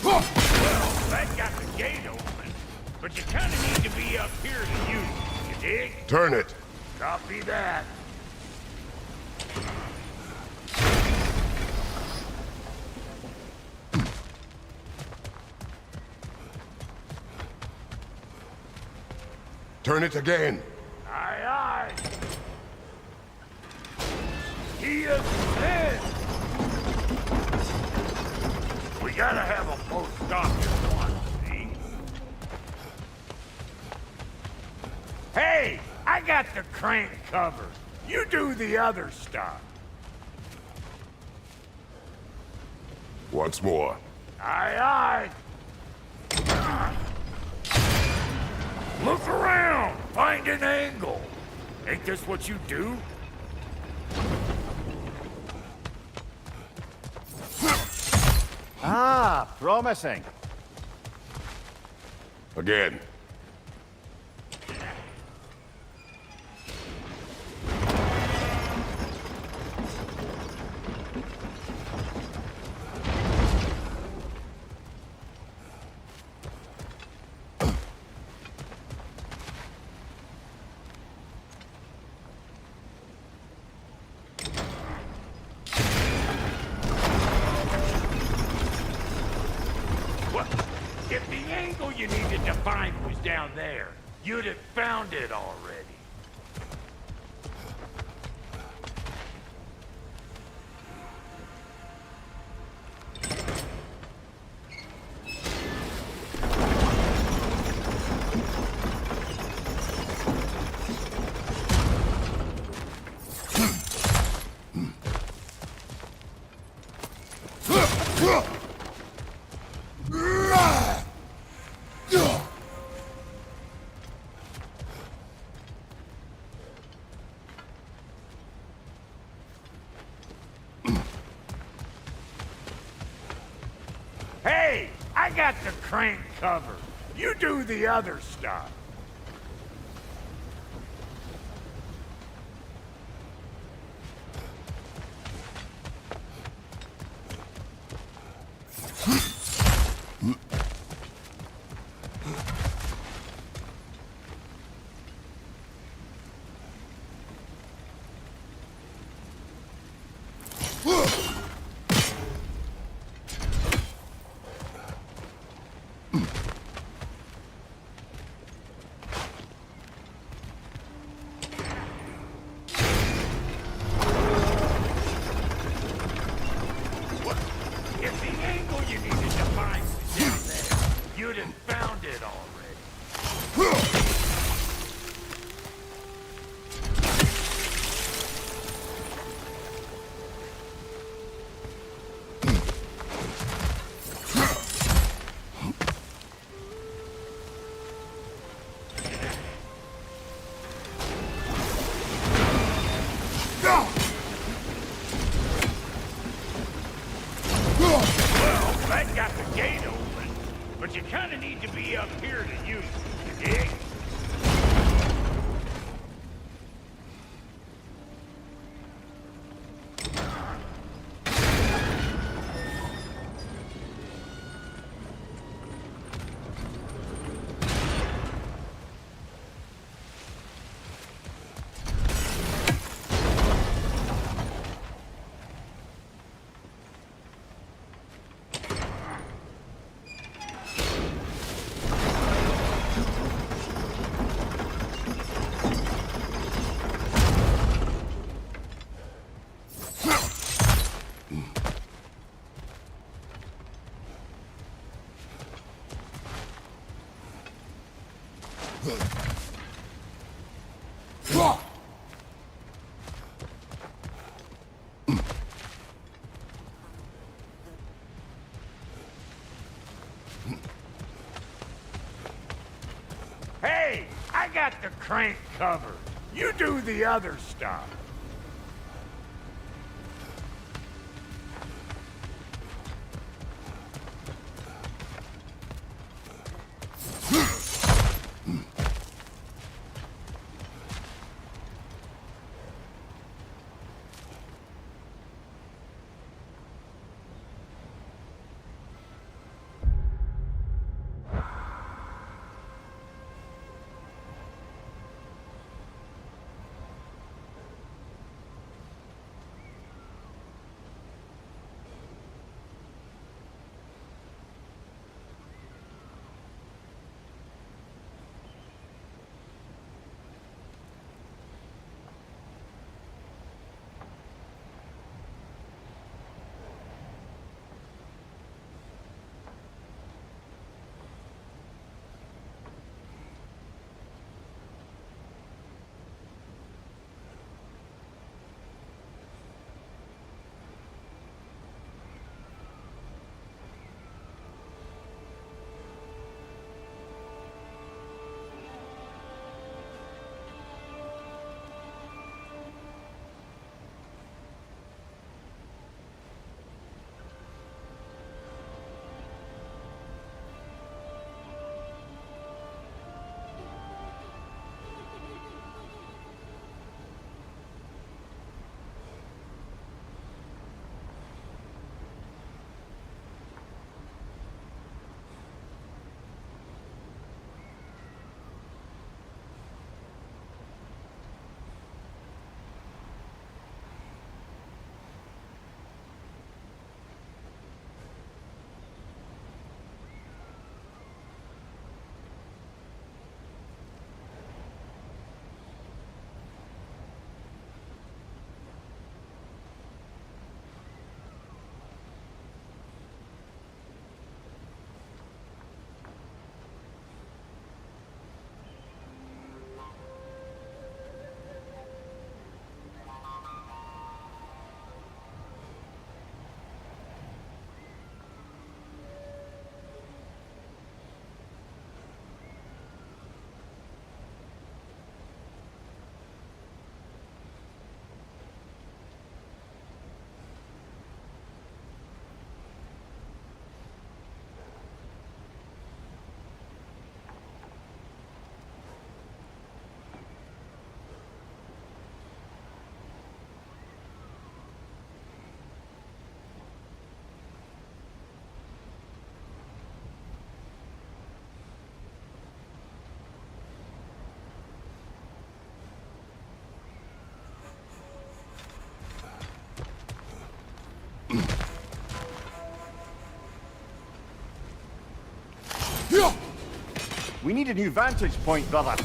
Well, that got the gate open, but you kind of need to be up here to use it, you dig? Turn it. Copy that. Turn it again. Aye, aye. He is dead. We gotta have a boat stop this one, see? Hey, I got the crank covered. You do the other stuff. Once more. Aye, aye. Look around! Find an angle! Ain't this what you do? Ah, promising. Again. find was down there, you'd have found it already. Hey, I got the crank covered. You do the other stuff. If the angle you needed to find was down there, you'd have found it already. Well, that got the gate open, but you kind of need to be up here to use it, you dig? Hey, I got the crank covered. You do the other stuff. We need a new vantage point, brother.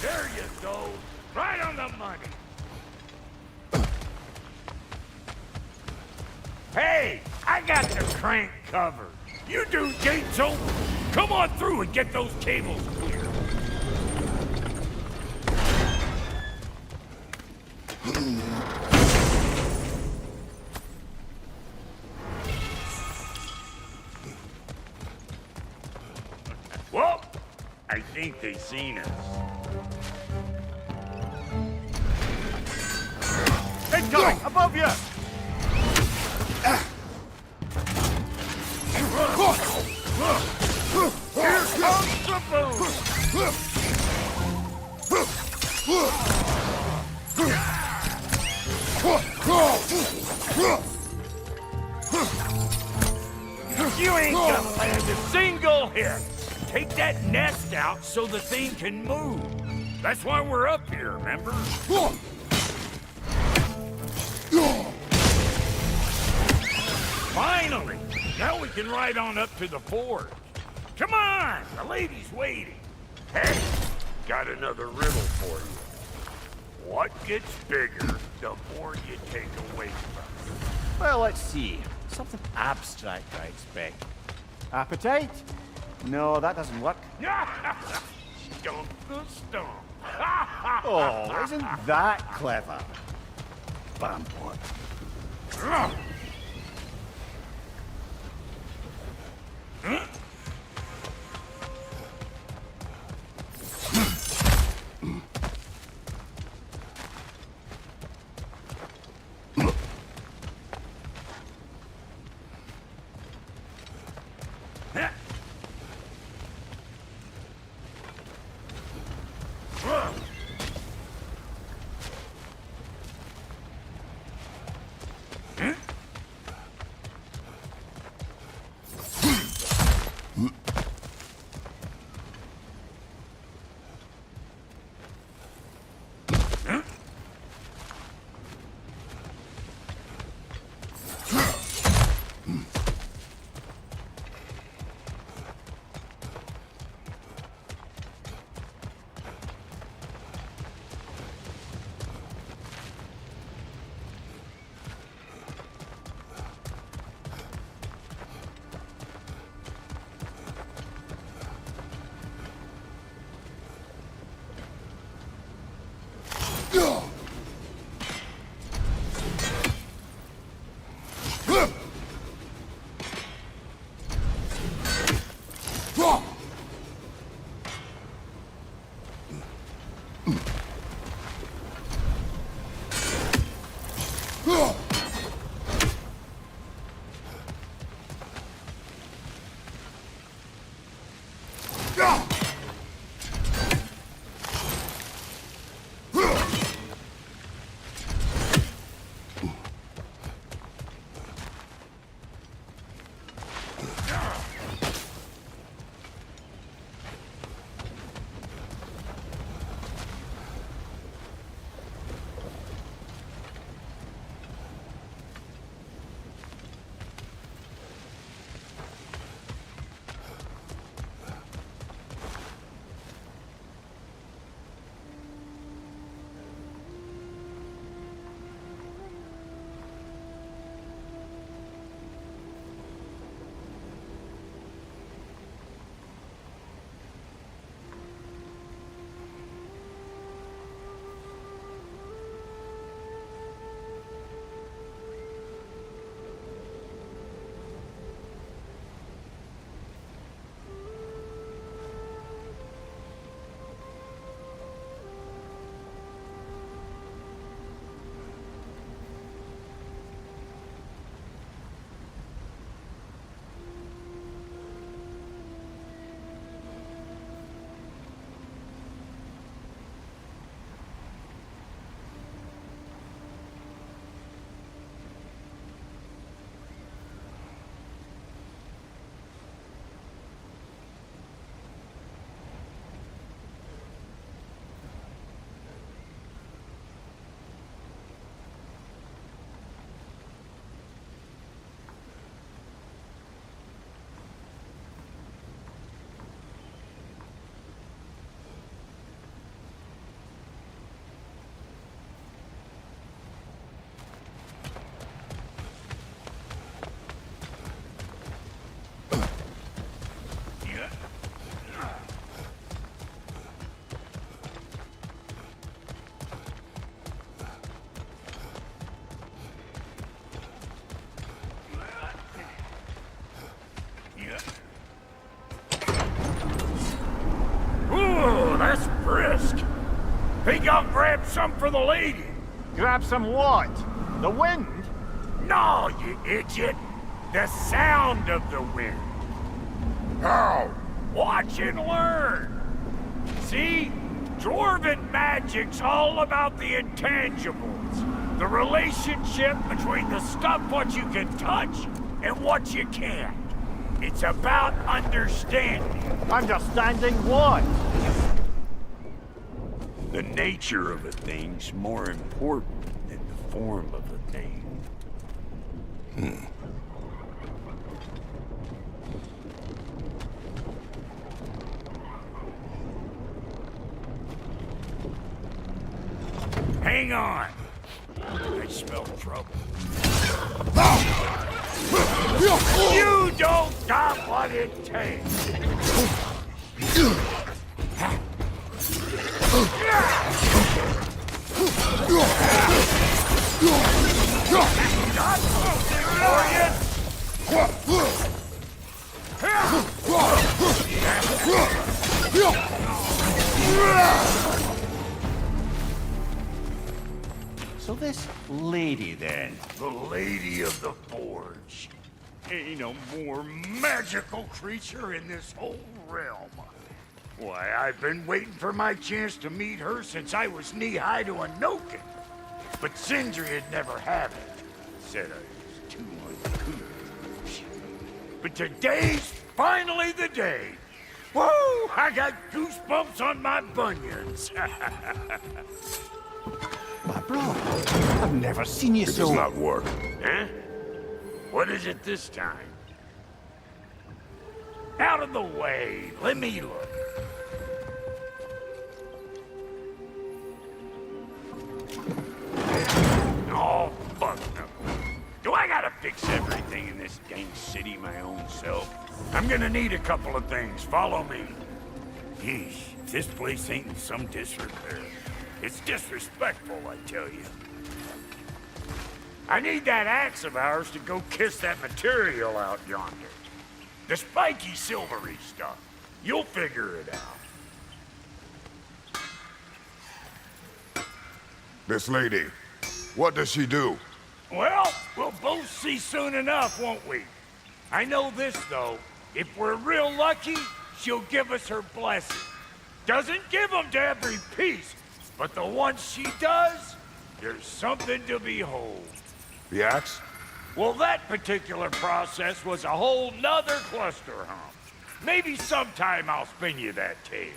There you go. Right on the money. Hey, I got the crank covered. You do gates open. Come on through and get those cables clear. Well, I think they seen us. Incoming! Above you! Here comes the boom! You ain't gonna land a single hit. Take that nest out so the thing can move. That's why we're up here, remember? Finally! Now we can ride on up to the forge. Come on! The lady's waiting. Hey, got another riddle for you. What gets bigger the more you take away from it? Well, let's see. Something abstract, I expect. Appetite? No, that doesn't work. Stomp the stomp. Oh, isn't that clever? Bam one. ask? Think I'll grab some for the lady? Grab some what? The wind? No, you idiot! The sound of the wind. How? Watch and learn. See? Dwarven magic's all about the intangibles. The relationship between the stuff what you can touch and what you can't. It's about understanding. Understanding what? The nature of a thing's more important than the form of a thing. Hang on. I smell trouble. You don't got what it takes. Got something for you. So this lady then? The Lady of the Forge. Ain't no more magical creature in this whole realm. Why, I've been waiting for my chance to meet her since I was knee-high to a Noken. But Sindri had never had it. Said I was too uncouth. But today's finally the day. Woo! I got goosebumps on my bunions. My bro, I've never seen you It so... does not work. Huh? What is it this time? Out of the way. Let me look. Oh, fuck no. Do I gotta fix everything in this dang city my own self? I'm gonna need a couple of things. Follow me. Yeesh, if this place ain't in some disrepair. It's disrespectful, I tell you. I need that axe of ours to go kiss that material out yonder. The spiky, silvery stuff. You'll figure it out. This lady, what does she do? Well, we'll both see soon enough, won't we? I know this, though. If we're real lucky, she'll give us her blessing. Doesn't give them to every piece, but the ones she does, there's something to behold. The axe? Well, that particular process was a whole nother cluster hump. Maybe sometime I'll spin you that tale.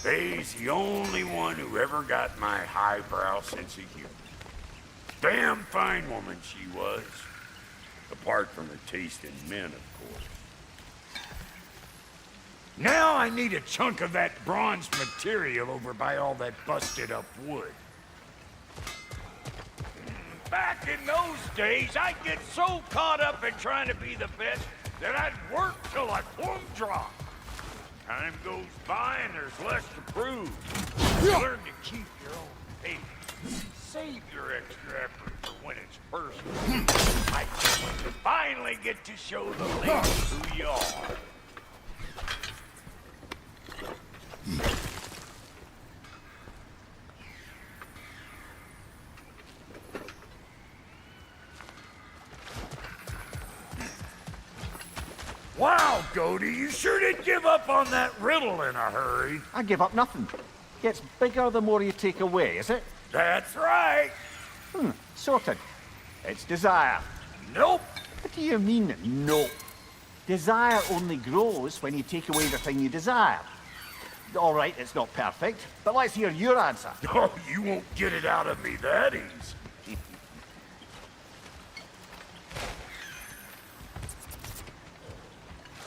Faye's the only one who ever got my highbrow sense of humor. Damn fine woman she was. Apart from her taste in men, of course. Now I need a chunk of that bronze material over by all that busted up wood. Back in those days, I'd get so caught up in trying to be the best that I'd work till I plumb drop. Time goes by and there's less to prove. Learn to keep your own pace. Save your extra effort for when it's personal. I can't wait to finally get to show the ladies who you are. Wow, Goldie, you sure did give up on that riddle in a hurry. I give up nothing. Gets bigger the more you take away, is it? That's right. Sorted. It's desire. Nope. What do you mean, nope? Desire only grows when you take away the thing you desire. All right, it's not perfect, but let's hear your answer. Oh, you won't get it out of me that easy.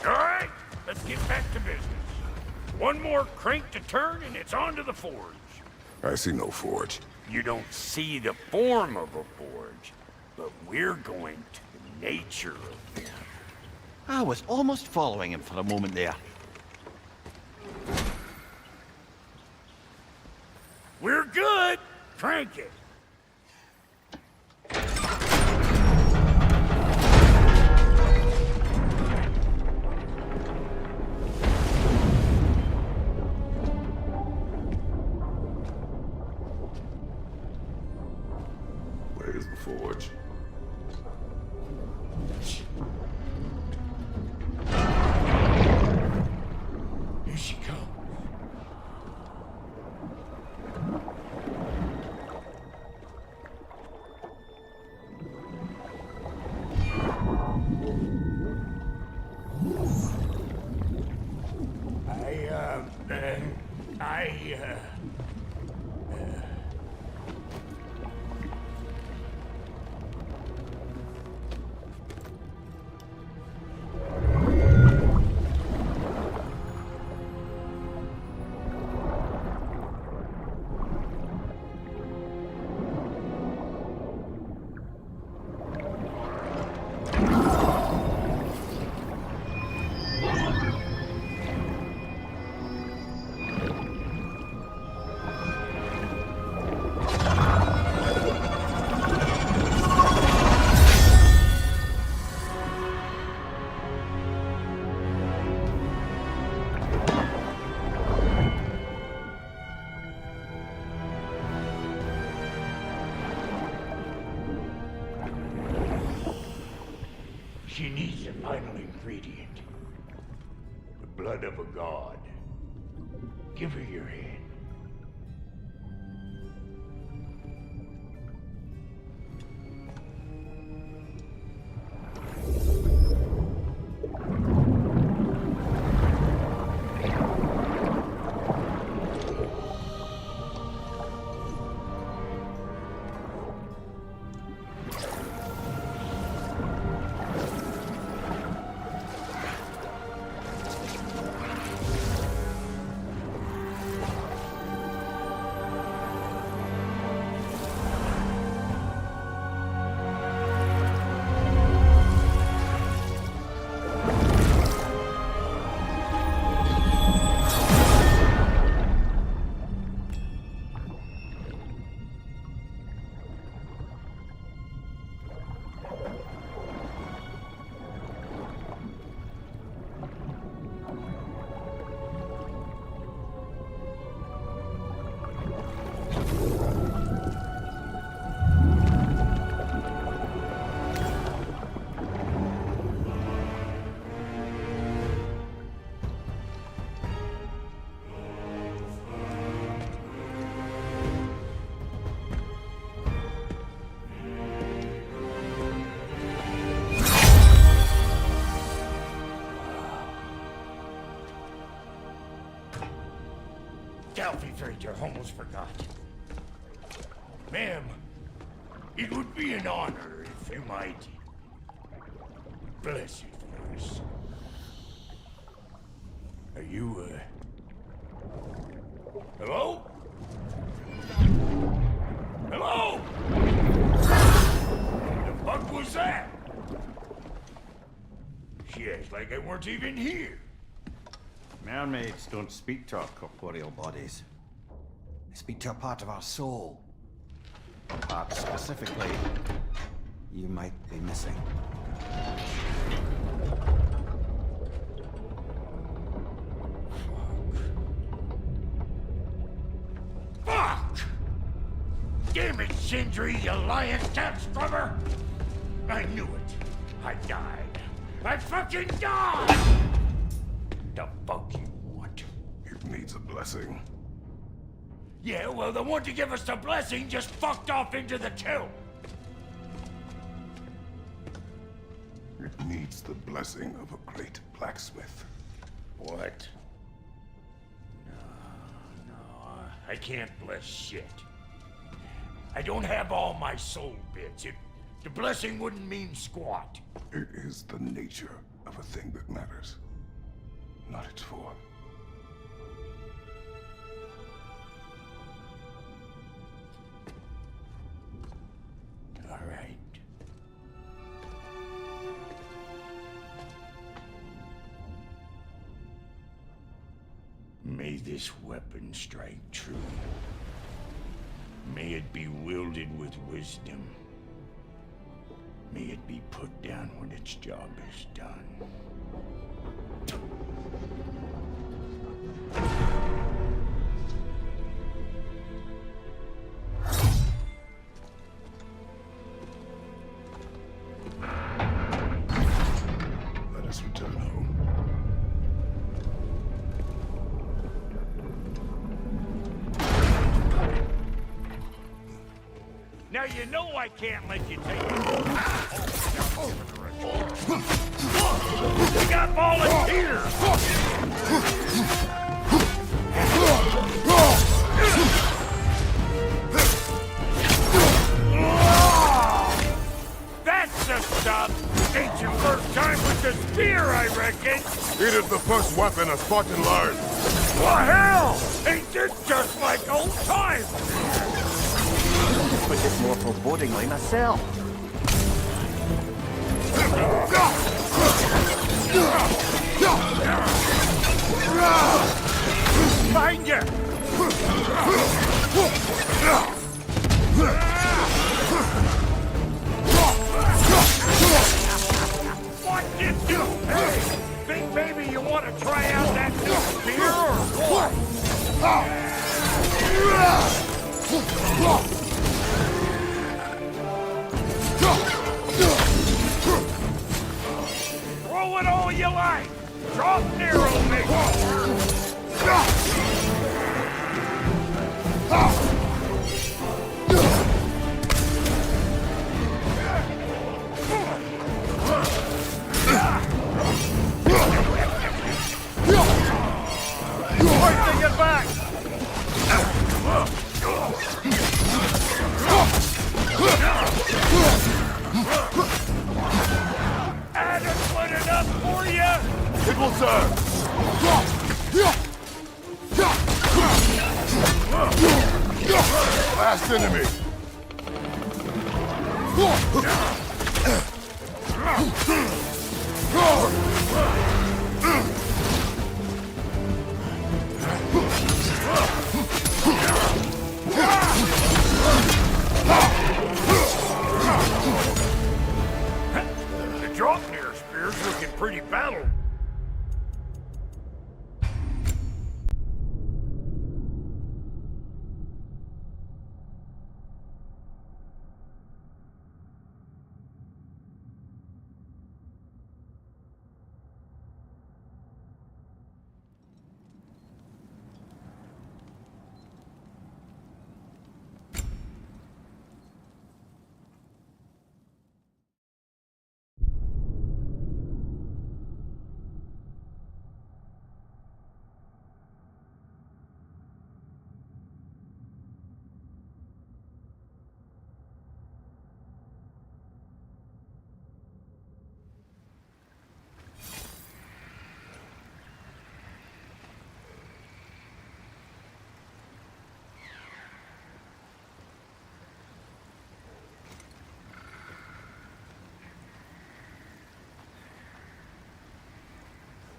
All right, let's get back to business. One more crank to turn and it's on to the forge. I see no forge. You don't see the form of a forge, but we're going to the nature of them. I was almost following him for a moment there. We're good. Crank it. Where's the forge? Here she comes. She needs a final ingredient. The blood of a god. Give her your hand. Delphi Freighter almost forgot. Ma'am, it would be an honor if you might bless it for us. Are you, hello? Hello? The fuck was that? She acts like I weren't even here. Mermaids don't speak to our corporeal bodies. They speak to a part of our soul. A part specifically you might be missing. Fuck! Damn it, Sindri, you lying cat scrubber! I knew it. I died. I fucking died! The fuck you want? It needs a blessing. Yeah, well, the one to give us the blessing just fucked off into the tomb. You're It needs the blessing of a great blacksmith. What? No, I can't bless shit. I don't have all my soul bits. The blessing wouldn't mean squat. It is the nature of a thing that matters, not its form. All right. May this weapon strike true. May it be wielded with wisdom. May it be put down when its job is done. Let us return home. Now you know I can't let you take it. We got volunteers! That's the stuff! Ain't your first time with the spear, I reckon! It is the first weapon a Spartan learned. Well, hell! Ain't this just like old times? But it's more forebodingly myself. Find you! What did you? Hey! Think maybe you want to try out that new spear or what? Throw it all you like! Drop narrow, maybe! Take it back! Adequate enough for you? It will serve. Last enemy. The drop near spear's looking pretty battle.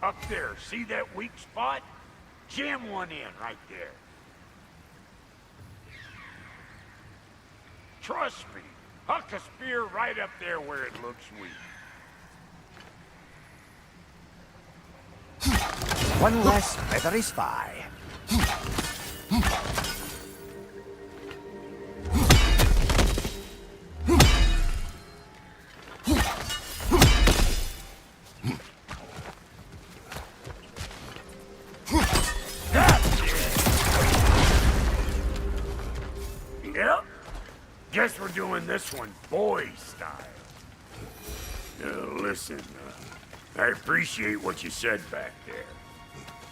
Up there, see that weak spot? Jam one in right there. Trust me, huck a spear right up there where it looks weak. One less feathery spy. Yep. Guess we're doing this one boy style. Listen, I appreciate what you said back there.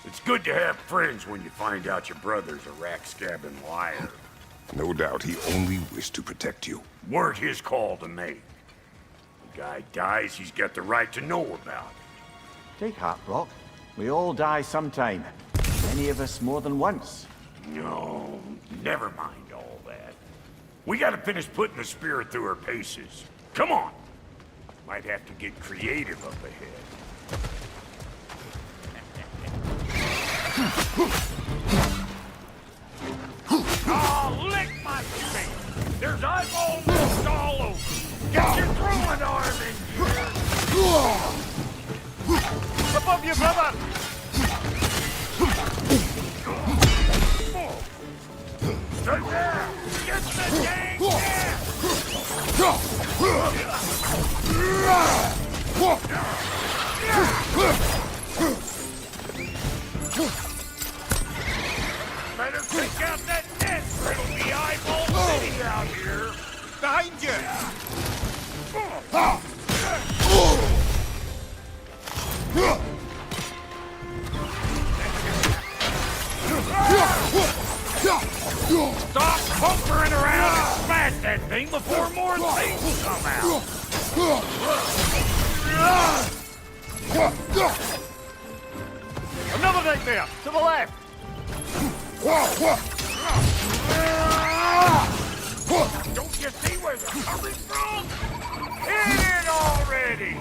It's good to have friends when you find out your brother's a rack-scabbing liar. No doubt he only wished to protect you. Weren't his call to make. The guy dies, he's got the right to know about it. Take heart, Brock. We all die sometime. Many of us more than once. No, never mind all that. We gotta finish putting the spirit through her paces. Come on! Might have to get creative up ahead. Oh, lick my face! There's eyeballs moved all over! Get your throwing arm in here! Above you, brother! Stay there! Get the dang Better take out that net! It'll be eyeball city out here! Behind you! Stop pumpering around and smash that thing before more things come out! Another nightmare! To the left! Don't you see where they're coming from? Hit it already!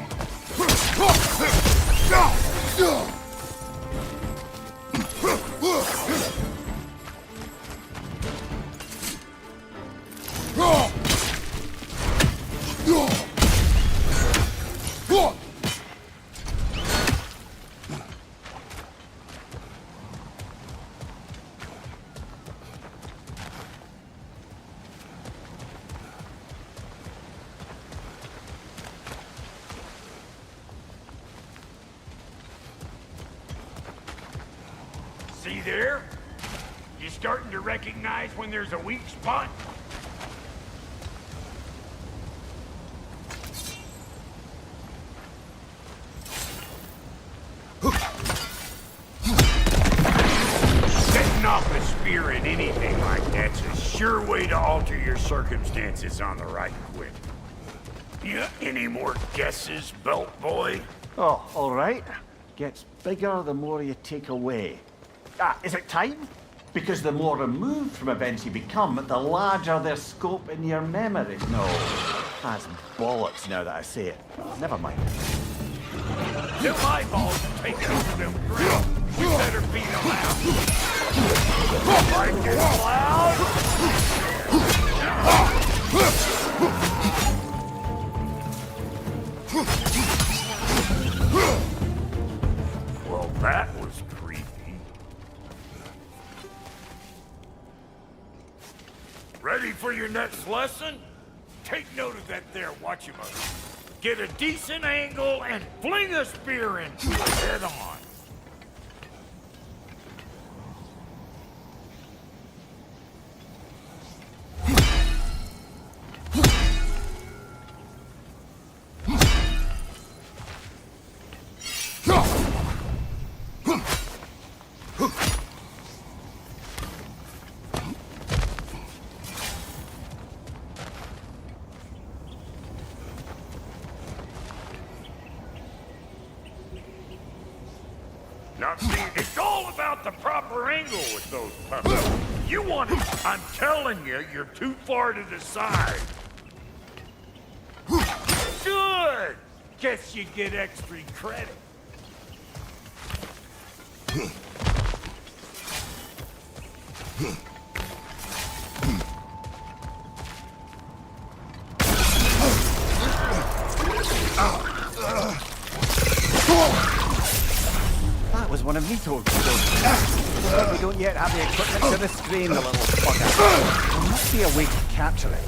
See there? You starting to recognize when there's a weak spot? Setting off a spear in anything like that's a sure way to alter your circumstances on the right quick. Yeah, any more guesses, belt boy? Oh, all right. Gets bigger the more you take away. Is it time? Because the more removed from events you become, the larger their scope in your memories. No, that's bollocks now that I say it. Never mind. Them eyeballs are taking over them grills. We better beat them out. Like it loud? Well, that was creepy. Ready for your next lesson? Take note of that there whatchamother. Get a decent angle and fling a spear into it head on. Now see, it's all about the proper angle with those puppets. You want it, I'm telling you, you're too far to the side. Good! Guess you get extra credit. That was one of Vito's kills. We don't yet have the equipment to restrain the little fucker. There must be a way to capture it.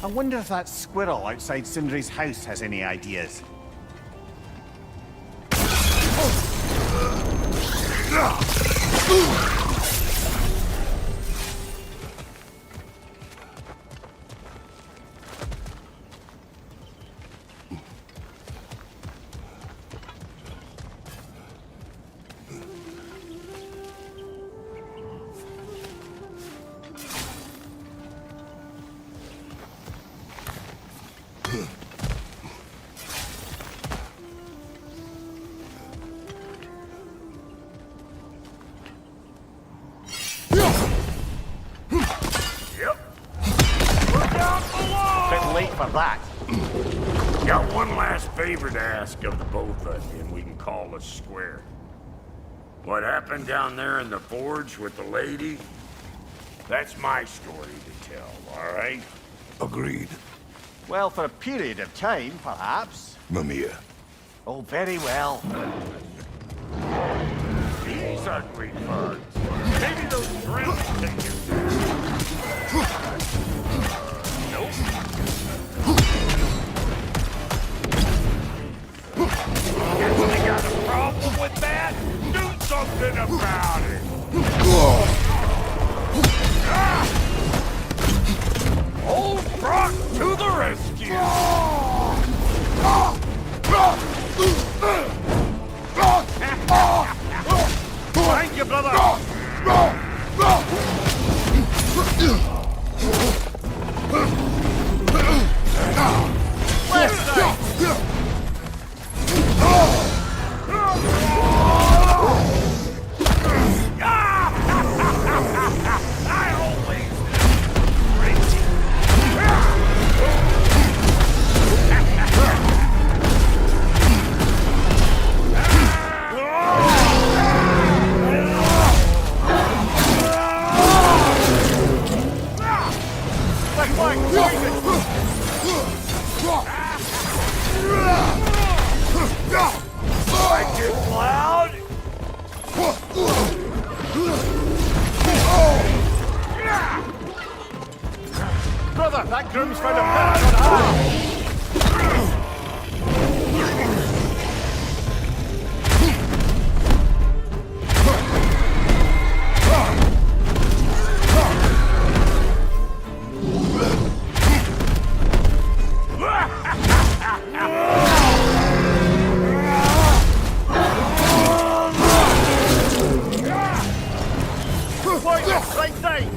I wonder if that squirrel outside Sindri's house has any ideas. of that. Got one last favor to ask of the both of you, and we can call us square. What happened down there in the forge with the lady? That's my story to tell, all right? Agreed. Well, for a period of time, perhaps. Mamiya. Oh, very well. These ugly bugs. Maybe those drones take you. Nope. Guess they got a problem with that? Do something about it. Old Brock to the rescue! Thank you, brother! Left side! I always Left flank, poison! like it loud. Brother, that groom's found a pattern on Al! Poison, right side!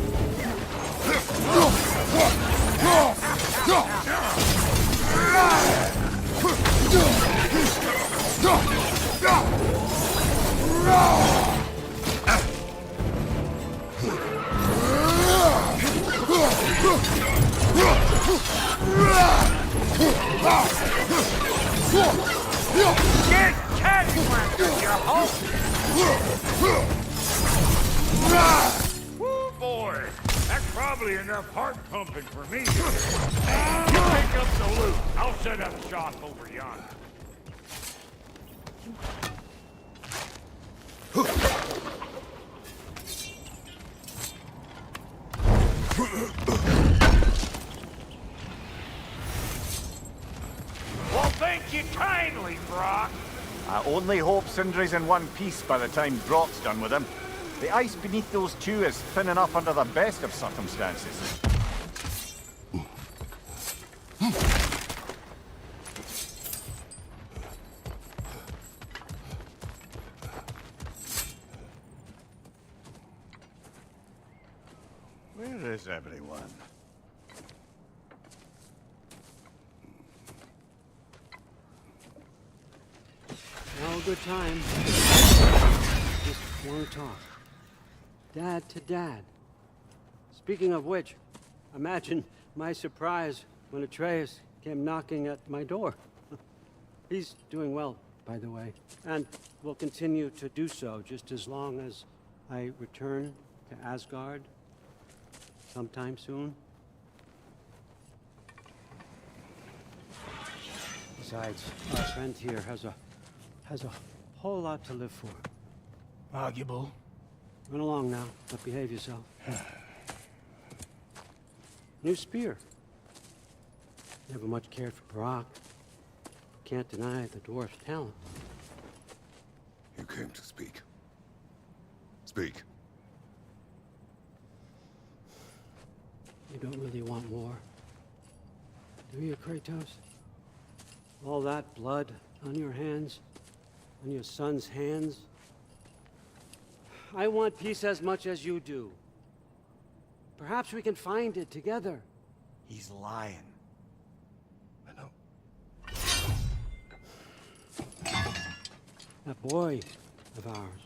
Get cattywampus, you hoe! Woo, boy! That's probably enough heart pumping for me. You pick up the loot. I'll set up shop over yonder. Well, thank you kindly, Brock. I only hope Sindri's in one piece by the time Brock's done with him. The ice beneath those two is thin enough under the best of circumstances. Where is everyone? No good time. Just want to talk. Dad to Dad. Speaking of which, imagine my surprise when Atreus came knocking at my door. He's doing well, by the way, and will continue to do so just as long as I return to Asgard sometime soon. Besides, our friend here has a whole lot to live for. Arguable. Run along now, but behave yourself. New spear. Never much cared for Brock. Can't deny the dwarf's talent. You came to speak. Speak. You don't really want war, do you, Kratos? All that blood on your hands, on your son's hands. I want peace as much as you do. Perhaps we can find it together. He's lying. I know. That boy of ours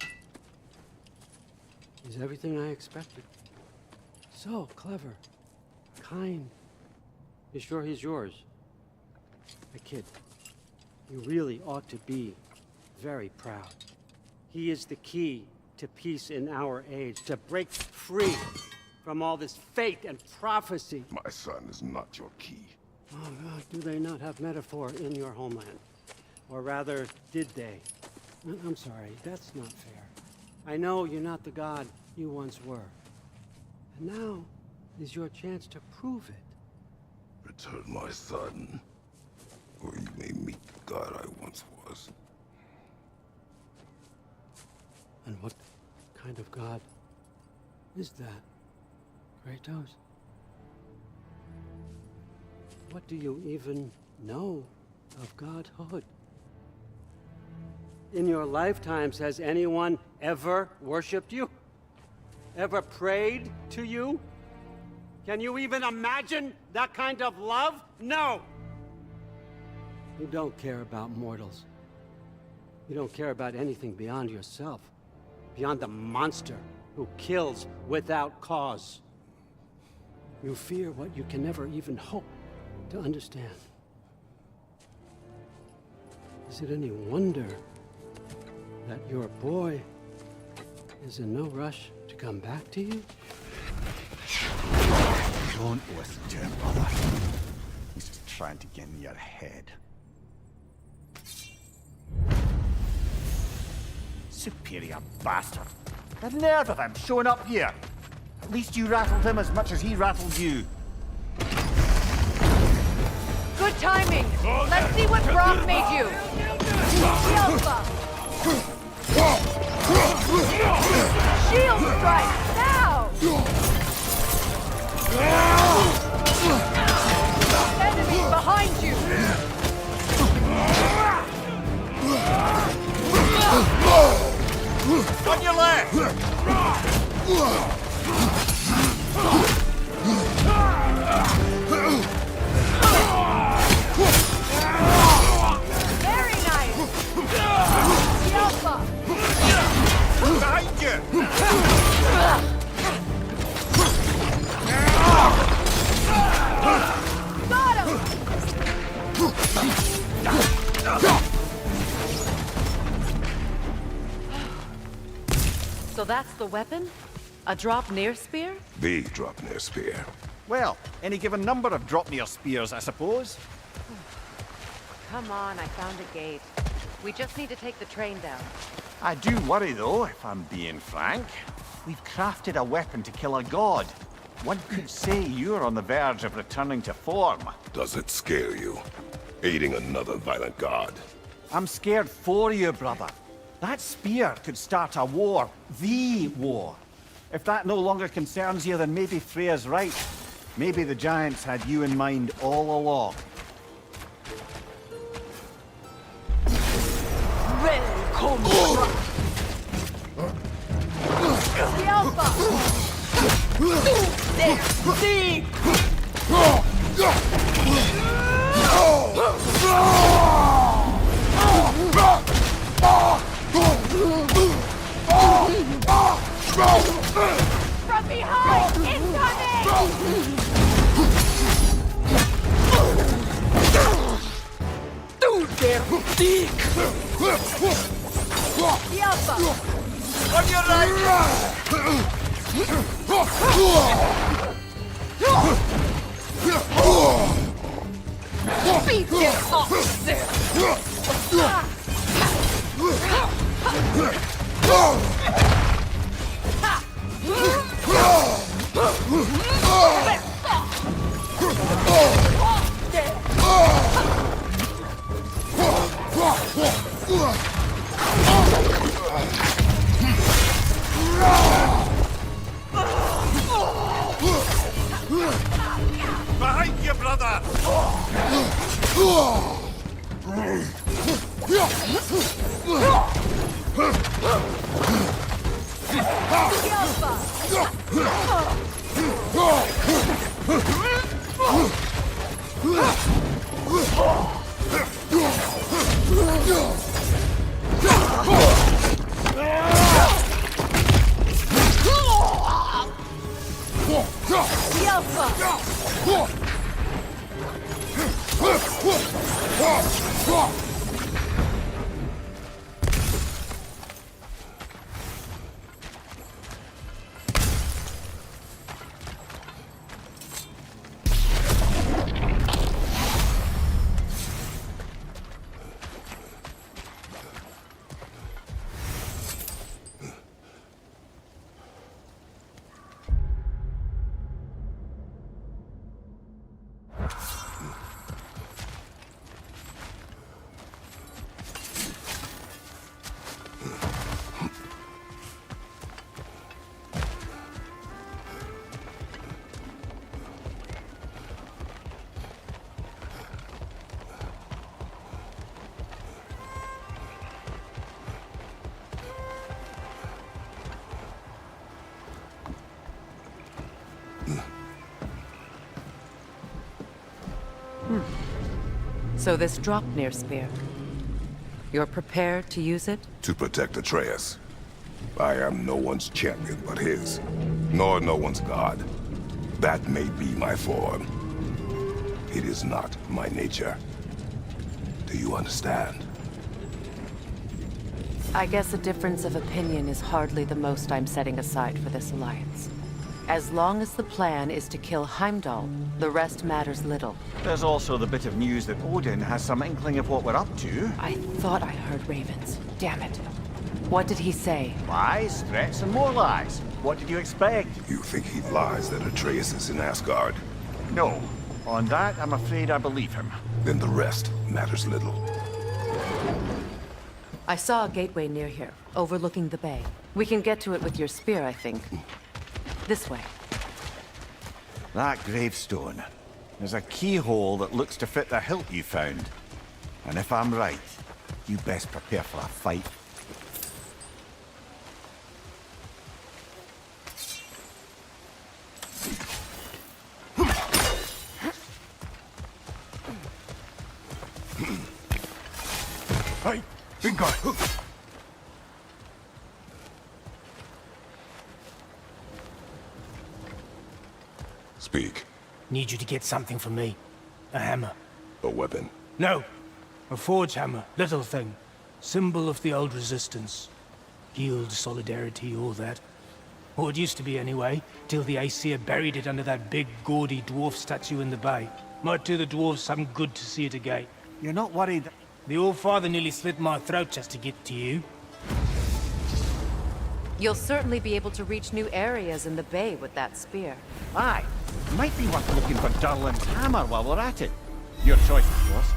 is everything I expected. So clever, kind. You sure he's yours? kid, you really ought to be very proud. He is the key to peace in our age, to break free from all this fate and prophecy. My son is not your key. Oh, God, do they not have metaphor in your homeland? Or rather, did they? I'm sorry, that's not fair. I know you're not the god you once were. And now is your chance to prove it. Return my son, or you may meet the god I once was. And what kind of god is that, Kratos? What do you even know of godhood? In your lifetimes, has anyone ever worshipped you? Ever prayed to you? Can you even imagine that kind of love? No! You don't care about mortals. You don't care about anything beyond yourself, beyond the monster who kills without cause. You fear what you can never even hope to understand. Is it any wonder that your boy is in no rush to come back to you? Don't listen to him, brother. He's just trying to get in your head. Superior bastard. The nerve of him showing up here. At least you rattled him as much as he rattled you. Good timing! Let's see what Brock made you! Shield strike! Now! Enemy behind you! On your left! Very nice! Alpha! Behind you! Got him! So that's the weapon? A drop-near spear? The drop-near spear. Well, any given number of drop-near spears, I suppose. Come on, I found a gate. We just need to take the train down. I do worry, though, if I'm being frank. We've crafted a weapon to kill a god. One could say you're on the verge of returning to form. Does it scare you? Aiding another violent god? I'm scared for you, brother. That spear could start a war. The war. If that no longer concerns you, then maybe Freya's right. Maybe the Giants had you in mind all along. Welcome! The Alpha! From behind! Incoming! Do their dick! The Alpha! On your right! Beat their Behind you, brother! So this Draupnir spear, you're prepared to use it? To protect Atreus. I am no one's champion but his, nor no one's god. That may be my form. It is not my nature. Do you understand? I guess a difference of opinion is hardly the most I'm setting aside for this alliance. As long as the plan is to kill Heimdall, the rest matters little. There's also the bit of news that Odin has some inkling of what we're up to. I thought I heard ravens. Damn it. What did he say? Lies, threats, and more lies. What did you expect? You think he lies that Atreus is in Asgard? No. On that, I'm afraid I believe him. Then the rest matters little. I saw a gateway near here, overlooking the bay. We can get to it with your spear, I think. This way. That gravestone. There's a keyhole that looks to fit the hilt you found. And if I'm right, you best prepare for a fight. Hey, big guy. Speak. Need you to get something for me. A hammer. A weapon. No. A forge hammer. Little thing. Symbol of the old resistance. Guild, solidarity, all that. Or it used to be anyway, till the Aesir buried it under that big, gaudy dwarf statue in the bay. Might do the dwarves some good to see it again. You're not worried? The All-Father nearly slit my throat just to get to you. You'll certainly be able to reach new areas in the bay with that spear. Aye. Might be worth looking for Durlin's hammer while we're at it. Your choice, of course.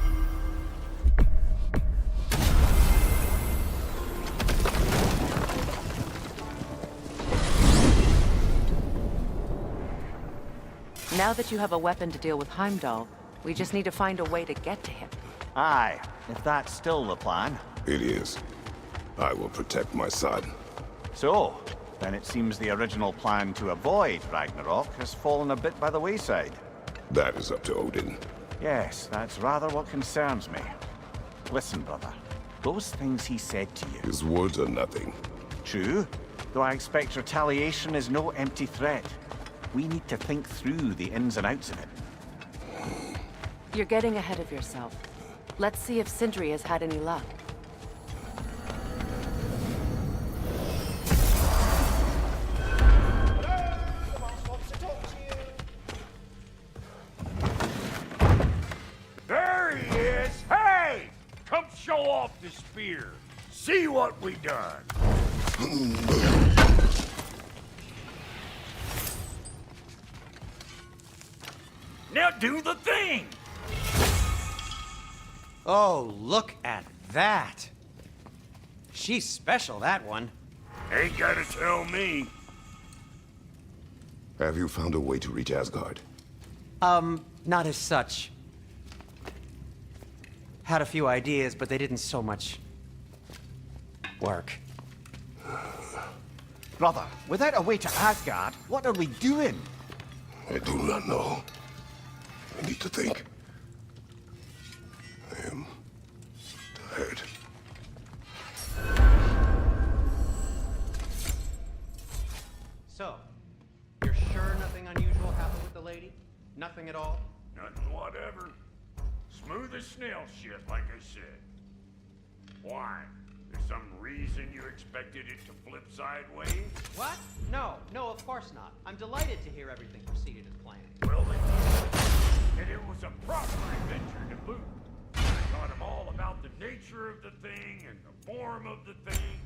Now that you have a weapon to deal with Heimdall, we just need to find a way to get to him. Aye, if that's still the plan. It is. I will protect my son. So, then it seems the original plan to avoid Ragnarok has fallen a bit by the wayside. That is up to Odin. Yes, that's rather what concerns me. Listen, brother. Those things he said to you... His words are nothing. True, though I expect retaliation is no empty threat. We need to think through the ins and outs of it. You're getting ahead of yourself. Let's see if Sindri has had any luck. There he is! Hey! Come show off the spear. See what we done. Now do the thing! Oh, look at that. She's special, that one. Ain't gotta tell me. Have you found a way to reach Asgard? Not as such. Had a few ideas, but they didn't so much work. Brother, without a way to Asgard, what are we doing? I do not know. I need to think. I am tired. So, you're sure nothing unusual happened with the lady? Nothing at all? Nothing whatever. Smooth as snail shit, like I said. Why? There's some reason you expected it to flip sideways? What? No, of course not. I'm delighted to hear everything proceeded as planned. Well, then, and it was a proper adventure to boot. I taught him all about the nature of the thing and the form of the thing.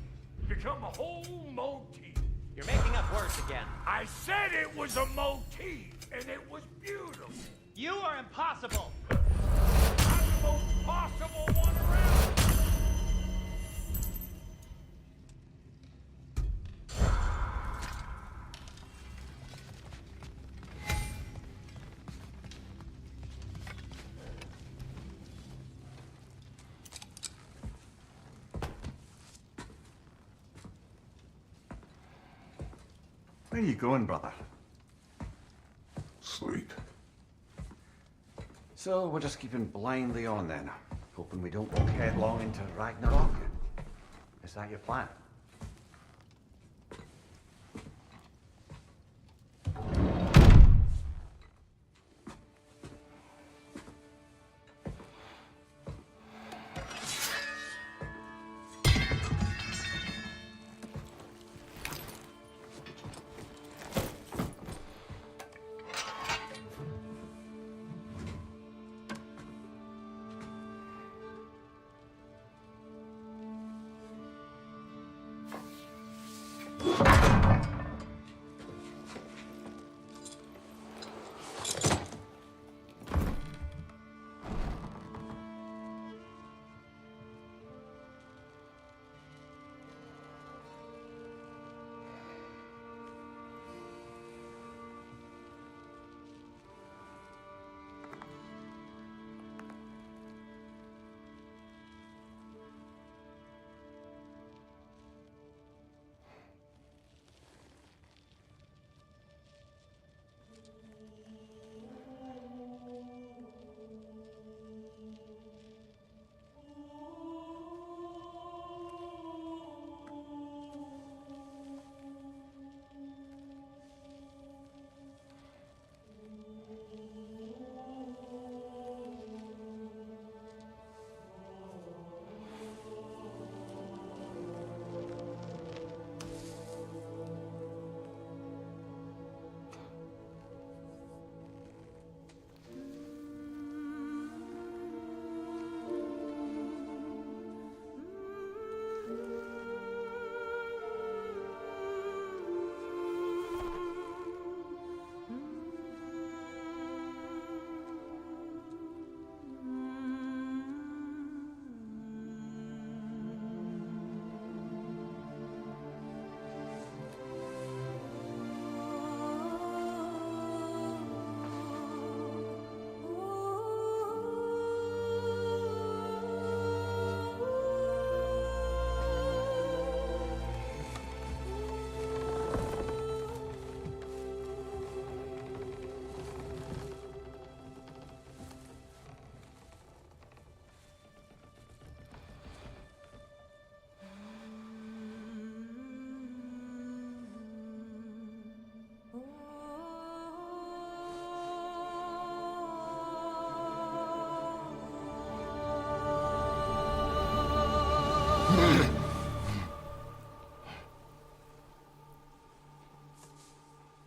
Become a whole motif. You're making up words again. I said it was a motif, and it was beautiful. You are impossible. I'm the most possible one around. Where are you going, brother? Sleep. So we're just keeping blindly on then, hoping we don't walk headlong into Ragnarok. Is that your plan?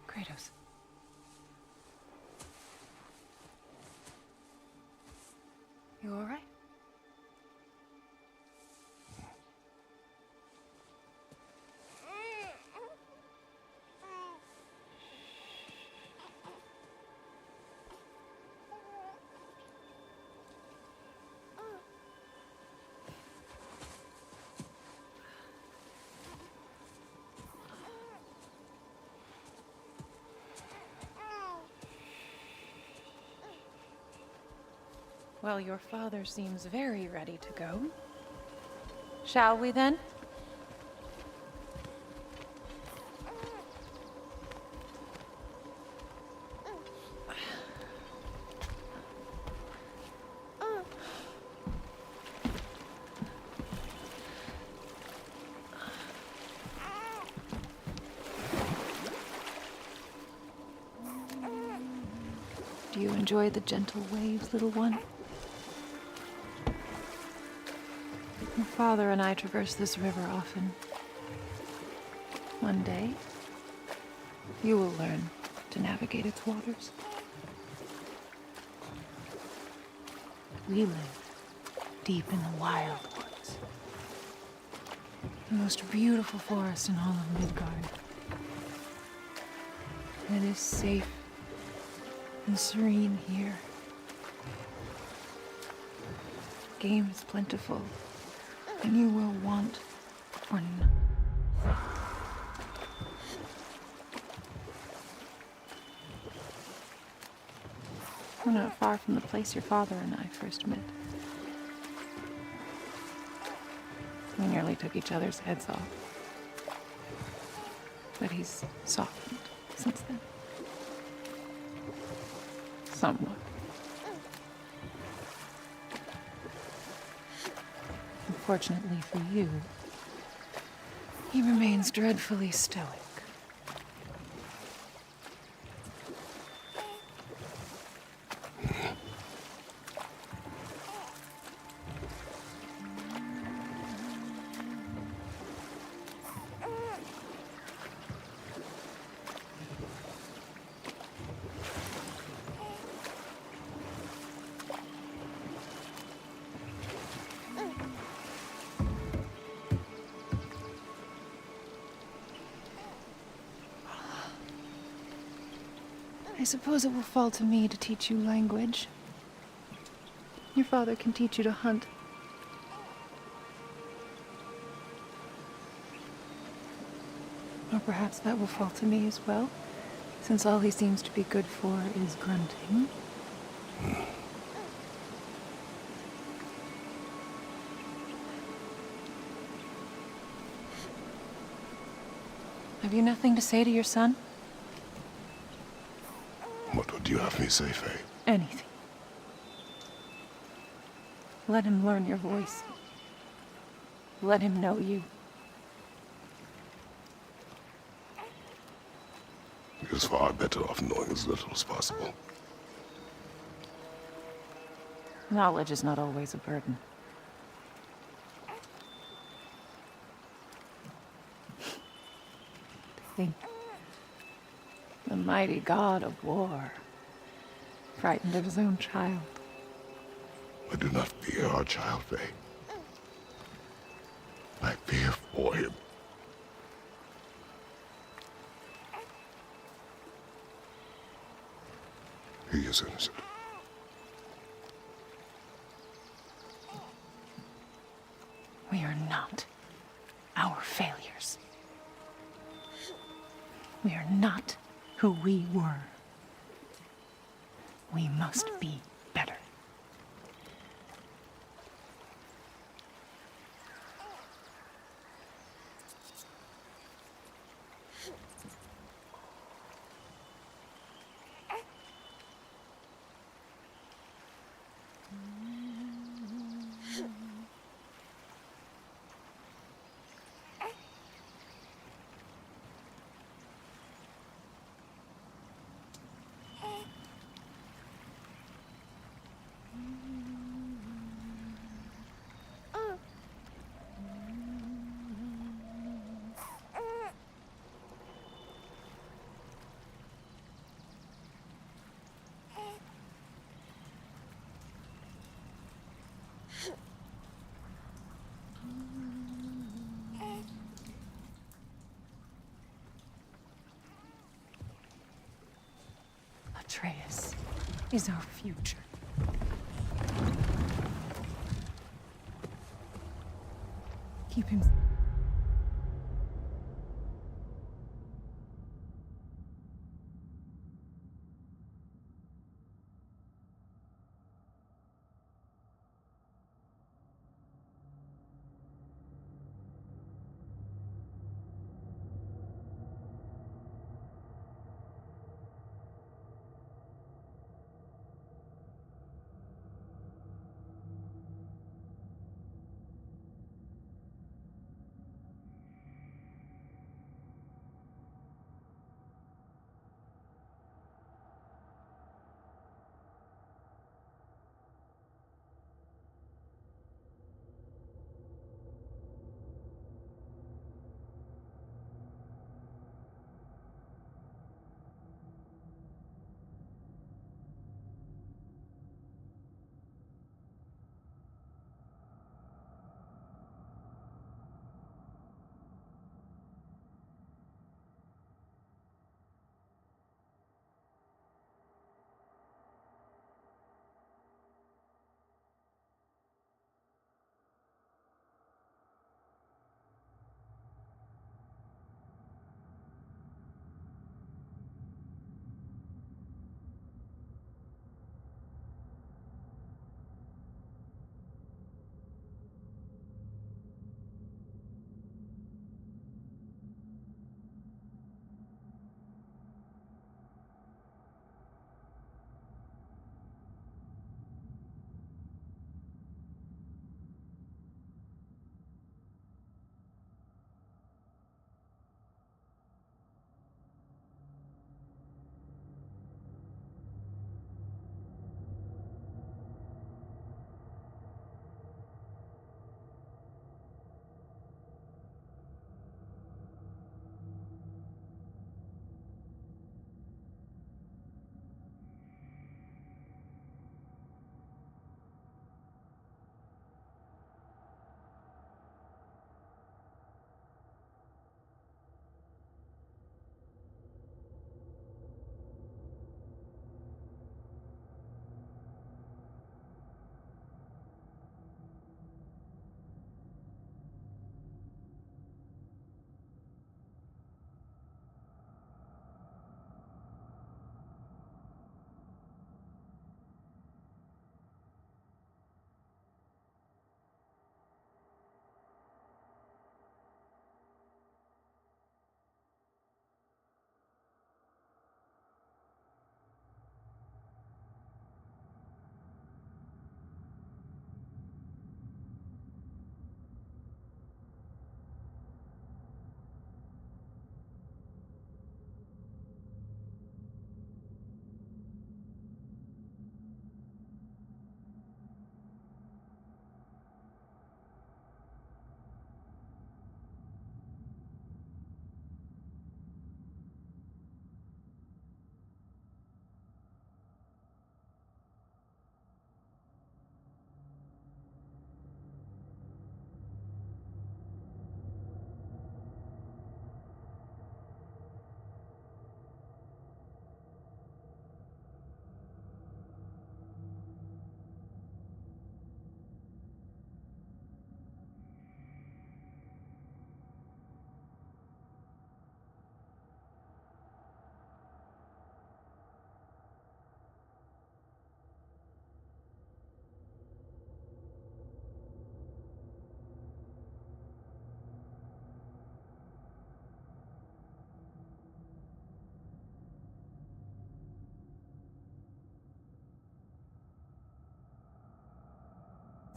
Kratos. You all right? Well, your father seems very ready to go. Shall we then? Do you enjoy the gentle waves, little one? Your father and I traverse this river often. One day, you will learn to navigate its waters. We live deep in the wild woods. The most beautiful forest in all of Midgard. It is safe and serene here. Game is plentiful, and you will want for nothing. We're not far from the place your father and I first met. We nearly took each other's heads off. But he's softened since then. Somewhat. Unfortunately for you, he remains dreadfully stoic. I suppose it will fall to me to teach you language. Your father can teach you to hunt. Or perhaps that will fall to me as well, since all he seems to be good for is grunting. Have you nothing to say to your son? What would you have me say, Faye? Anything. Let him learn your voice. Let him know you. He is far better off knowing as little as possible. Knowledge is not always a burden. Think. The mighty god of war, frightened of his own child. I do not fear our child, Faye. I fear for him. He is innocent. We are not our failures. We are not who we were. We must be better. Atreus is our future. Keep him.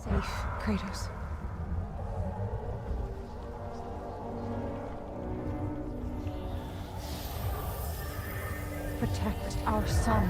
Safe, Kratos. Protect our son.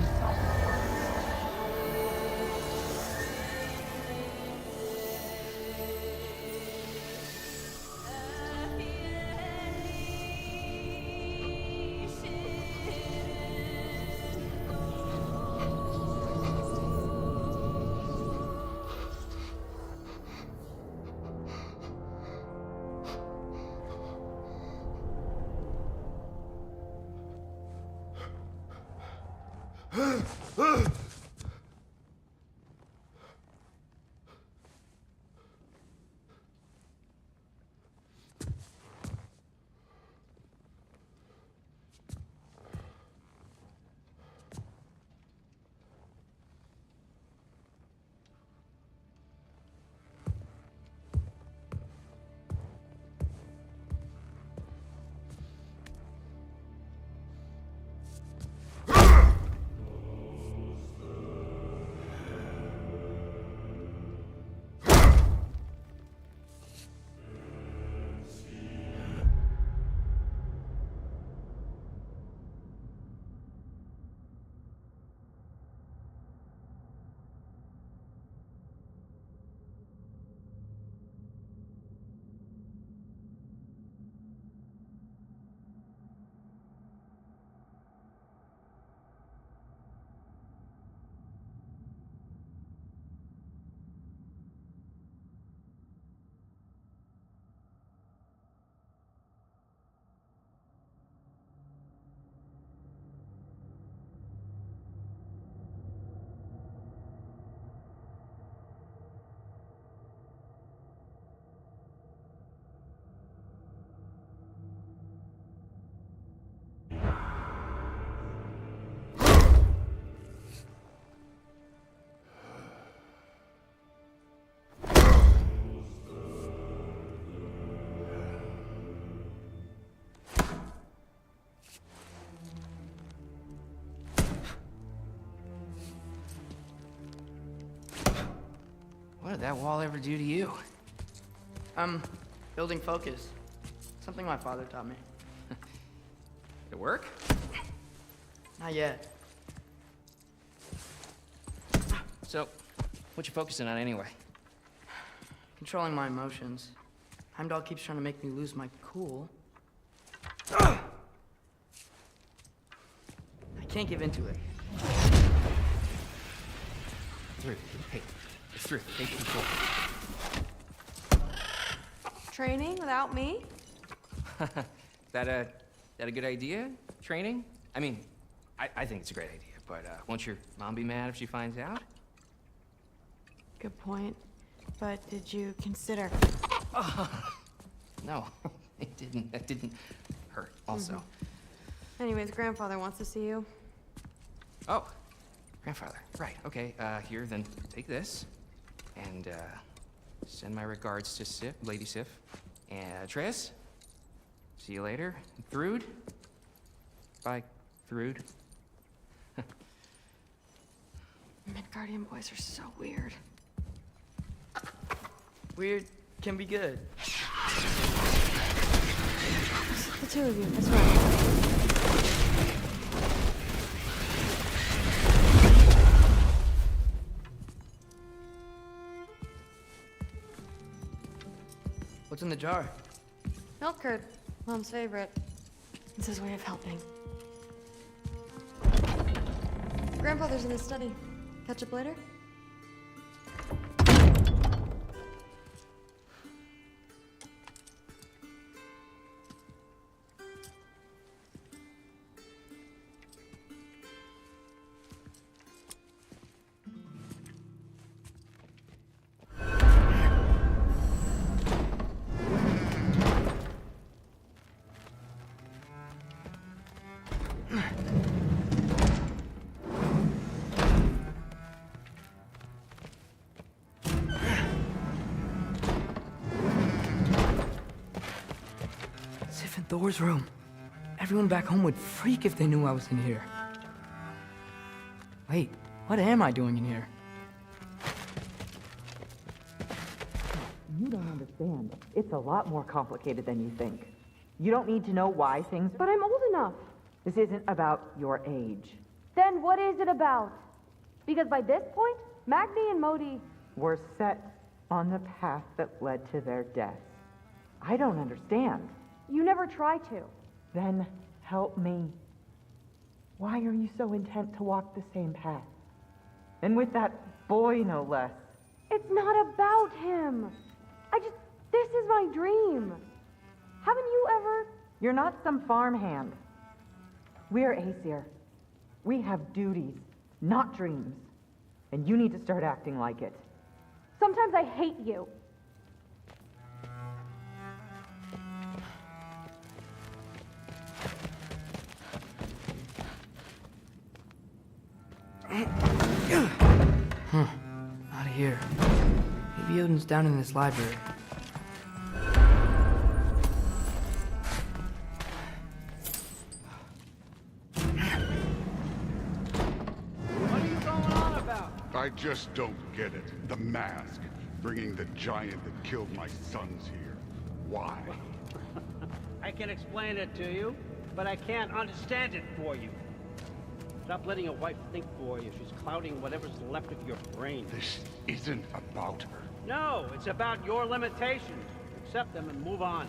What did that wall ever do to you? Building focus. Something my father taught me. Did it work? Not yet. So, what you focusing on anyway? Controlling my emotions. Heimdall keeps trying to make me lose my cool. I can't give into it. Through. Hey, it's through. Take control. Training without me? That a good idea? Training? I mean, I think it's a great idea, but won't your mom be mad if she finds out? Good point. But did you consider? No, it didn't. That didn't hurt. Also. Anyways, grandfather wants to see you. Oh, grandfather. Right. Okay. Here, then take this, and send my regards to Sif, Lady Sif, and Atreus. See you later. Thrud. Bye, Thrud. Midgardian boys are so weird. Weird can be good. The two of you, that's right. What's in the jar? Milk curd, Mom's favorite. It's his way of helping. Grandfather's in the study. Catch up later? Sif and Thor's room. Everyone back home would freak if they knew I was in here. Wait, what am I doing in here? understand. It's a lot more complicated than you think. You don't need to know why things... But I'm old enough. This isn't about your age. Then what is it about? Because by this point, Magni and Modi... Were set on the path that led to their deaths. I don't understand. You never try to. Then help me. Why are you so intent to walk the same path? And with that boy, no less. It's not about him. This is my dream. Haven't you ever? You're not some farmhand. We're Aesir. We have duties, not dreams. And you need to start acting like it. Sometimes I hate you. Huh. Not here. Maybe Odin's down in this library. I just don't get it. The mask. Bringing the giant that killed my sons here. Why? I can explain it to you, but I can't understand it for you. Stop letting your wife think for you. She's clouding whatever's left of your brain. This isn't about her. No, it's about your limitations. Accept them and move on.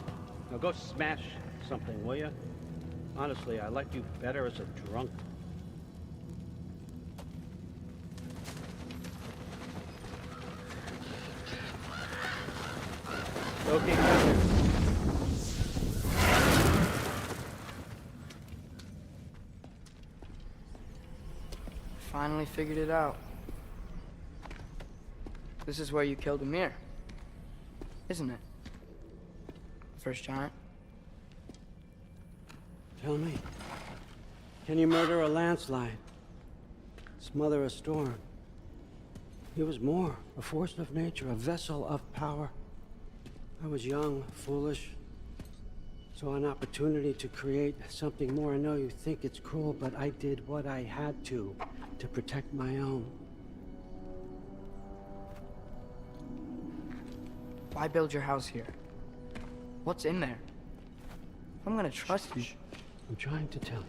Now go smash something, will you? Honestly, I liked you better as a drunk. Okay, Captain. Finally figured it out. This is where you killed Emir, isn't it? First giant. Tell me, can you murder a landslide? Smother a storm? He was more, a force of nature, a vessel of power. I was young, foolish, saw an opportunity to create something more. I know you think it's cruel, but I did what I had to protect my own. Why build your house here? What's in there? I'm gonna trust you. I'm trying to tell you.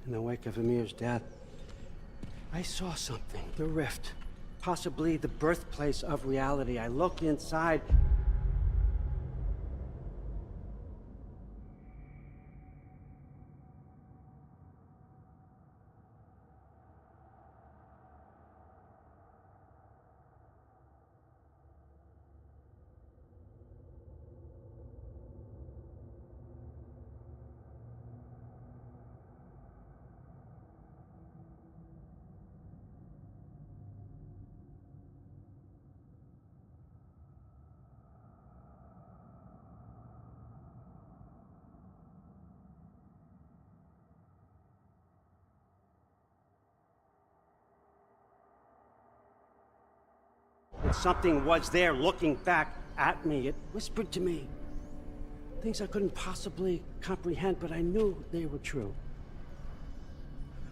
In the wake of Emir's death, I saw something. The rift. Possibly the birthplace of reality. I looked inside. And something was there looking back at me. It whispered to me things I couldn't possibly comprehend, but I knew they were true.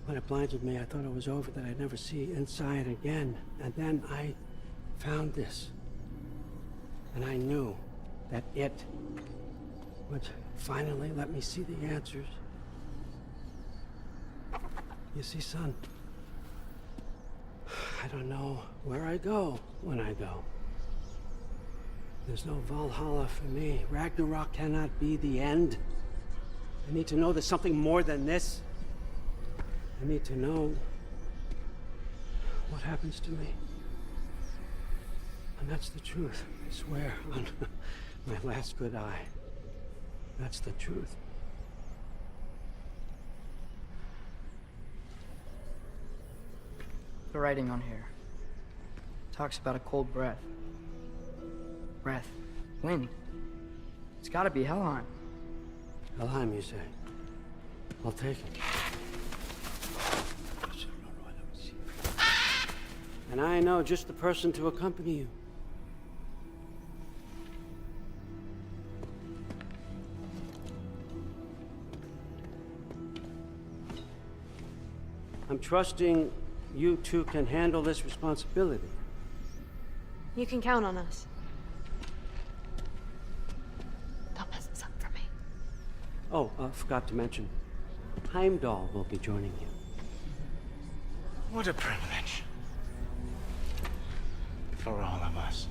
When it blinded me, I thought it was over, that I'd never see inside again. And then I found this. And I knew that it would finally let me see the answers. You see, son, I don't know where I go when I go. There's no Valhalla for me. Ragnarok cannot be the end. I need to know there's something more than this. I need to know what happens to me. And that's the truth, I swear, on my last good eye. That's the truth. The writing on here talks about a cold breath. Breath. Wind. It's gotta be Helheim. Helheim, you say? I'll take it. And I know just the person to accompany you. I'm trusting you two can handle this responsibility. You can count on us. Oh, forgot to mention. Heimdall will be joining you. What a privilege. For all of us.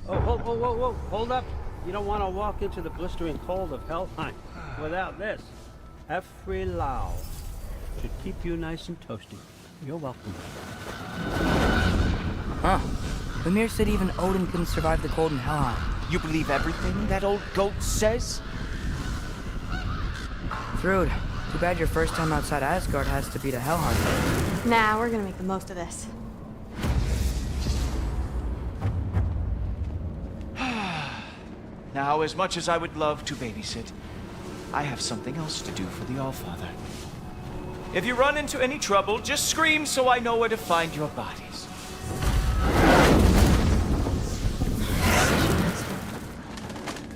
Oh, whoa. Hold up. You don't want to walk into the blistering cold of Helheim without this. Every Lau should keep you nice and toasty. You're welcome. Huh. Ymir said even Odin couldn't survive the cold in Helheim. You believe everything that old goat says? Thrud, too bad your first time outside Asgard has to be to Helheim. Nah, we're gonna make the most of this. Now, as much as I would love to babysit, I have something else to do for the Allfather. If you run into any trouble, just scream so I know where to find your bodies.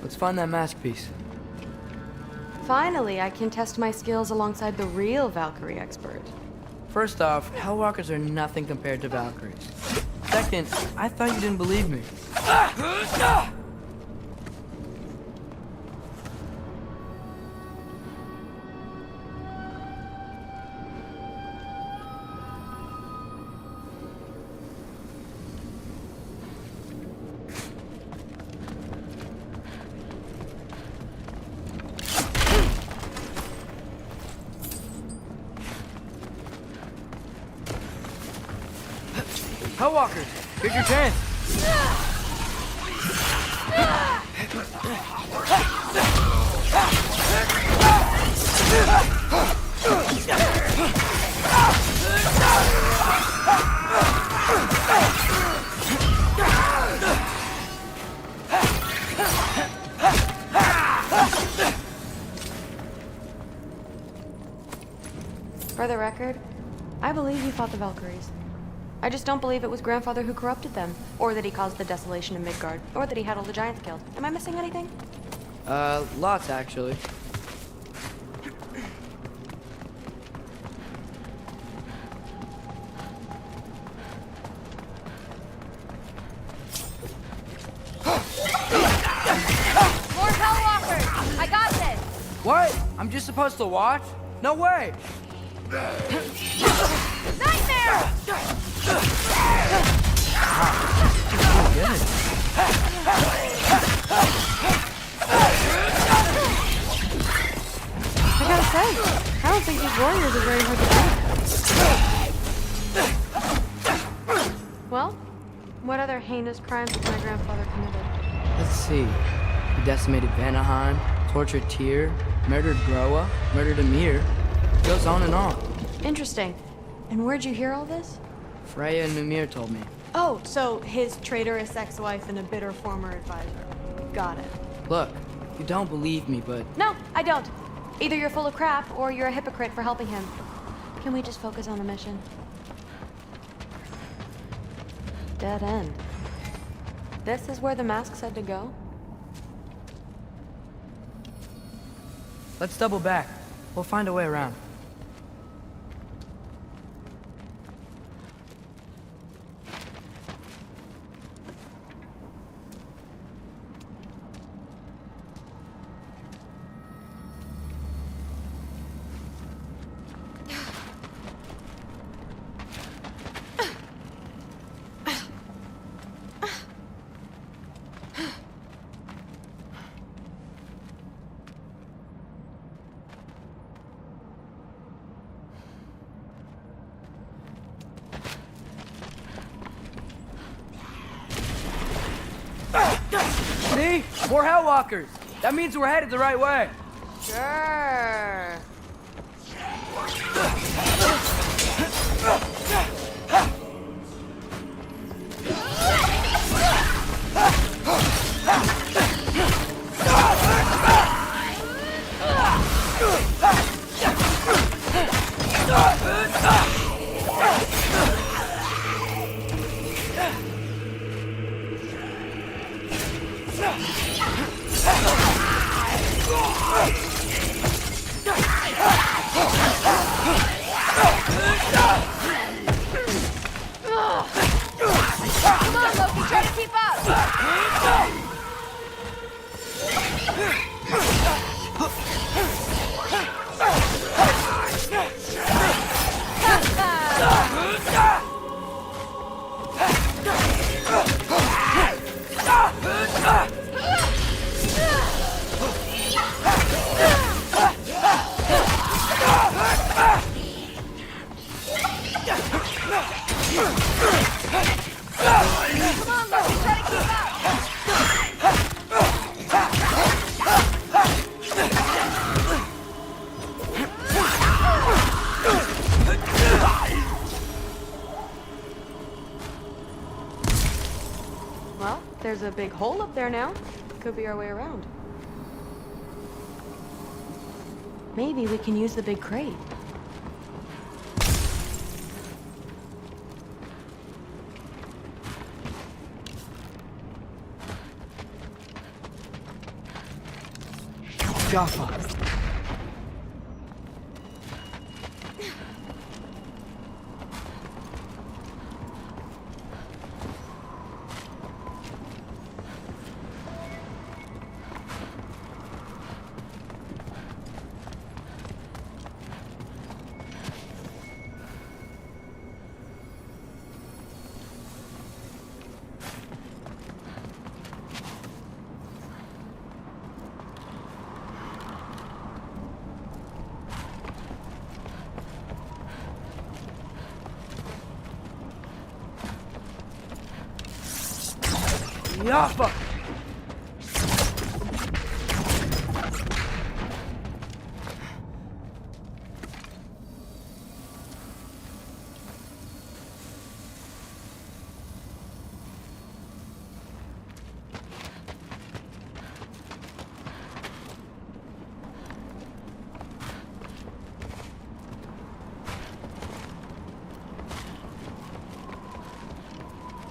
Let's find that mask piece. Finally, I can test my skills alongside the real Valkyrie expert. First off, Hellwalkers are nothing compared to Valkyries. Second, I thought you didn't believe me. Hellwalkers, here's your chance. For the record, I believe he fought the Valkyries. I just don't believe it was Grandfather who corrupted them, or that he caused the desolation in Midgard, or that he had all the giants killed. Am I missing anything? Lots actually. More Hellwalkers! I got this! What? I'm just supposed to watch? No way! Nightmare! I gotta say, I don't think these warriors are very hard to fight. Well, what other heinous crimes has my grandfather committed? Let's see. He decimated Vanaheim, tortured Tyr, murdered Groa, murdered Ymir. Goes on and on. Interesting. And where'd you hear all this? Freya and Ymir told me. Oh, so his traitorous ex-wife and a bitter former advisor. Got it. Look, you don't believe me, but... No, I don't. Either you're full of crap, or you're a hypocrite for helping him. Can we just focus on the mission? Dead end. This is where the mask said to go? Let's double back. We'll find a way around. See? More Hellwalkers! That means we're headed the right way! Sure. Come on, Loki, try to keep up! There's a big hole up there now. Could be our way around. Maybe we can use the big crate. Jaffa. Jaffa!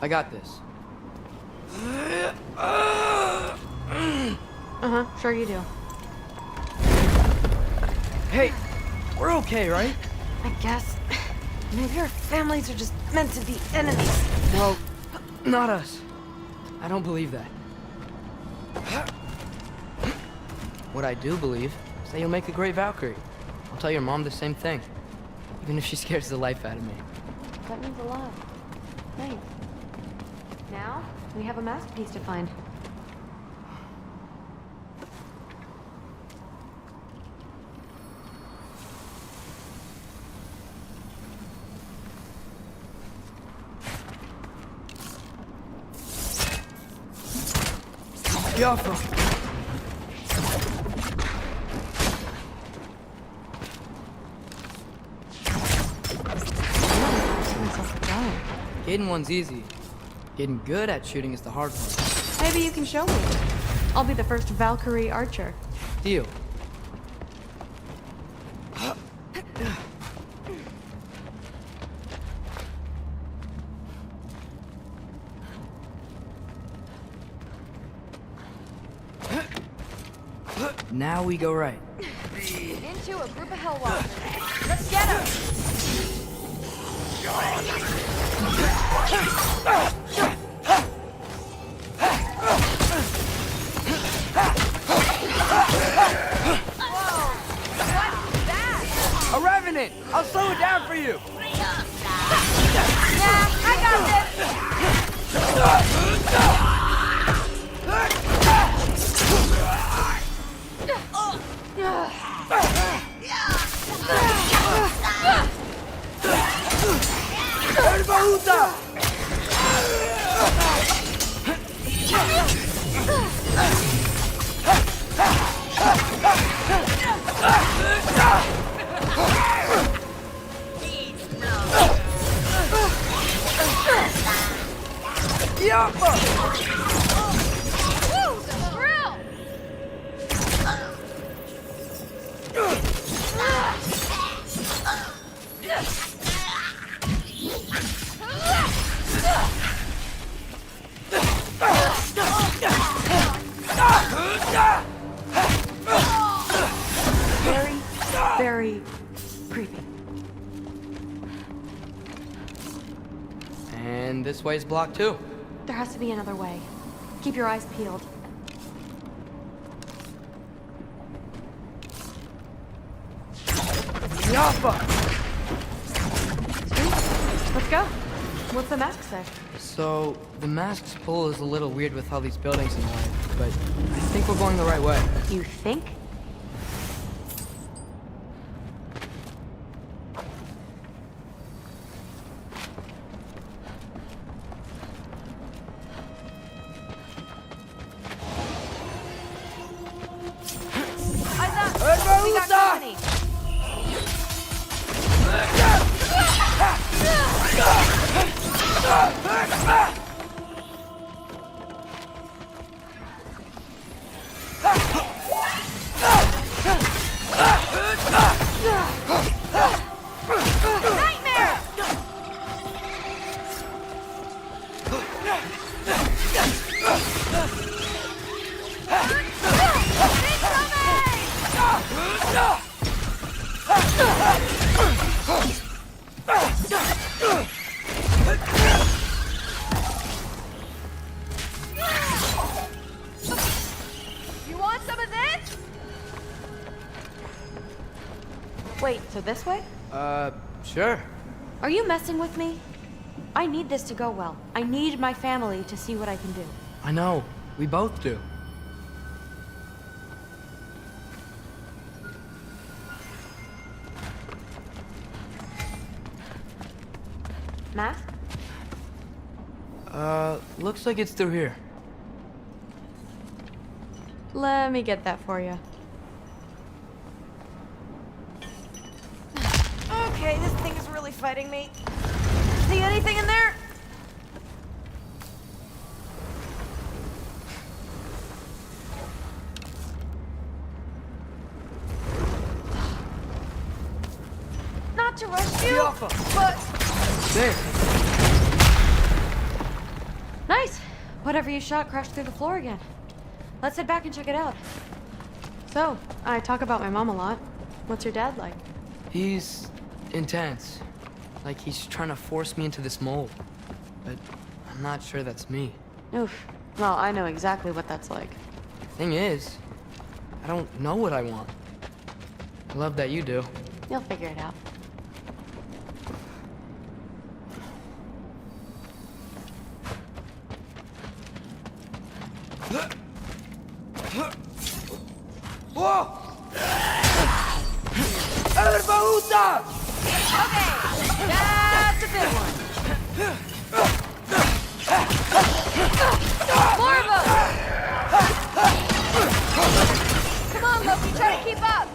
I got this. Uh-huh, sure you do. Hey, we're okay, right? I guess. Maybe our families are just meant to be enemies. Well, not us. I don't believe that. What I do believe is that you'll make a great Valkyrie. I'll tell your mom the same thing, even if she scares the life out of me. That means a lot. Thanks. Now, we have a masterpiece to find. Jaffa! Getting one's easy. Getting good at shooting is the hard one. Maybe you can show me. I'll be the first Valkyrie archer. Deal. Now we go right. Into a group of Hellwalkers. Let's get them! A revenant! I'll slow it down for you! Nah, I got Woo, the thrill! Very, very creepy. And this way's blocked too. There has to be another way. Keep your eyes peeled. Jaffa! Let's go. What's the mask say? So, the mask's pull is a little weird with all these buildings in the way, but I think we're going the right way. You think? We got company. Wait, so this way? Sure. Are you messing with me? I need this to go well. I need my family to see what I can do. I know. We both do. Mask? Looks like it's through here. Let me get that for you. Okay, this thing is really fighting me. See anything in there? Not to rush you, but... There. Nice! Whatever you shot crashed through the floor again. Let's head back and check it out. So, I talk about my mom a lot. What's your dad like? He's intense. Like he's trying to force me into this mold. But I'm not sure that's me. Oof. Well, I know exactly what that's like. Thing is, I don't know what I want. I love that you do. You'll figure it out. Whoa! El Bahuta! Okay, that's a big one. More of them! Come on, Loki, try to keep up!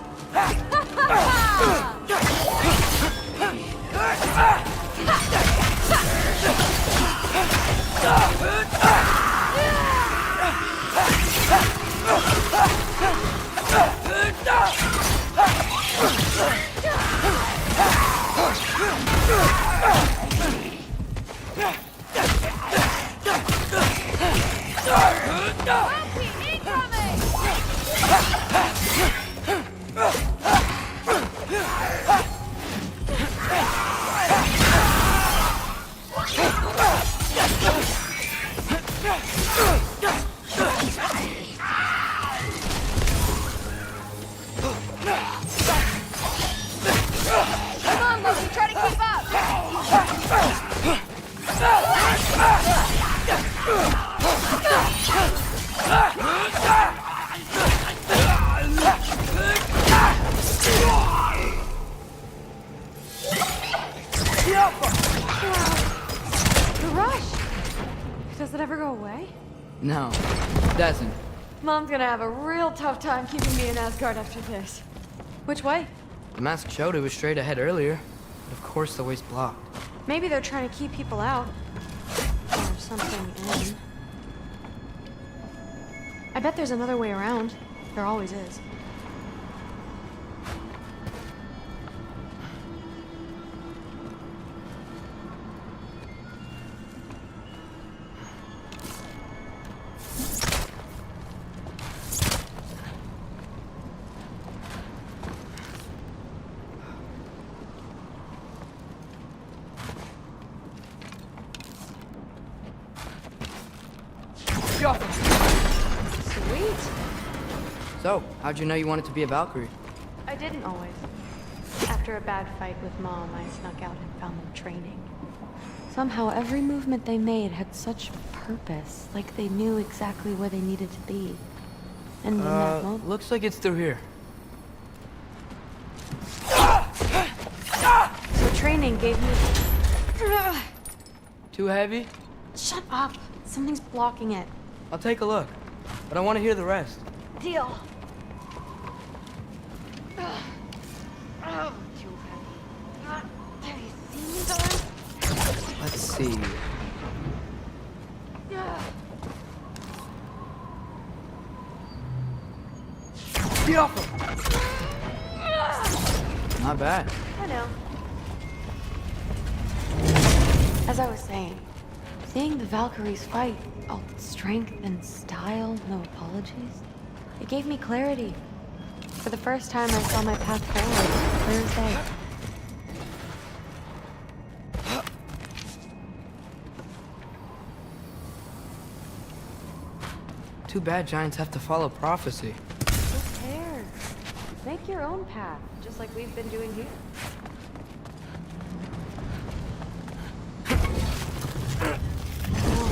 Come on, Loki, try to keep The rush! Does it ever go away? No, it doesn't. Mom's gonna have a real tough time keeping me in Asgard after this. Which way? The mask showed it was straight ahead earlier. But of course the way's blocked. Maybe they're trying to keep people out. Or something in. I bet there's another way around. There always is. Sweet. So, how'd you know you wanted to be a Valkyrie? I didn't always. After a bad fight with Mom, I snuck out and found them training. Somehow, every movement they made had such purpose, like they knew exactly where they needed to be. And in that moment... Looks like it's through here. So training gave me... Too heavy? Shut up! Something's blocking it. I'll take a look. But I want to hear the rest. Deal. Oh, too heavy. Have you seen these arms? Let's see. Get off him! Not bad. I know. As I was saying, seeing the Valkyries fight, all strength and style, no apologies, it gave me clarity. For the first time, I saw my path forward, clear as day. Too bad giants have to follow prophecy. Who cares? Make your own path, just like we've been doing here.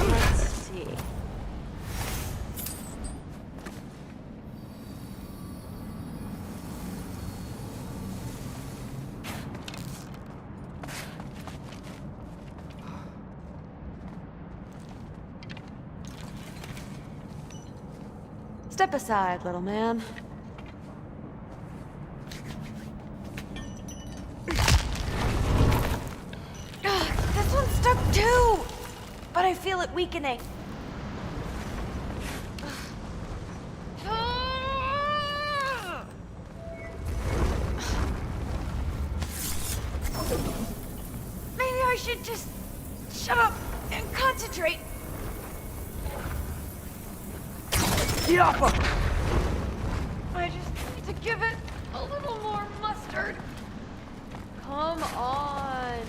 Let's see. Step aside, little man. This one's stuck too! But I feel it weakening. Maybe I should just shut up and concentrate. I just need to give it a little more mustard. Come on.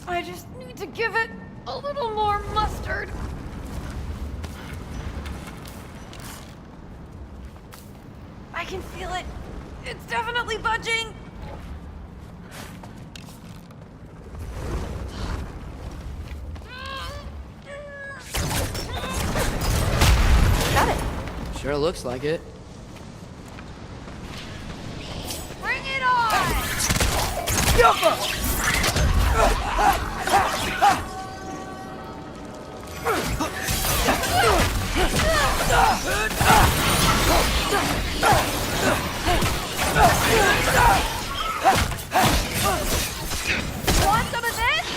I just need to give it a little more mustard. I can feel it. It's definitely budging. Got it. Sure looks like it. Bring it on! Want some of this?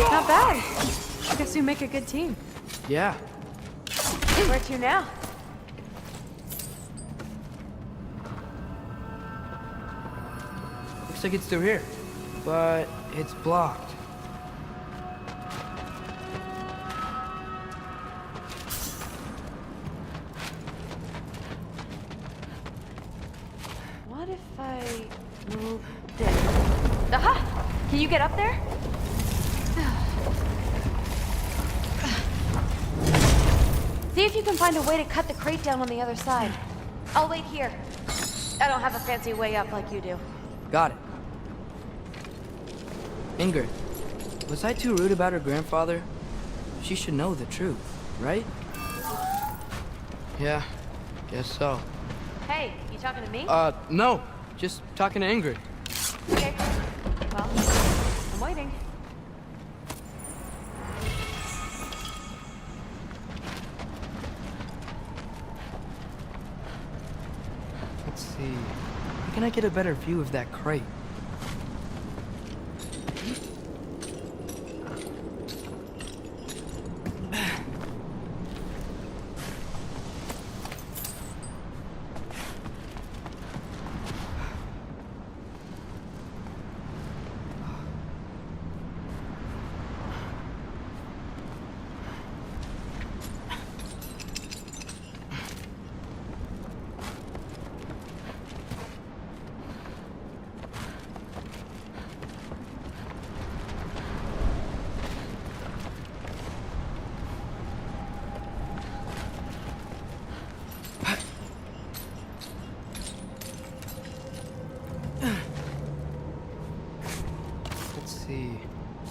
Not bad. I guess we make a good team. Yeah. Where to now? Looks like it's through here. But it's blocked. What if I move this? Aha! Can you get up there? See if you can find a way to cut the crate down on the other side. I'll wait here. I don't have a fancy way up like you do. Got it. Ingrid, was I too rude about her grandfather? She should know the truth, right? Yeah, guess so. Hey, you talking to me? No. Just talking to Ingrid. Okay. Well, I'm waiting. Let's see. How can I get a better view of that crate?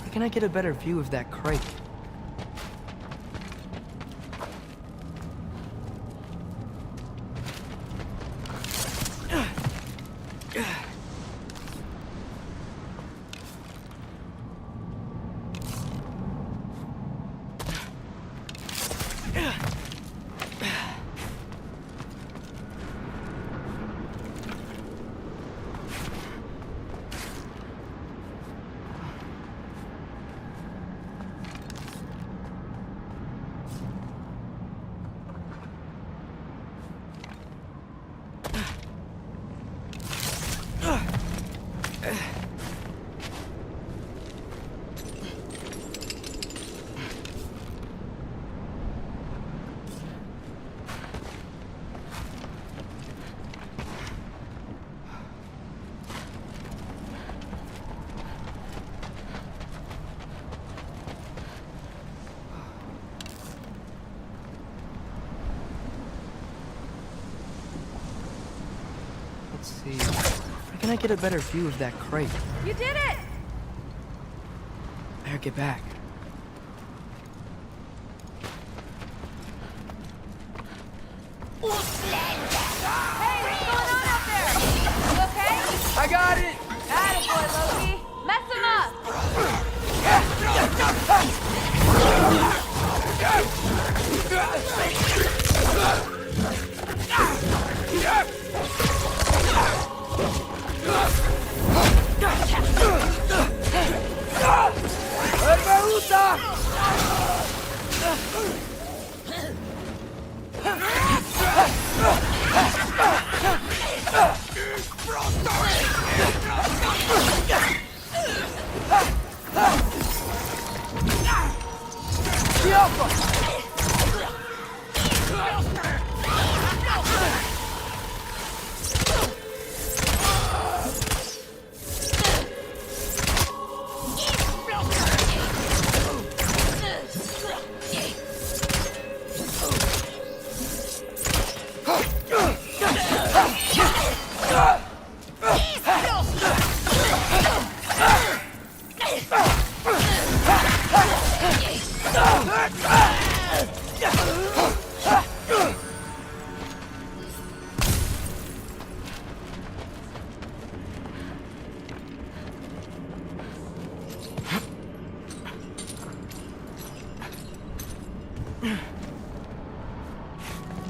How can I get a better view of that crate? see. Where can I get a better view of that crate? You did it! Better get back. Hey, what's going on out there? You okay? I got it! Attaboy, Loki. Mess him up!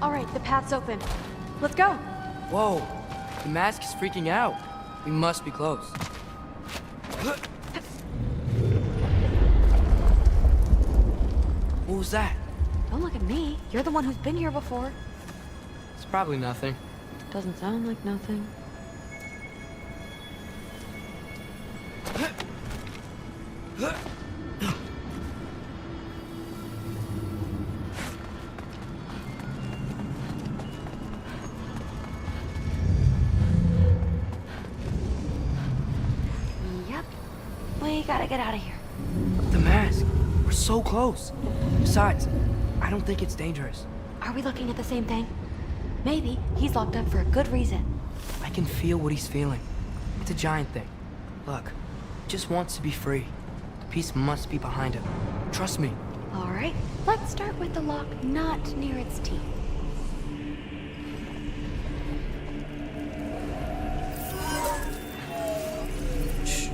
All right, the path's open. Let's go. Whoa, the mask is freaking out. We must be close. What was that? Don't look at me. You're the one who's been here before. It's probably nothing. Doesn't sound like nothing. Yep. We gotta get out of here. The mask. We're so close. Besides, I don't think it's dangerous. Are we looking at the same thing? Maybe he's locked up for a good reason. I can feel what he's feeling. It's a giant thing. Look, he just wants to be free. The peace must be behind him. Trust me. All right, let's start with the lock not near its teeth. Shh.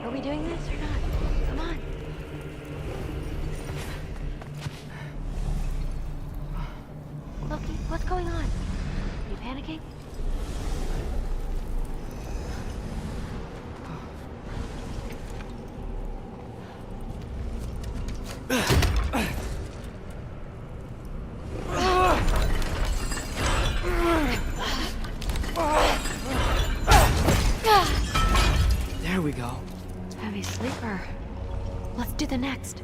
Are we doing this or not? Come on. Loki, what's going on? You panicking? There we go. Heavy sleeper. Let's do the next.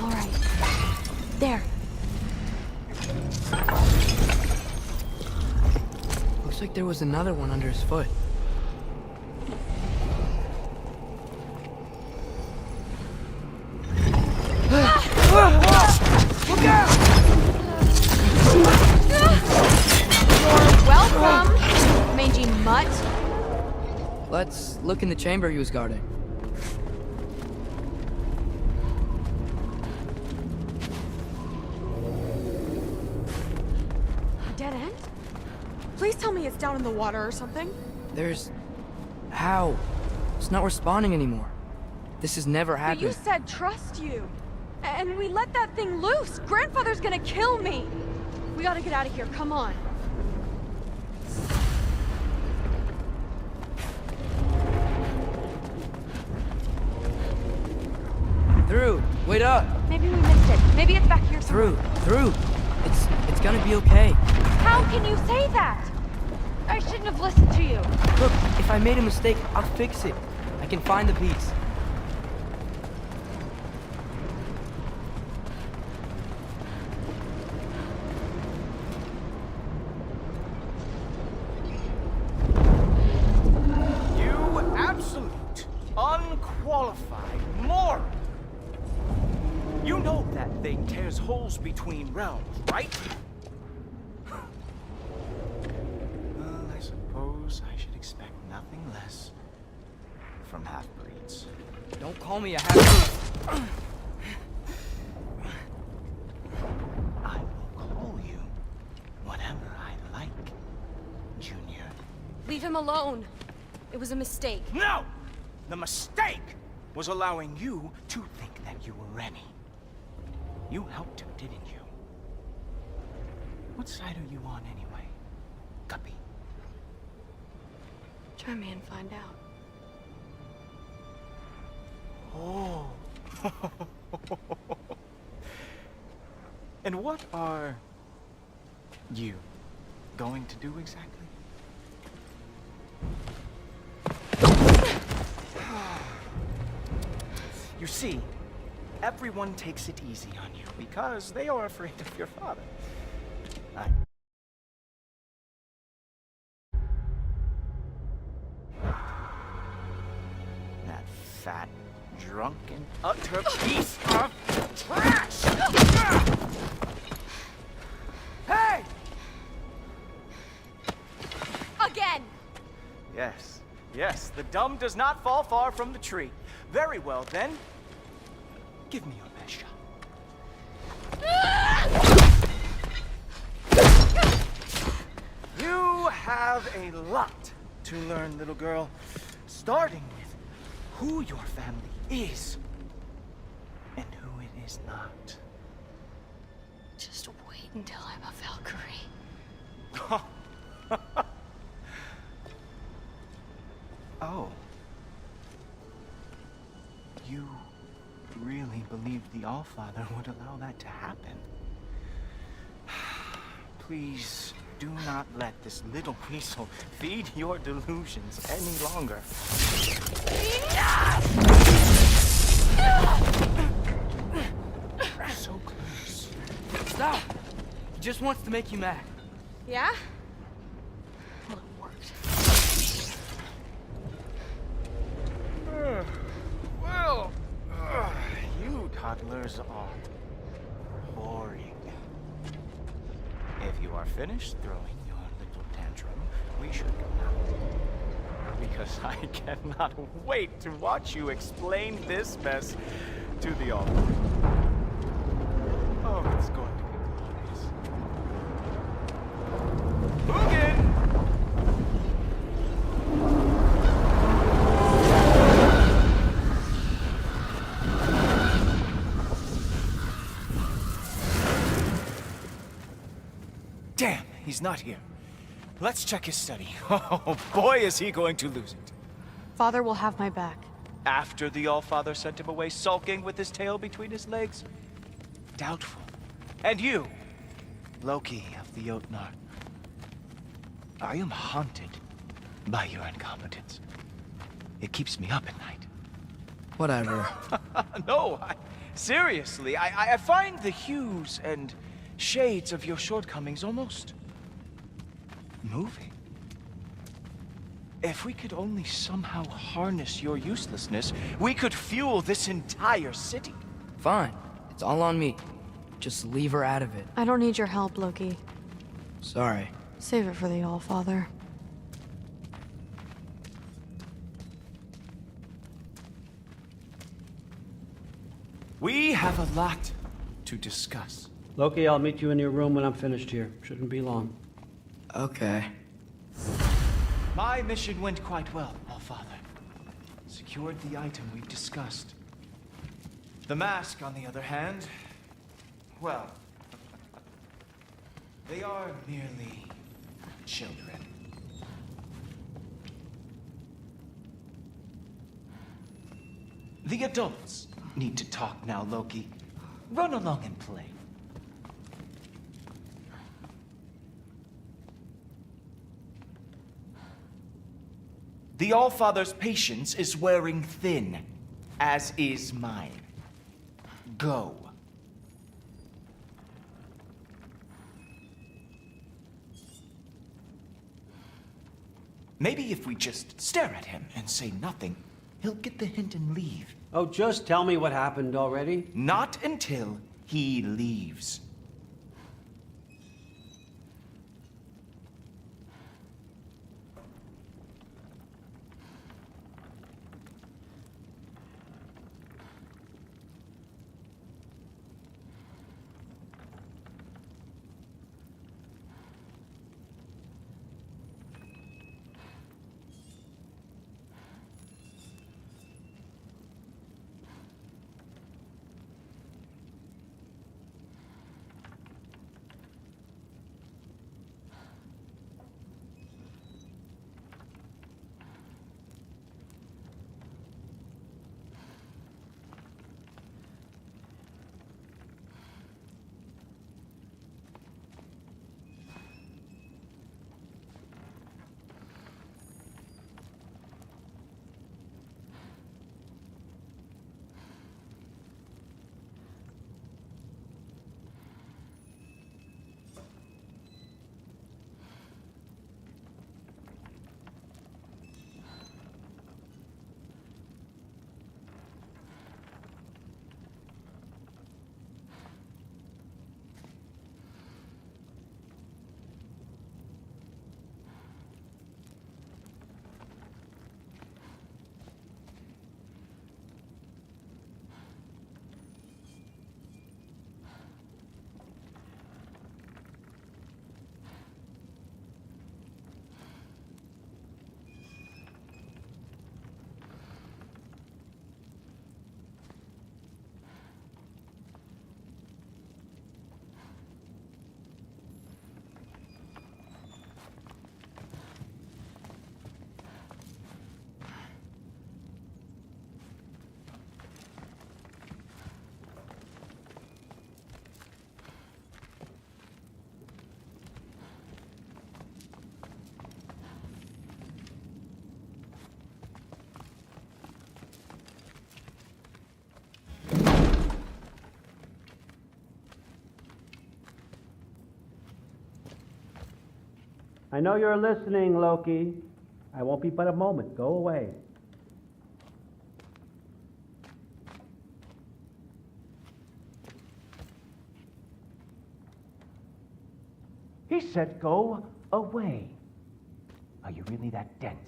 All right. There. Looks like there was another one under his foot. Look out! You're welcome, mangy mutt. Let's look in the chamber he was guarding. Dead end? Please tell me it's down in the water or something. There's... How? It's not responding anymore. This has never But happened. you said trust you. And we let that thing loose. Grandfather's gonna kill me. We gotta get out of here. Come on. Through! Wait up! Maybe we missed it. Maybe it's back here somewhere. Through! It's gonna be okay. How can you say that? I shouldn't have listened to you. Look, if I made a mistake, I'll fix it. I can find the piece. You absolute, unqualified moron! You know that thing tears holes between realms, right? Well, I suppose I should expect nothing less from half-breeds. Don't call me a half-breed. I will call you whatever I like, Junior. Leave him alone. It was a mistake. No! The mistake was allowing you to think that you were ready. You helped him, didn't you? What side are you on anyway, Guppy? Try me and find out. Oh. And what are you going to do exactly? You see, everyone takes it easy on you because they are afraid of your father. That fat, drunken, utter piece of trash! Hey! Again! Yes, yes, the dumb does not fall far from the tree. Very well, then. Give me your best shot. You have a lot to learn, little girl. Starting with who your family is and who it is not. Just wait until I'm a Valkyrie. Oh. You really believed the Allfather would allow that to happen? Please do not let this little weasel feed your delusions any longer. So close. Stop! He just wants to make you mad. Yeah? Well, it worked. Well, you toddlers are boring. If you are finished throwing your little tantrum, we should go now. Because I cannot wait to watch you explain this mess to the Almighty. Oh, it's going to be glorious. Mugen! Damn, he's not here. Let's check his study. Oh, boy, is he going to lose it. Father will have my back. After the Allfather sent him away sulking with his tail between his legs? Doubtful. And you, Loki of the Jotnar. I am haunted by your incompetence. It keeps me up at night. Whatever. No, seriously, I find the hues and shades of your shortcomings almost moving. If we could only somehow harness your uselessness, we could fuel this entire city. Fine. It's all on me. Just leave her out of it. I don't need your help, Loki. Sorry. Save it for the Allfather. We have a lot to discuss. Loki, I'll meet you in your room when I'm finished here. Shouldn't be long. Okay. My mission went quite well, Allfather. Secured the item we've discussed. The mask, on the other hand, well, they are merely children. The adults need to talk now, Loki. Run along and play. The Allfather's patience is wearing thin, as is mine. Go. Maybe if we just stare at him and say nothing, he'll get the hint and leave. Oh, just tell me what happened already. Not until he leaves. I know you're listening, Loki. I won't be but a moment. Go away. He said go away. Are you really that dense?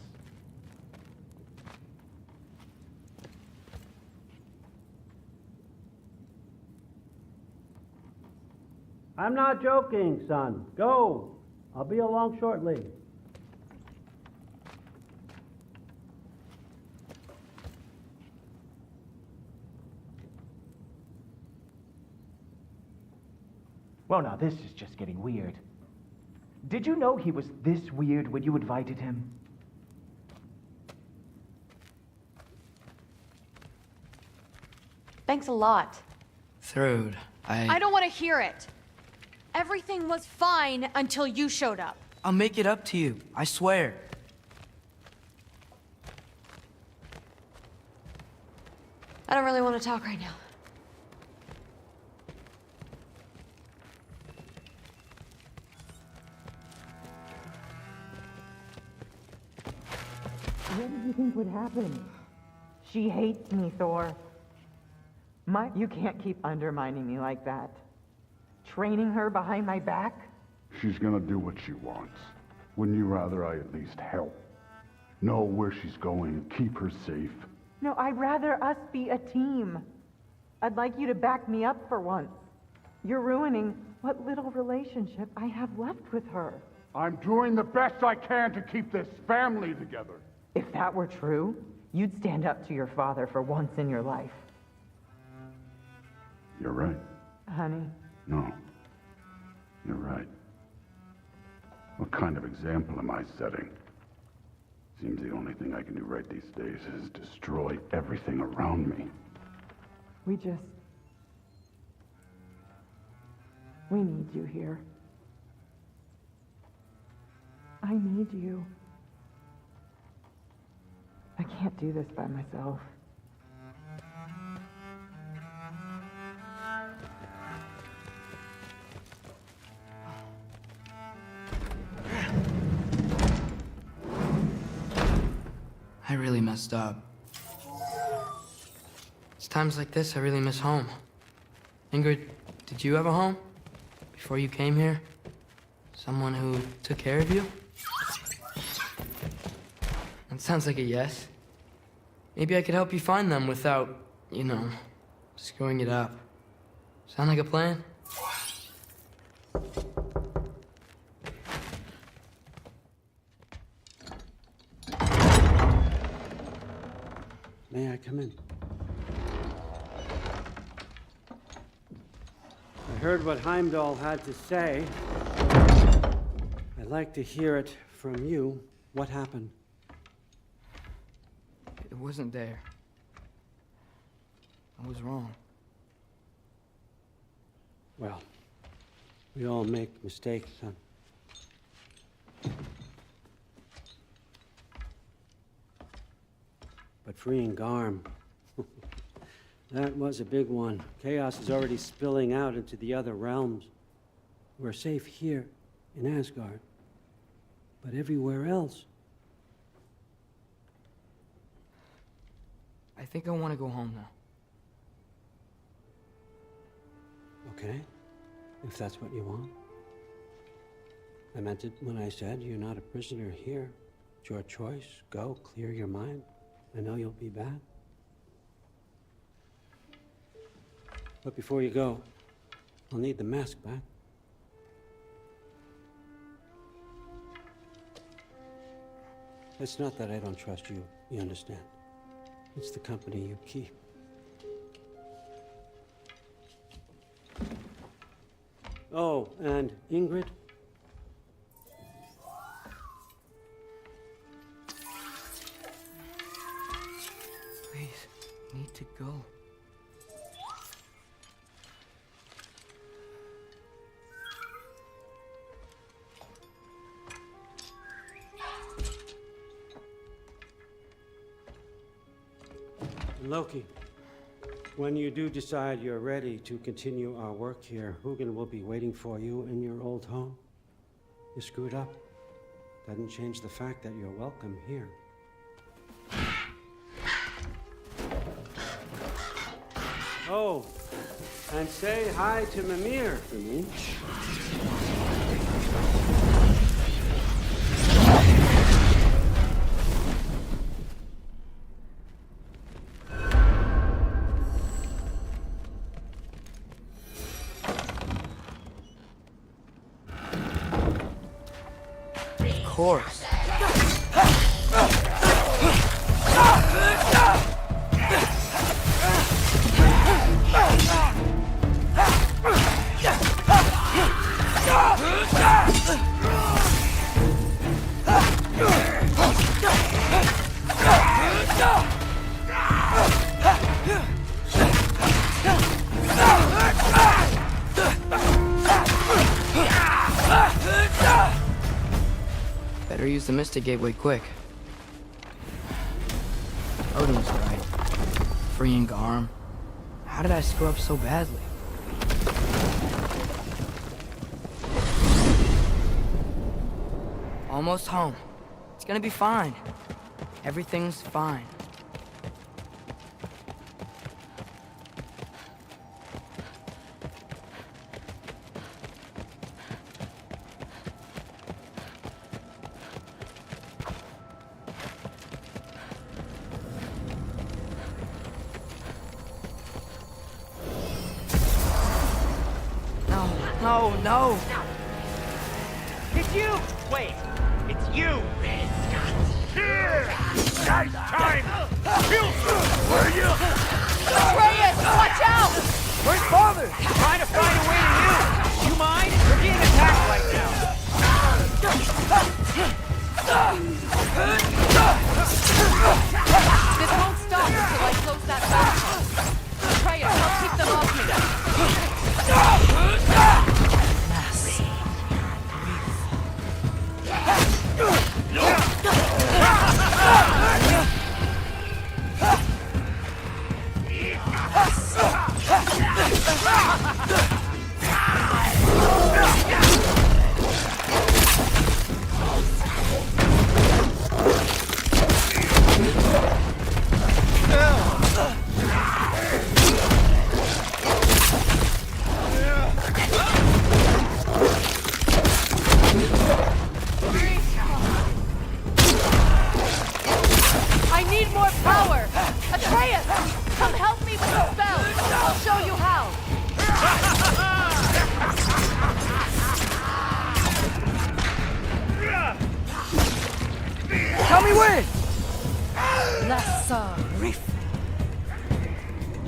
I'm not joking, son. Go. I'll be along shortly. Well, now this is just getting weird. Did you know he was this weird when you invited him? Thanks a lot. Thrud, I don't want to hear it. Everything was fine until you showed up. I'll make it up to you, I swear. I don't really want to talk right now. What did you think would happen? She hates me, Thor. You can't keep undermining me like that. Training her behind my back? She's gonna do what she wants. Wouldn't you rather I at least help? Know where she's going and keep her safe? No, I'd rather us be a team. I'd like you to back me up for once. You're ruining what little relationship I have left with her. I'm doing the best I can to keep this family together. If that were true, you'd stand up to your father for once in your life. You're right. Honey. No. You're right. What kind of example am I setting? Seems the only thing I can do right these days is destroy everything around me. We need you here. I need you. can't do this by myself. I really messed up. It's times like this I really miss home. Ingrid, did you have a home? Before you came here? Someone who took care of you? That sounds like a yes. Maybe I could help you find them without, you know, screwing it up. Sound like a plan? May I come in? I heard what Heimdall had to say. I'd like to hear it from you. What happened? It wasn't there. I was wrong. Well, we all make mistakes, son. But freeing Garm, that was a big one. Chaos is already spilling out into the other realms. We're safe here in Asgard, but everywhere else. I think I want to go home now. Okay, if that's what you want. I meant it when I said you're not a prisoner here. It's your choice. Go, clear your mind. I know you'll be back. But before you go, I'll need the mask back. It's not that I don't trust you, you understand? It's the company you keep. Oh, and Ingrid? Please, I need to go. Loki, when you do decide you're ready to continue our work here, Hugin will be waiting for you in your old home. You screwed up. Doesn't change the fact that you're welcome here. Oh, and say hi to Mimir for me. Of course. Better use the Mystic Gateway quick. Odin was right. Freeing Garm. How did I screw up so badly? Almost home. It's gonna be fine. Everything's fine. No, no! It's you! Wait, it's you! Here! Nice time! Where you? Atreus, watch out! Where's Father? Trying to find a way to you! You mind? We're being attacked right now! This won't stop until I close that door. Atreus, help keep them off me. Atreus! Come help me with the spell! I'll show you how! Tell me when! Lassa Rifa.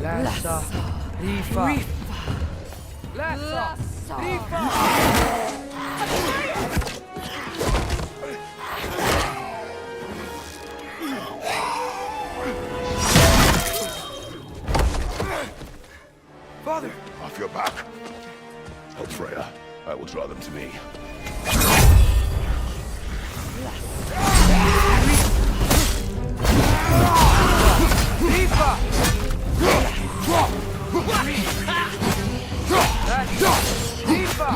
Lassa Rifa. Lassa Rifa. Father! Off your back. Help Freya. I will draw them to me. Rifa! Rifa!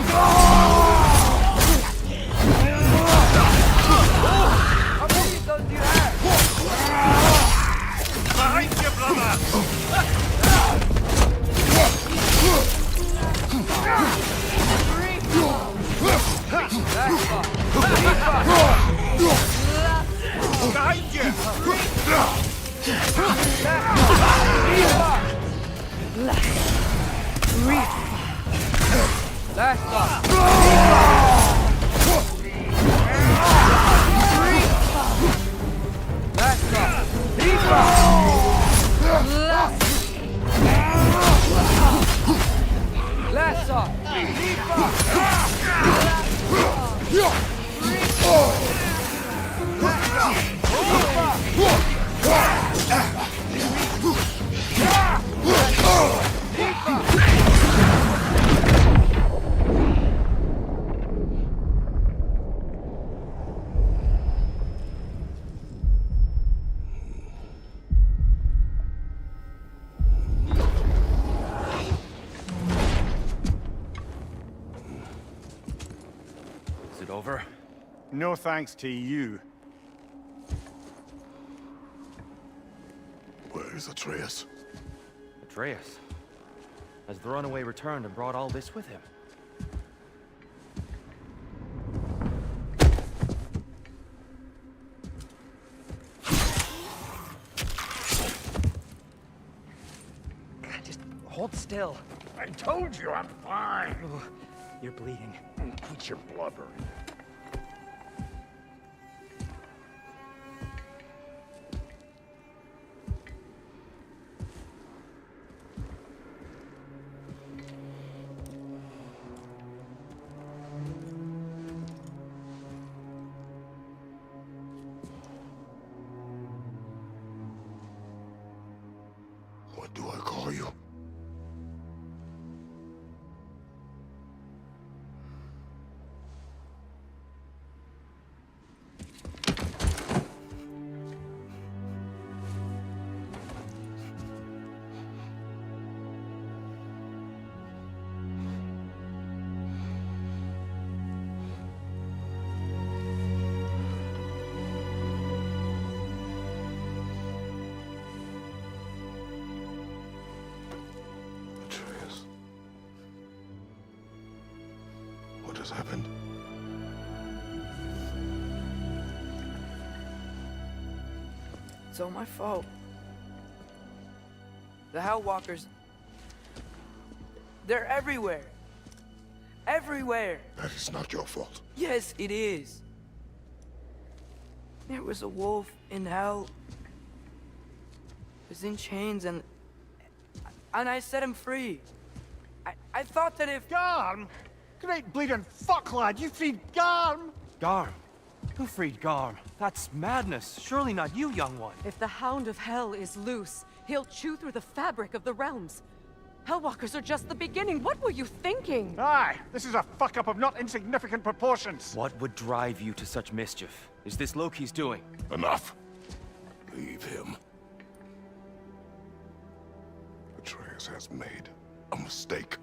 How many of those do you have? Behind you, brother! Behind you! Is it over? No thanks to you. Where is Atreus? Atreus? Has the runaway returned and brought all this with him? Just hold still. I told you I'm fine. Oh, you're bleeding. Quit your blubbering. What do I call you? Atreus. What has happened? It's all my fault. The Hell Walkers... They're everywhere. Everywhere. That is not your fault. Yes, it is. There was a wolf in hell. He was in chains and I set him free. I thought that if... Garm? Great bleeding fuck, lad. You freed Garm? Garm? Who freed Garm? That's madness. Surely not you, young one. If the Hound of Hell is loose, he'll chew through the fabric of the realms. Hellwalkers are just the beginning. What were you thinking? Aye, this is a fuck-up of not insignificant proportions. What would drive you to such mischief? Is this Loki's doing? Enough. Leave him. Atreus has made a mistake.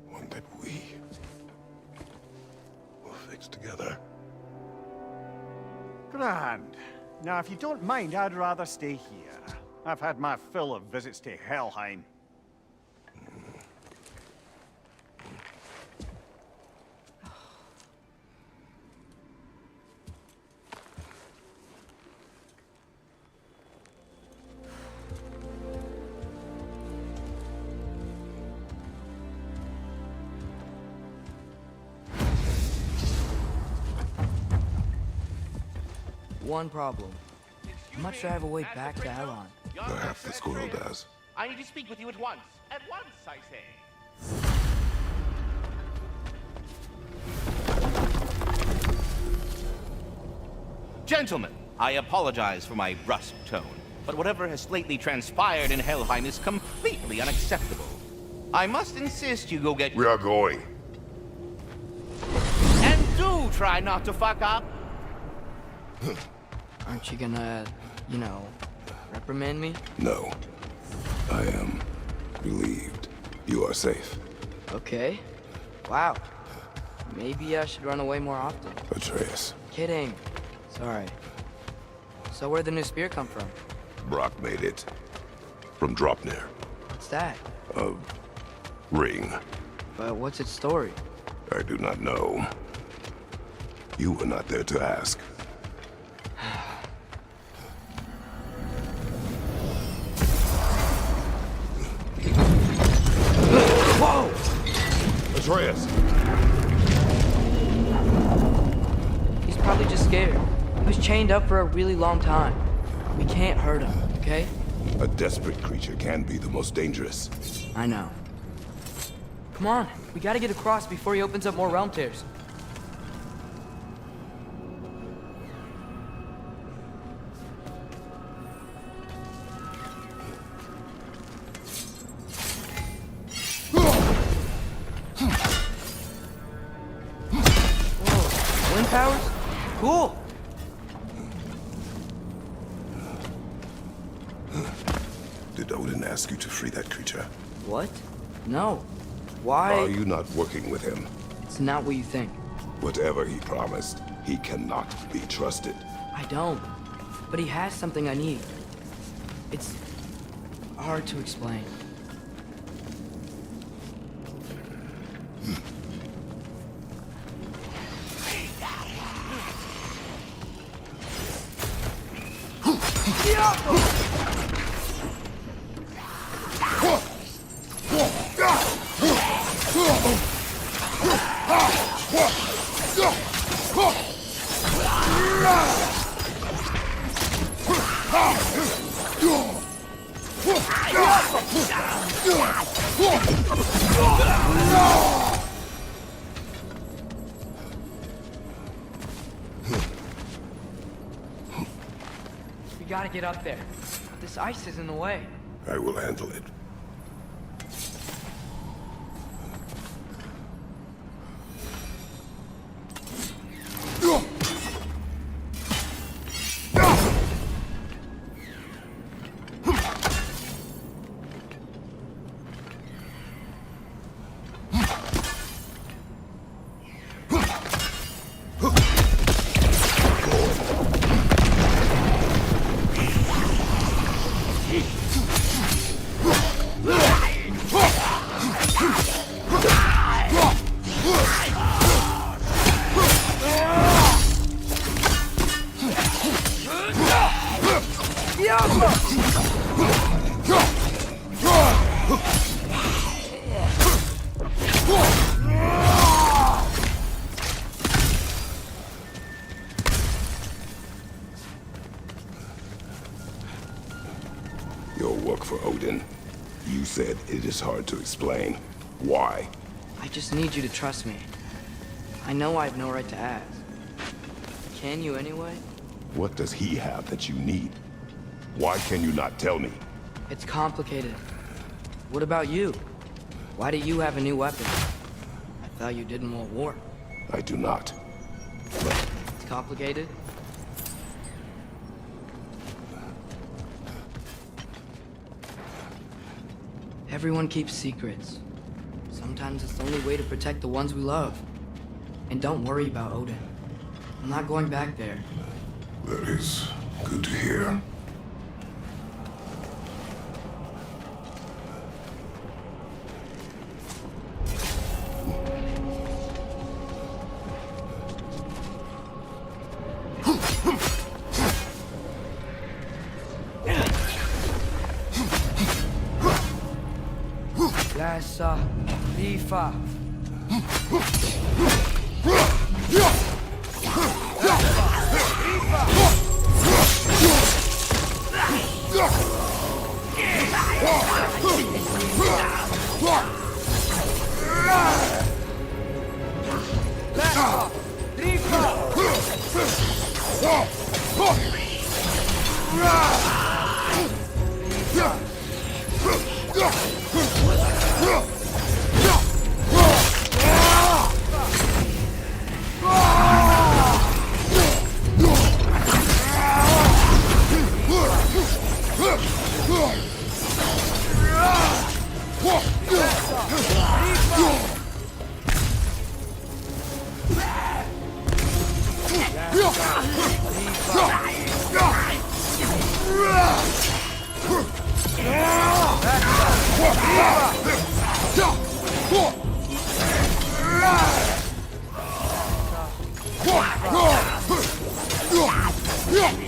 One that we will fix together. Grand. Now, if you don't mind, I'd rather stay here. I've had my fill of visits to Helheim. one problem. I'm not sure I have a way back to Alon. Perhaps the squirrel does. I need to speak with you at once. At once, I say. Gentlemen, I apologize for my brusque tone, but whatever has lately transpired in Helheim is completely unacceptable. I must insist you go get... We are going. And do try not to fuck up. Aren't you gonna, you know, reprimand me? No. I am relieved. You are safe. Okay. Wow. Maybe I should run away more often. Atreus. Kidding. Sorry. So where'd the new spear come from? Brock made it. From Dropnir. What's that? A ring. But what's its story? I do not know. You were not there to ask. Whoa! Atreus! He's probably just scared. He was chained up for a really long time. We can't hurt him, okay? A desperate creature can be the most dangerous. I know. Come on, we gotta get across before he opens up more realm tears. Whoa, wind powers? Cool! Did Odin ask you to free that creature? What? No. Why? Are you not working with him? It's not what you think. Whatever he promised, he cannot be trusted. I don't. But he has something I need. It's hard to explain. We gotta get up there. This ice is in the way. I will handle it. Your work for Odin. You said it is hard to explain. Why? I just need you to trust me. I know I have no right to ask. Can you anyway? What does he have that you need? Why can you not tell me? It's complicated. What about you? Why do you have a new weapon? I thought you didn't want war. I do not. It's complicated? Everyone keeps secrets. Sometimes it's the only way to protect the ones we love. And don't worry about Odin. I'm not going back there. That is good to hear. Lassa, Lifa.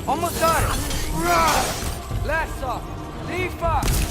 Almost got it. Last stop. Leafa.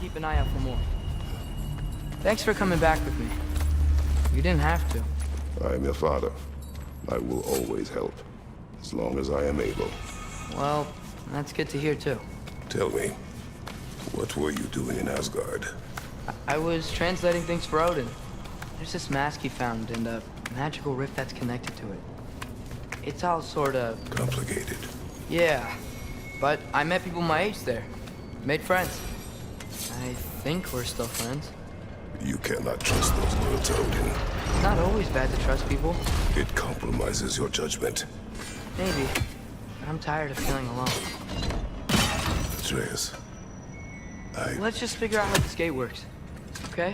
Keep an eye out for more. Thanks for coming back with me. You didn't have to. I am your father. I will always help, as long as I am able. Well, that's good to hear too. Tell me, what were you doing in Asgard? I was translating things for Odin. There's this mask he found and a magical rift that's connected to it. It's all sort of... complicated. Yeah, but I met people my age there. Made friends. I think we're still friends. You cannot trust those words, Odin. It's not always bad to trust people. It compromises your judgment. Maybe. But I'm tired of feeling alone. Atreus, Let's just figure out how this gate works. Okay?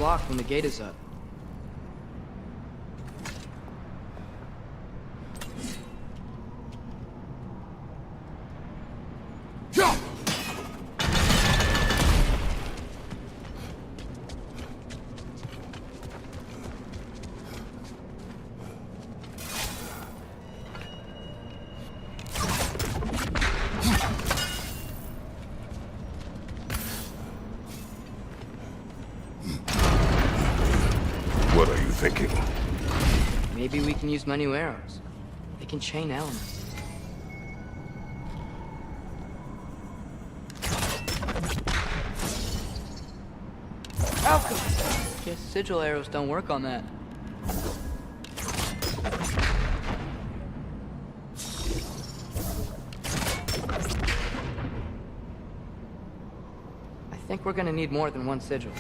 Blocked when the gate is up. what are you thinking? Maybe we can use my new arrows. They can chain elements. Alchemy! Guess sigil arrows don't work on that. I think we're gonna need more than one sigil.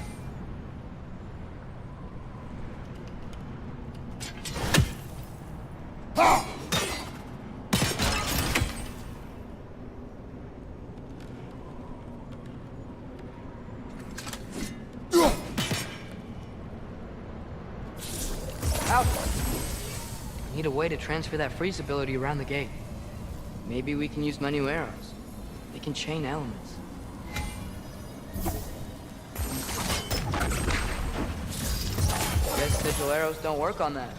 Need a way to transfer that freeze ability around the gate. Maybe we can use my new arrows. They can chain elements. Guess sigil arrows don't work on that.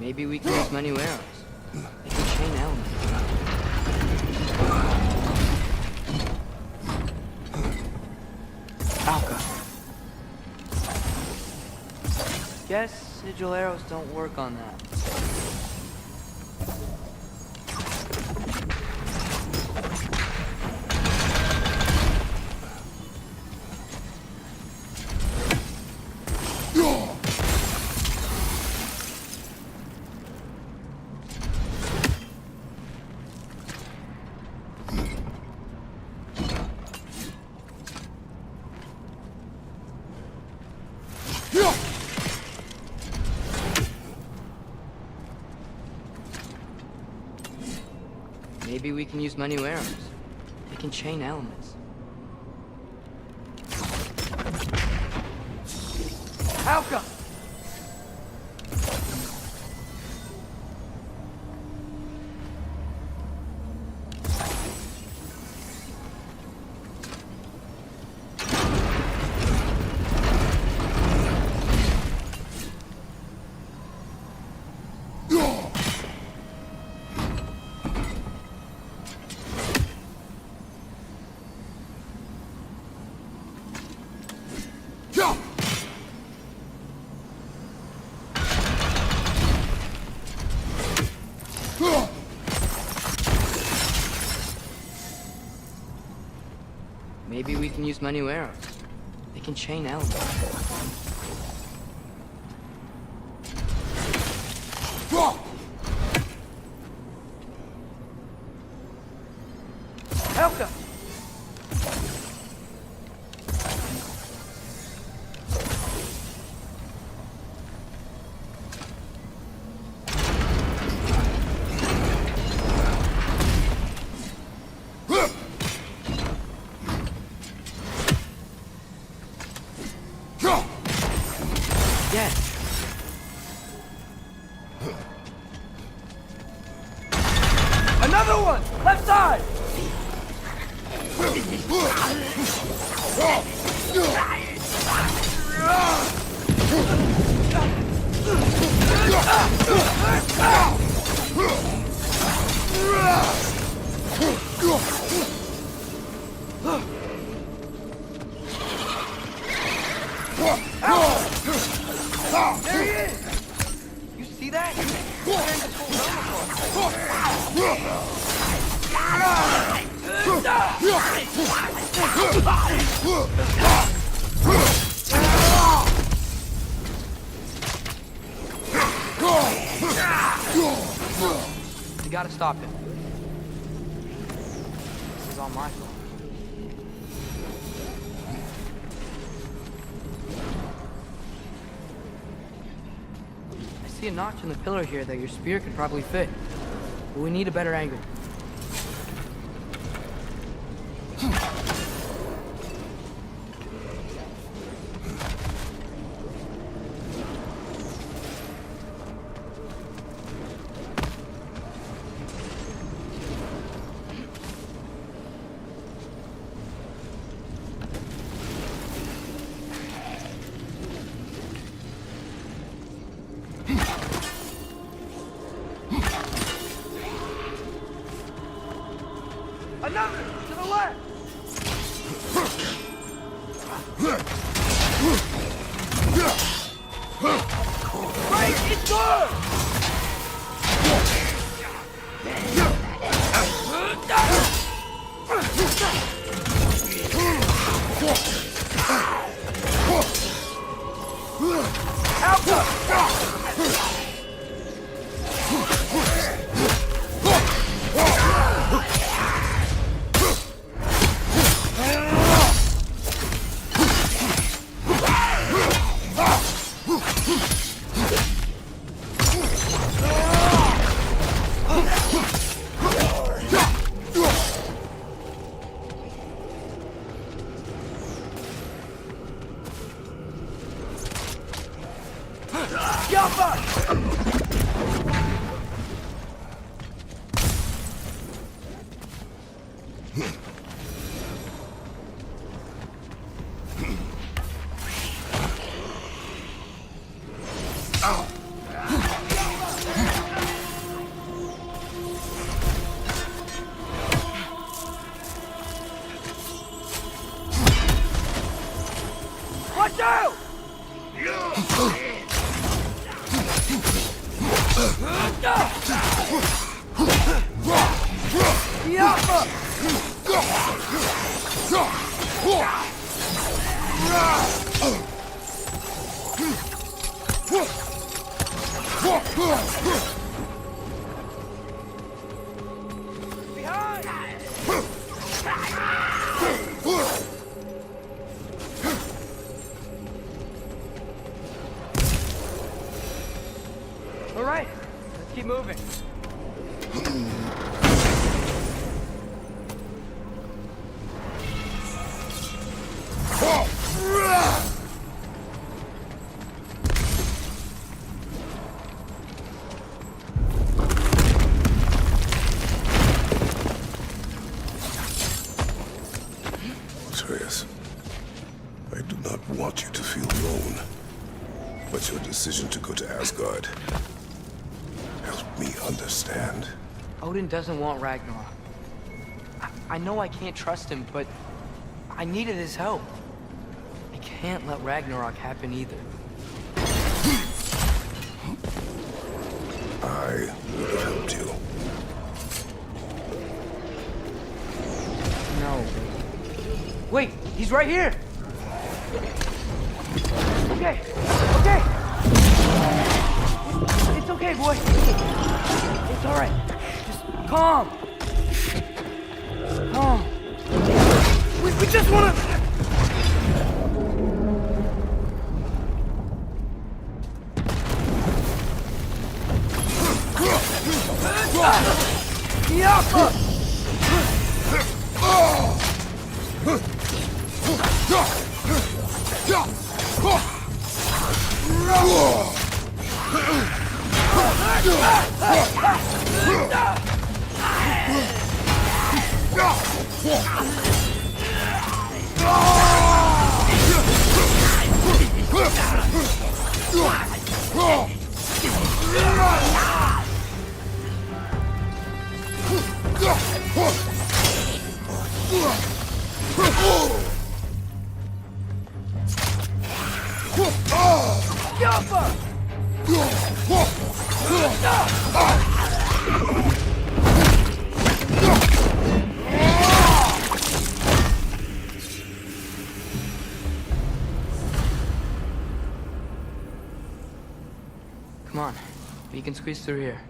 Maybe we can use my new arrows. They can chain elements. Alka. guess sigil arrows don't work on that. Maybe we can use my new arrows. They can chain elements. Halka! Maybe we can use my new arrows. They can chain elements. Helka! Another one! Left side! There he is! You see that? You gotta stop him. This is all my fault. I see a notch in the pillar here that your spear could probably fit. But we need a better angle. All right, let's keep moving. Atreus, I do not want you to feel alone. But your decision to go to Asgard helped me understand. Odin doesn't want Ragnarok. I know I can't trust him, but I needed his help. I can't let Ragnarok happen either. I would have helped you. No. Wait, he's right here! Okay, okay! It's okay, boy. It's all right. Just calm. Calm. We just wanna... Come on, we can squeeze through here.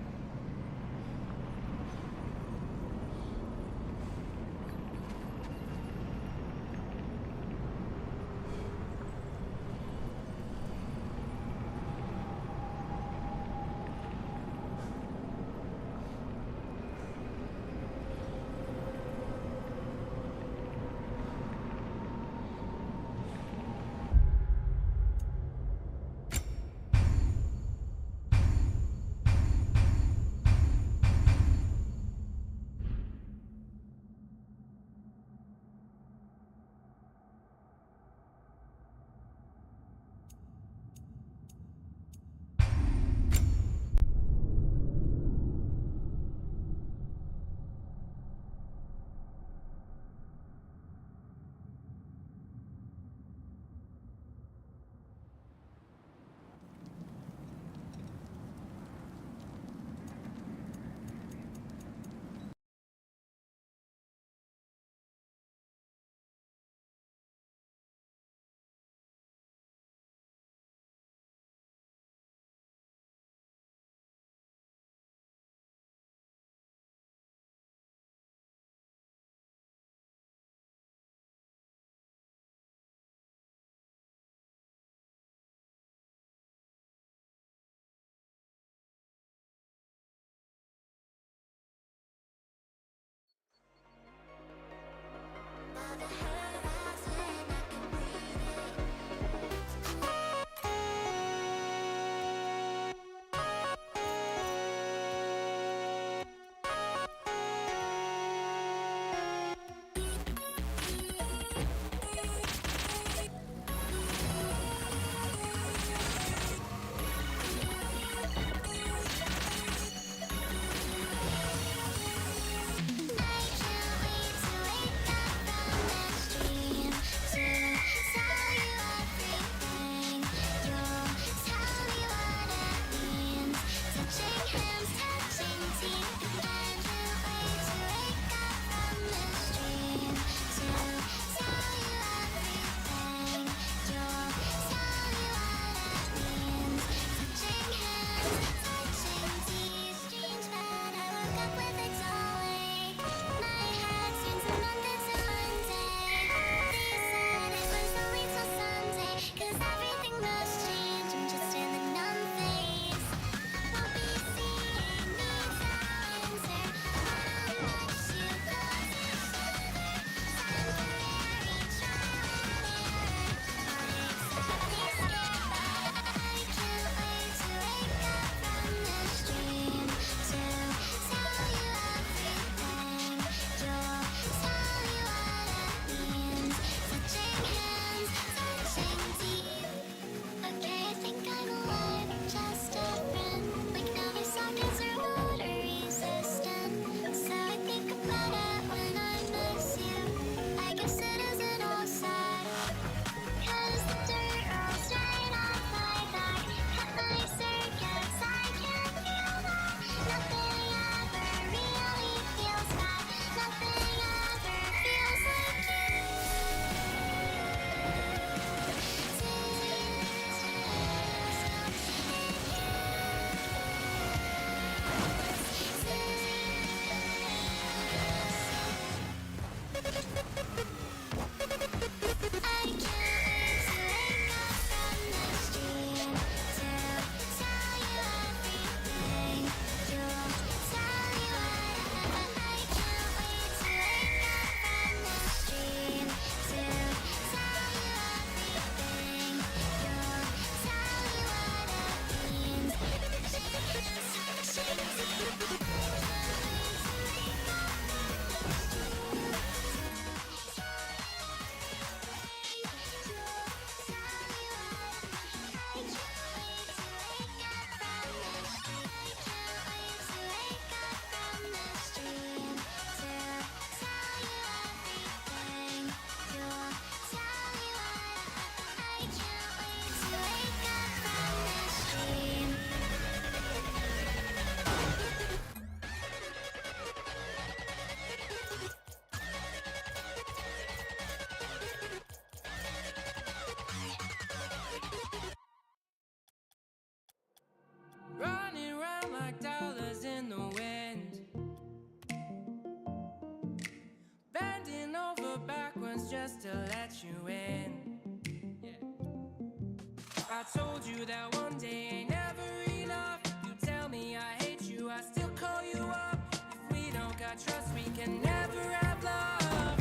I told you that one day ain't never enough. You tell me I hate you, I still call you up. If we don't got trust, we can never have love.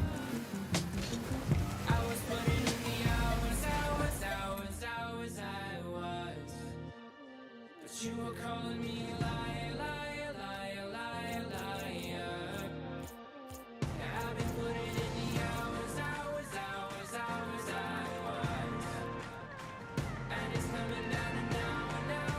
I was putting in the hours, I was. But you were calling me a liar, liar, liar, liar, liar. Yeah, I've been putting in the hours, I was. And it's coming down and now and now.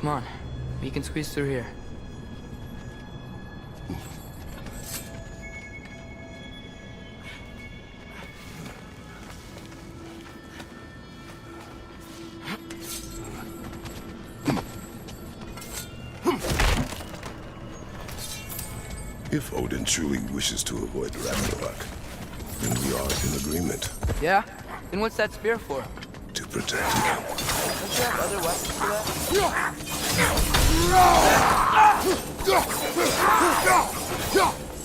Come on. We can squeeze through here. If Odin truly wishes to avoid Ragnarok, then we are in agreement. Yeah? Then what's that spear for? To protect you. Don't you have other weapons for that?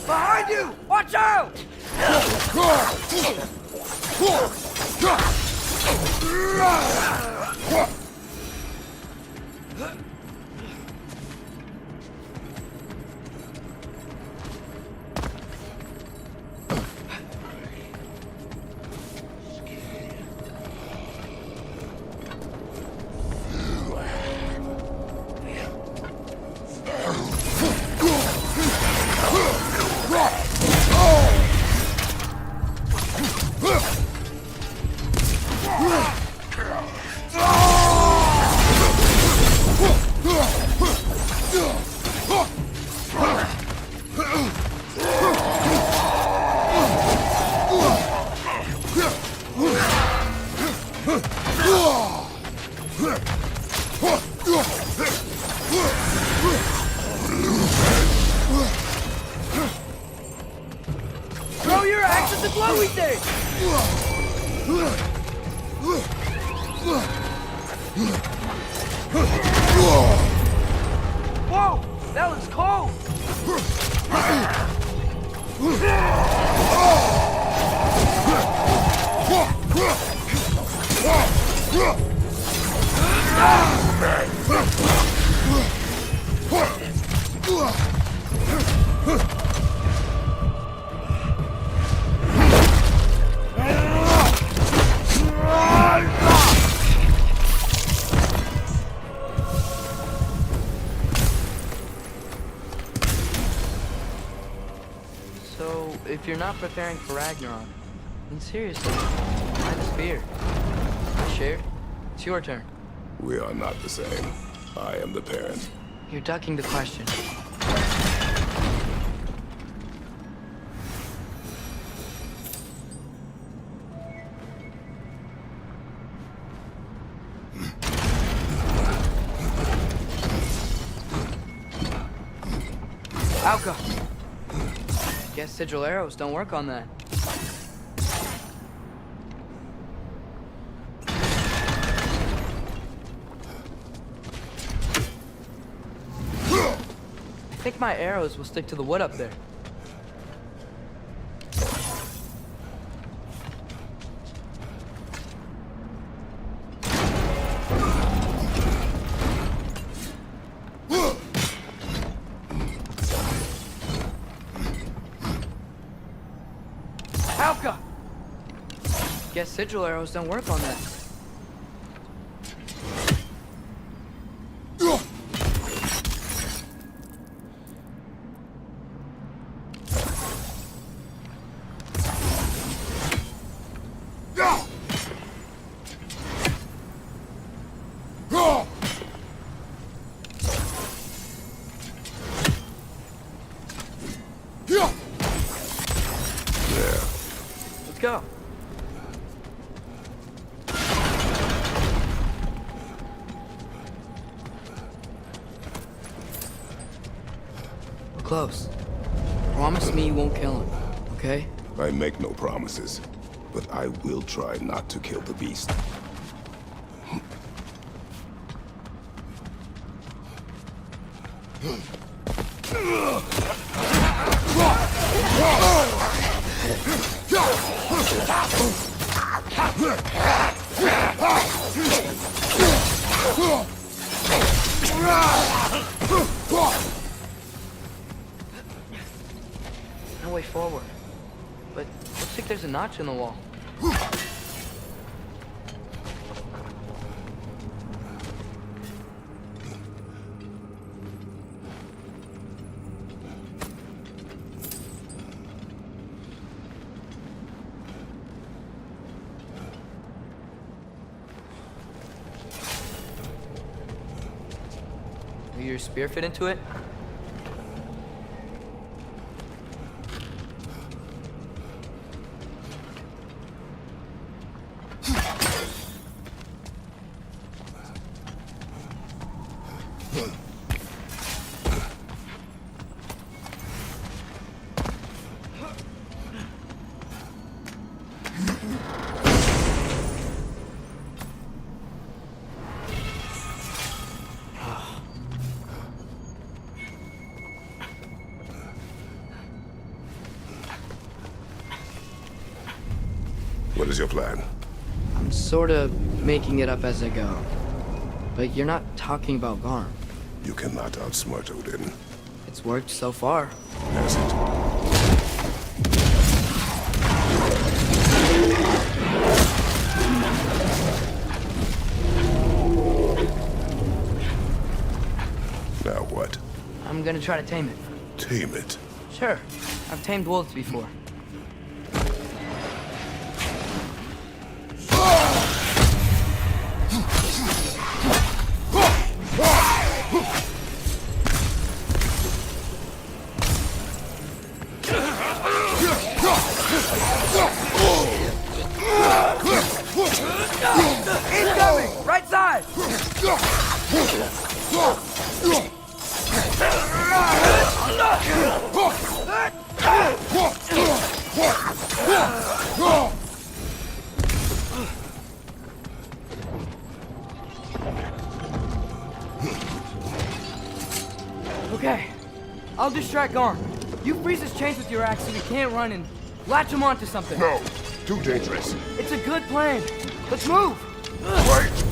Behind you! Watch out! Throw your axe at the glowy thing! Whoa! That looks cold! So, if you're not preparing for Ragnarok, then seriously, why the spear? I shared. It's your turn. We are not the same. I am the parent. You're ducking the question. Alka! Guess sigil arrows don't work on that. I think my arrows will stick to the wood up there. Alka! Guess sigil arrows don't work on that. Let's go. We're close. Promise me you won't kill him, okay? I make no promises, but I will try not to kill the beast. No way forward. But looks like there's a notch in the wall. Will your spear fit into it? What is your plan? I'm sort of making it up as I go. But you're not talking about Garm. You cannot outsmart Odin. It's worked so far. Has it? Now what? I'm gonna try to tame it. Tame it? Sure. I've tamed wolves before. Incoming! Right side! Okay, I'll distract Garm. You freeze his chains with your axe so he can't run and latch him onto something. No, too dangerous. It's a good plan. Let's move! Wait!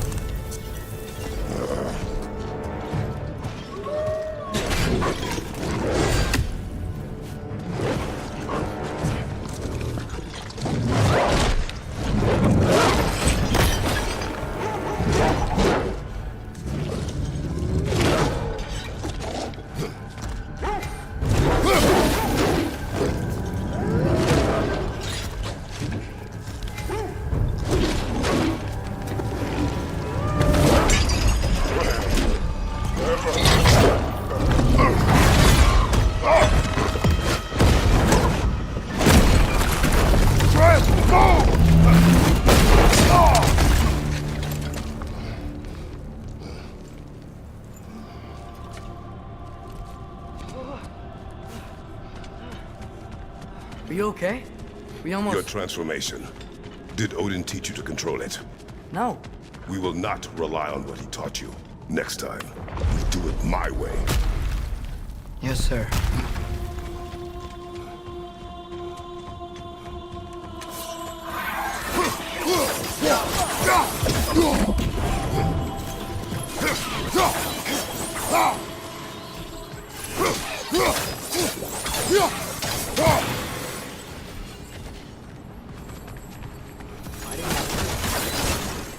Are you okay? We almost... Your transformation. Did Odin teach you to control it? No. We will not rely on what he taught you. Next time, we'll do it my way. Yes, sir.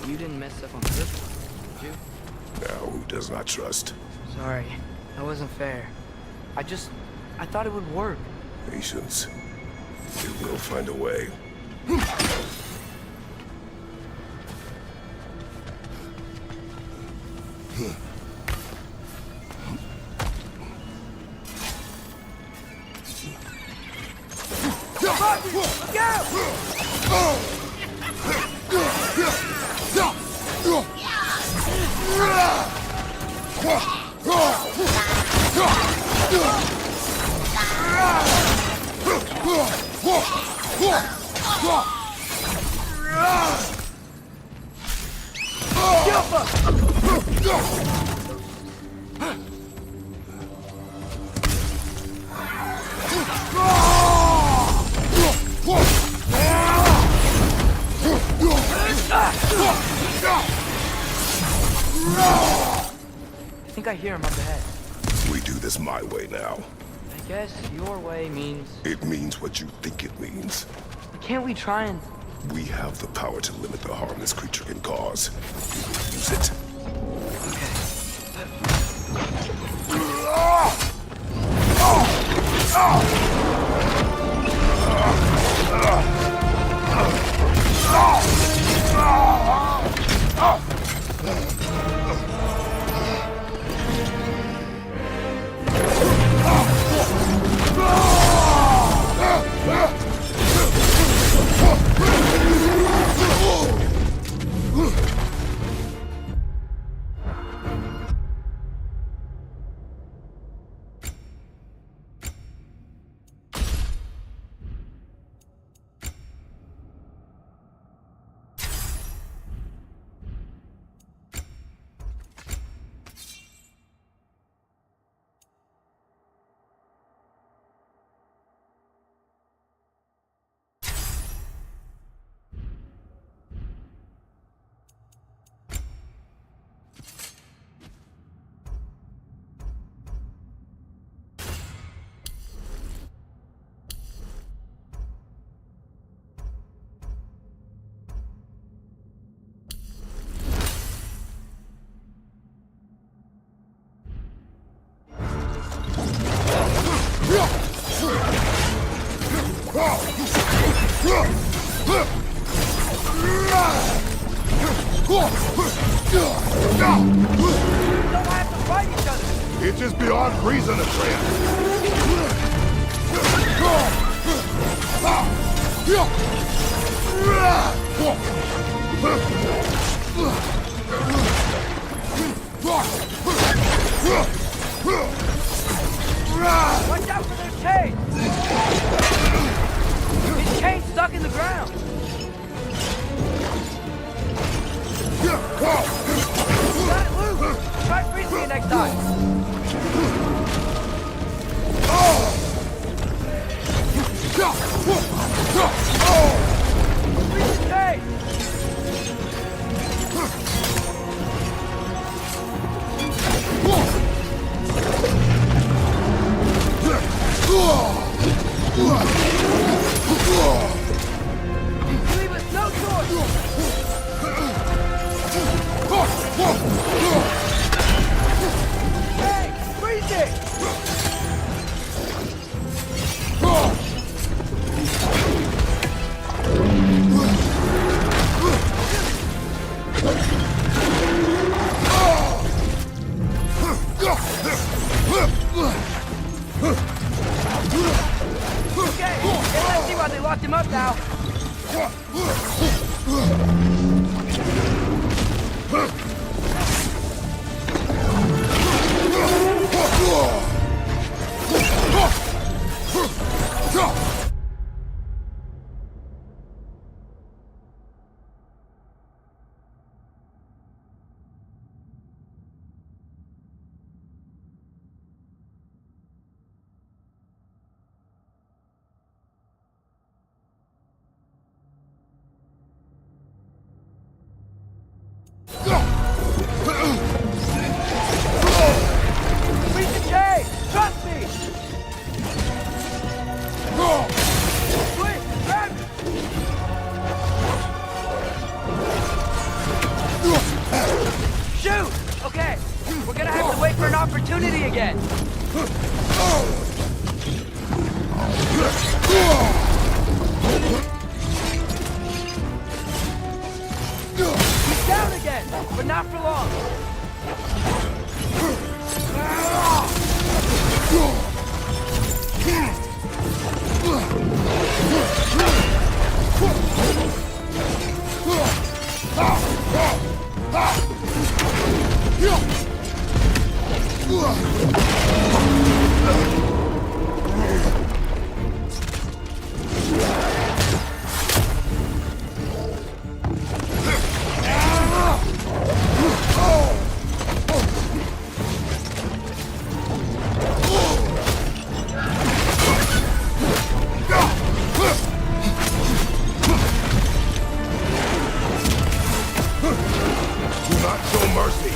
You didn't mess up on purpose, did you? Now, who does not trust? Sorry, that wasn't fair. I thought it would work. Patience. We will find a way. I think I hear him up ahead. We do this my way now. I guess your way means... It means what you think it means. Can't we try and... We have the power to limit the harm this creature can cause. We will use it. don't have to fight each other! It is beyond reason, Atreus! Watch out for their chains! His chain's stuck in the ground! Got it loose! Try freezing it next time! Freeze the chain! Leave us no choice! Hey! Freeze it! Okay, let's see why they locked him up now. Freeze the chain! Trust me! Quick, grab it! Shoot! Okay, we're gonna have to wait for an opportunity again. He's down again, but not for long. Do not show mercy!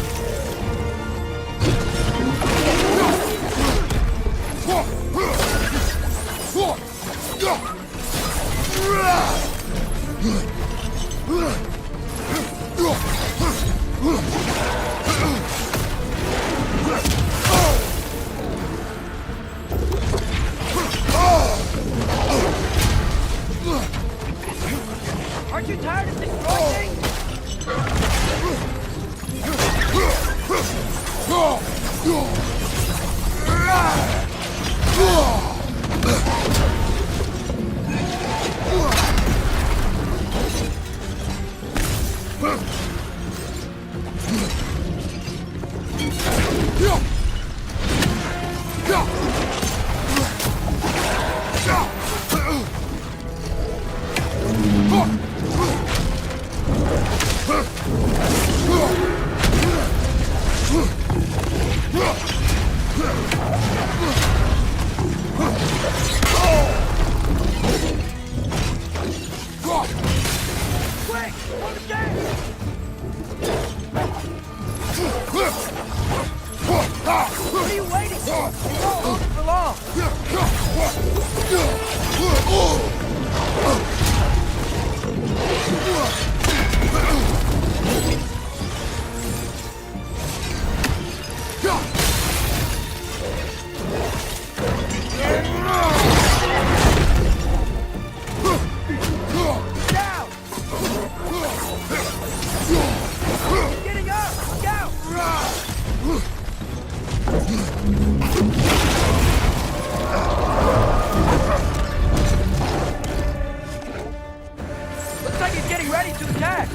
Aren't you tired of destroying things? Quick! On the gate! What are you waiting for? It's not over for long! Down! Looks like he's getting ready to attack!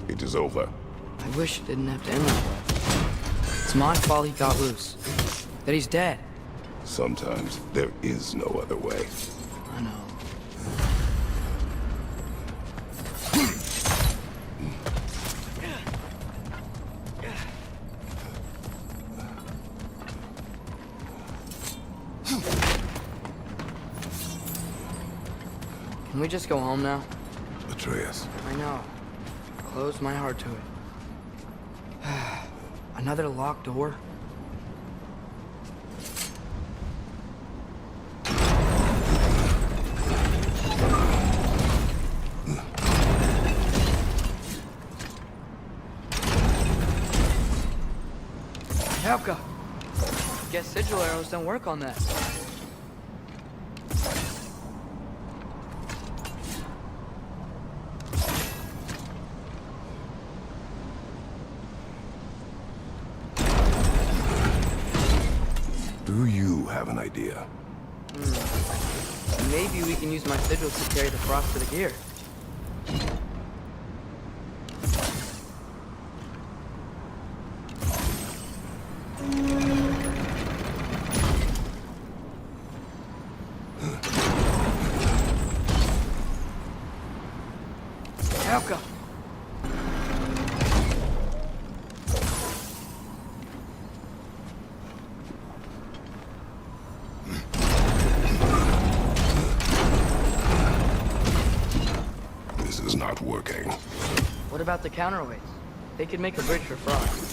It is over. I wish it didn't have to end that way. It's my fault he got loose. That he's dead. Sometimes there is no other way. I know. Can we just go home now? Atreus. I know. Close my heart to it. Another locked door? Helka! Guess sigil arrows don't work on that. Do you have an idea? Maybe we can use my sigils to carry the frost to the gear. Helka! working. What about the counterweights? They could make a bridge for fraud.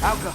Alka! Alka!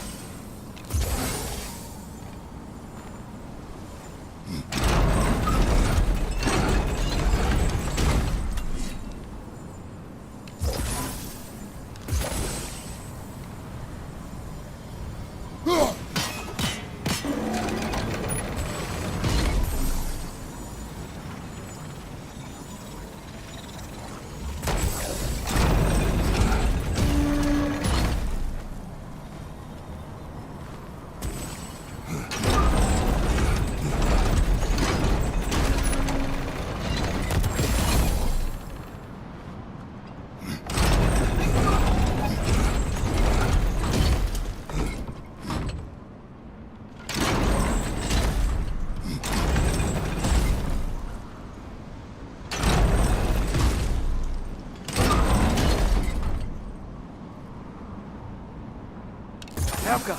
Alka.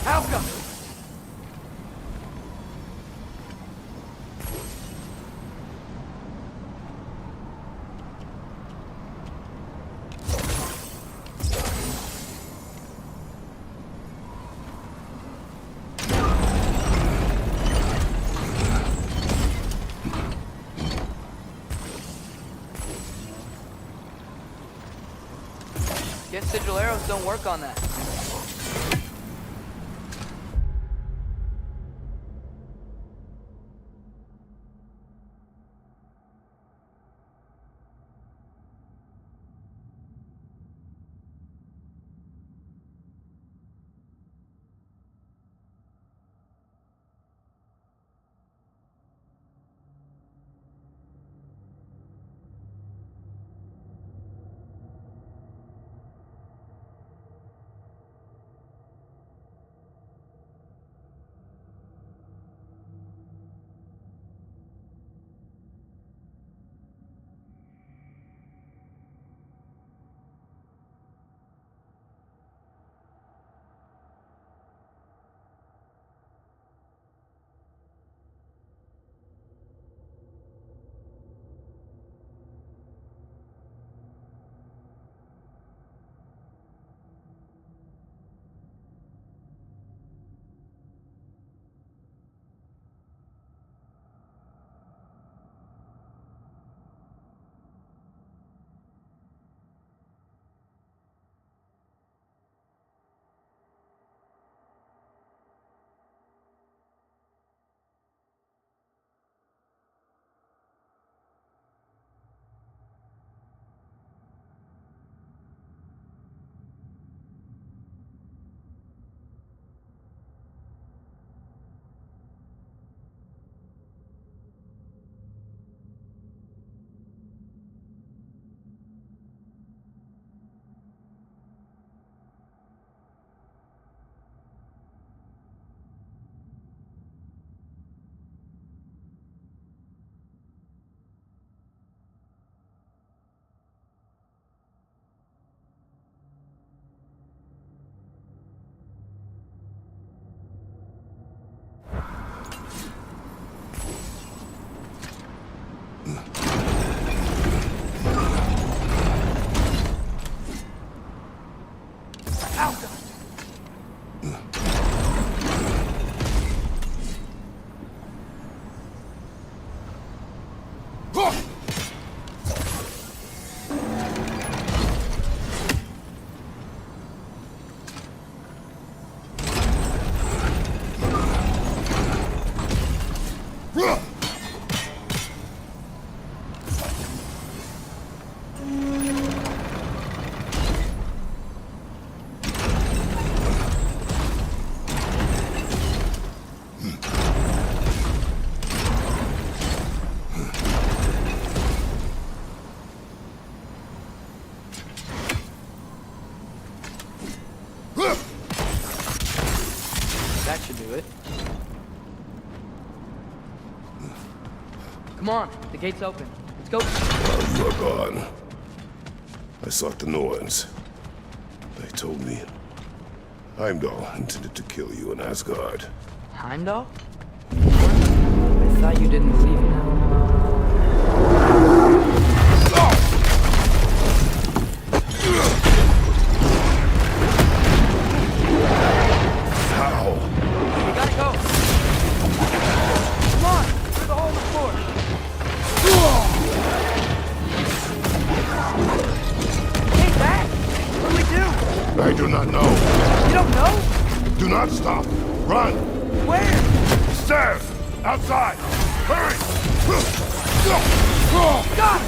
Alka! Guess sigil arrows don't work on that. Come on, the gate's open. Let's go. While you are gone, I sought the Norns. They told me Heimdall intended to kill you in Asgard. Heimdall? I thought you didn't believe in him. How? We gotta go. Come on, through the hole in the floor. Hey, Dad! What do we do? I do not know. You don't know? Do not stop. Run. Where? Stairs. Outside. Hurry. Got it!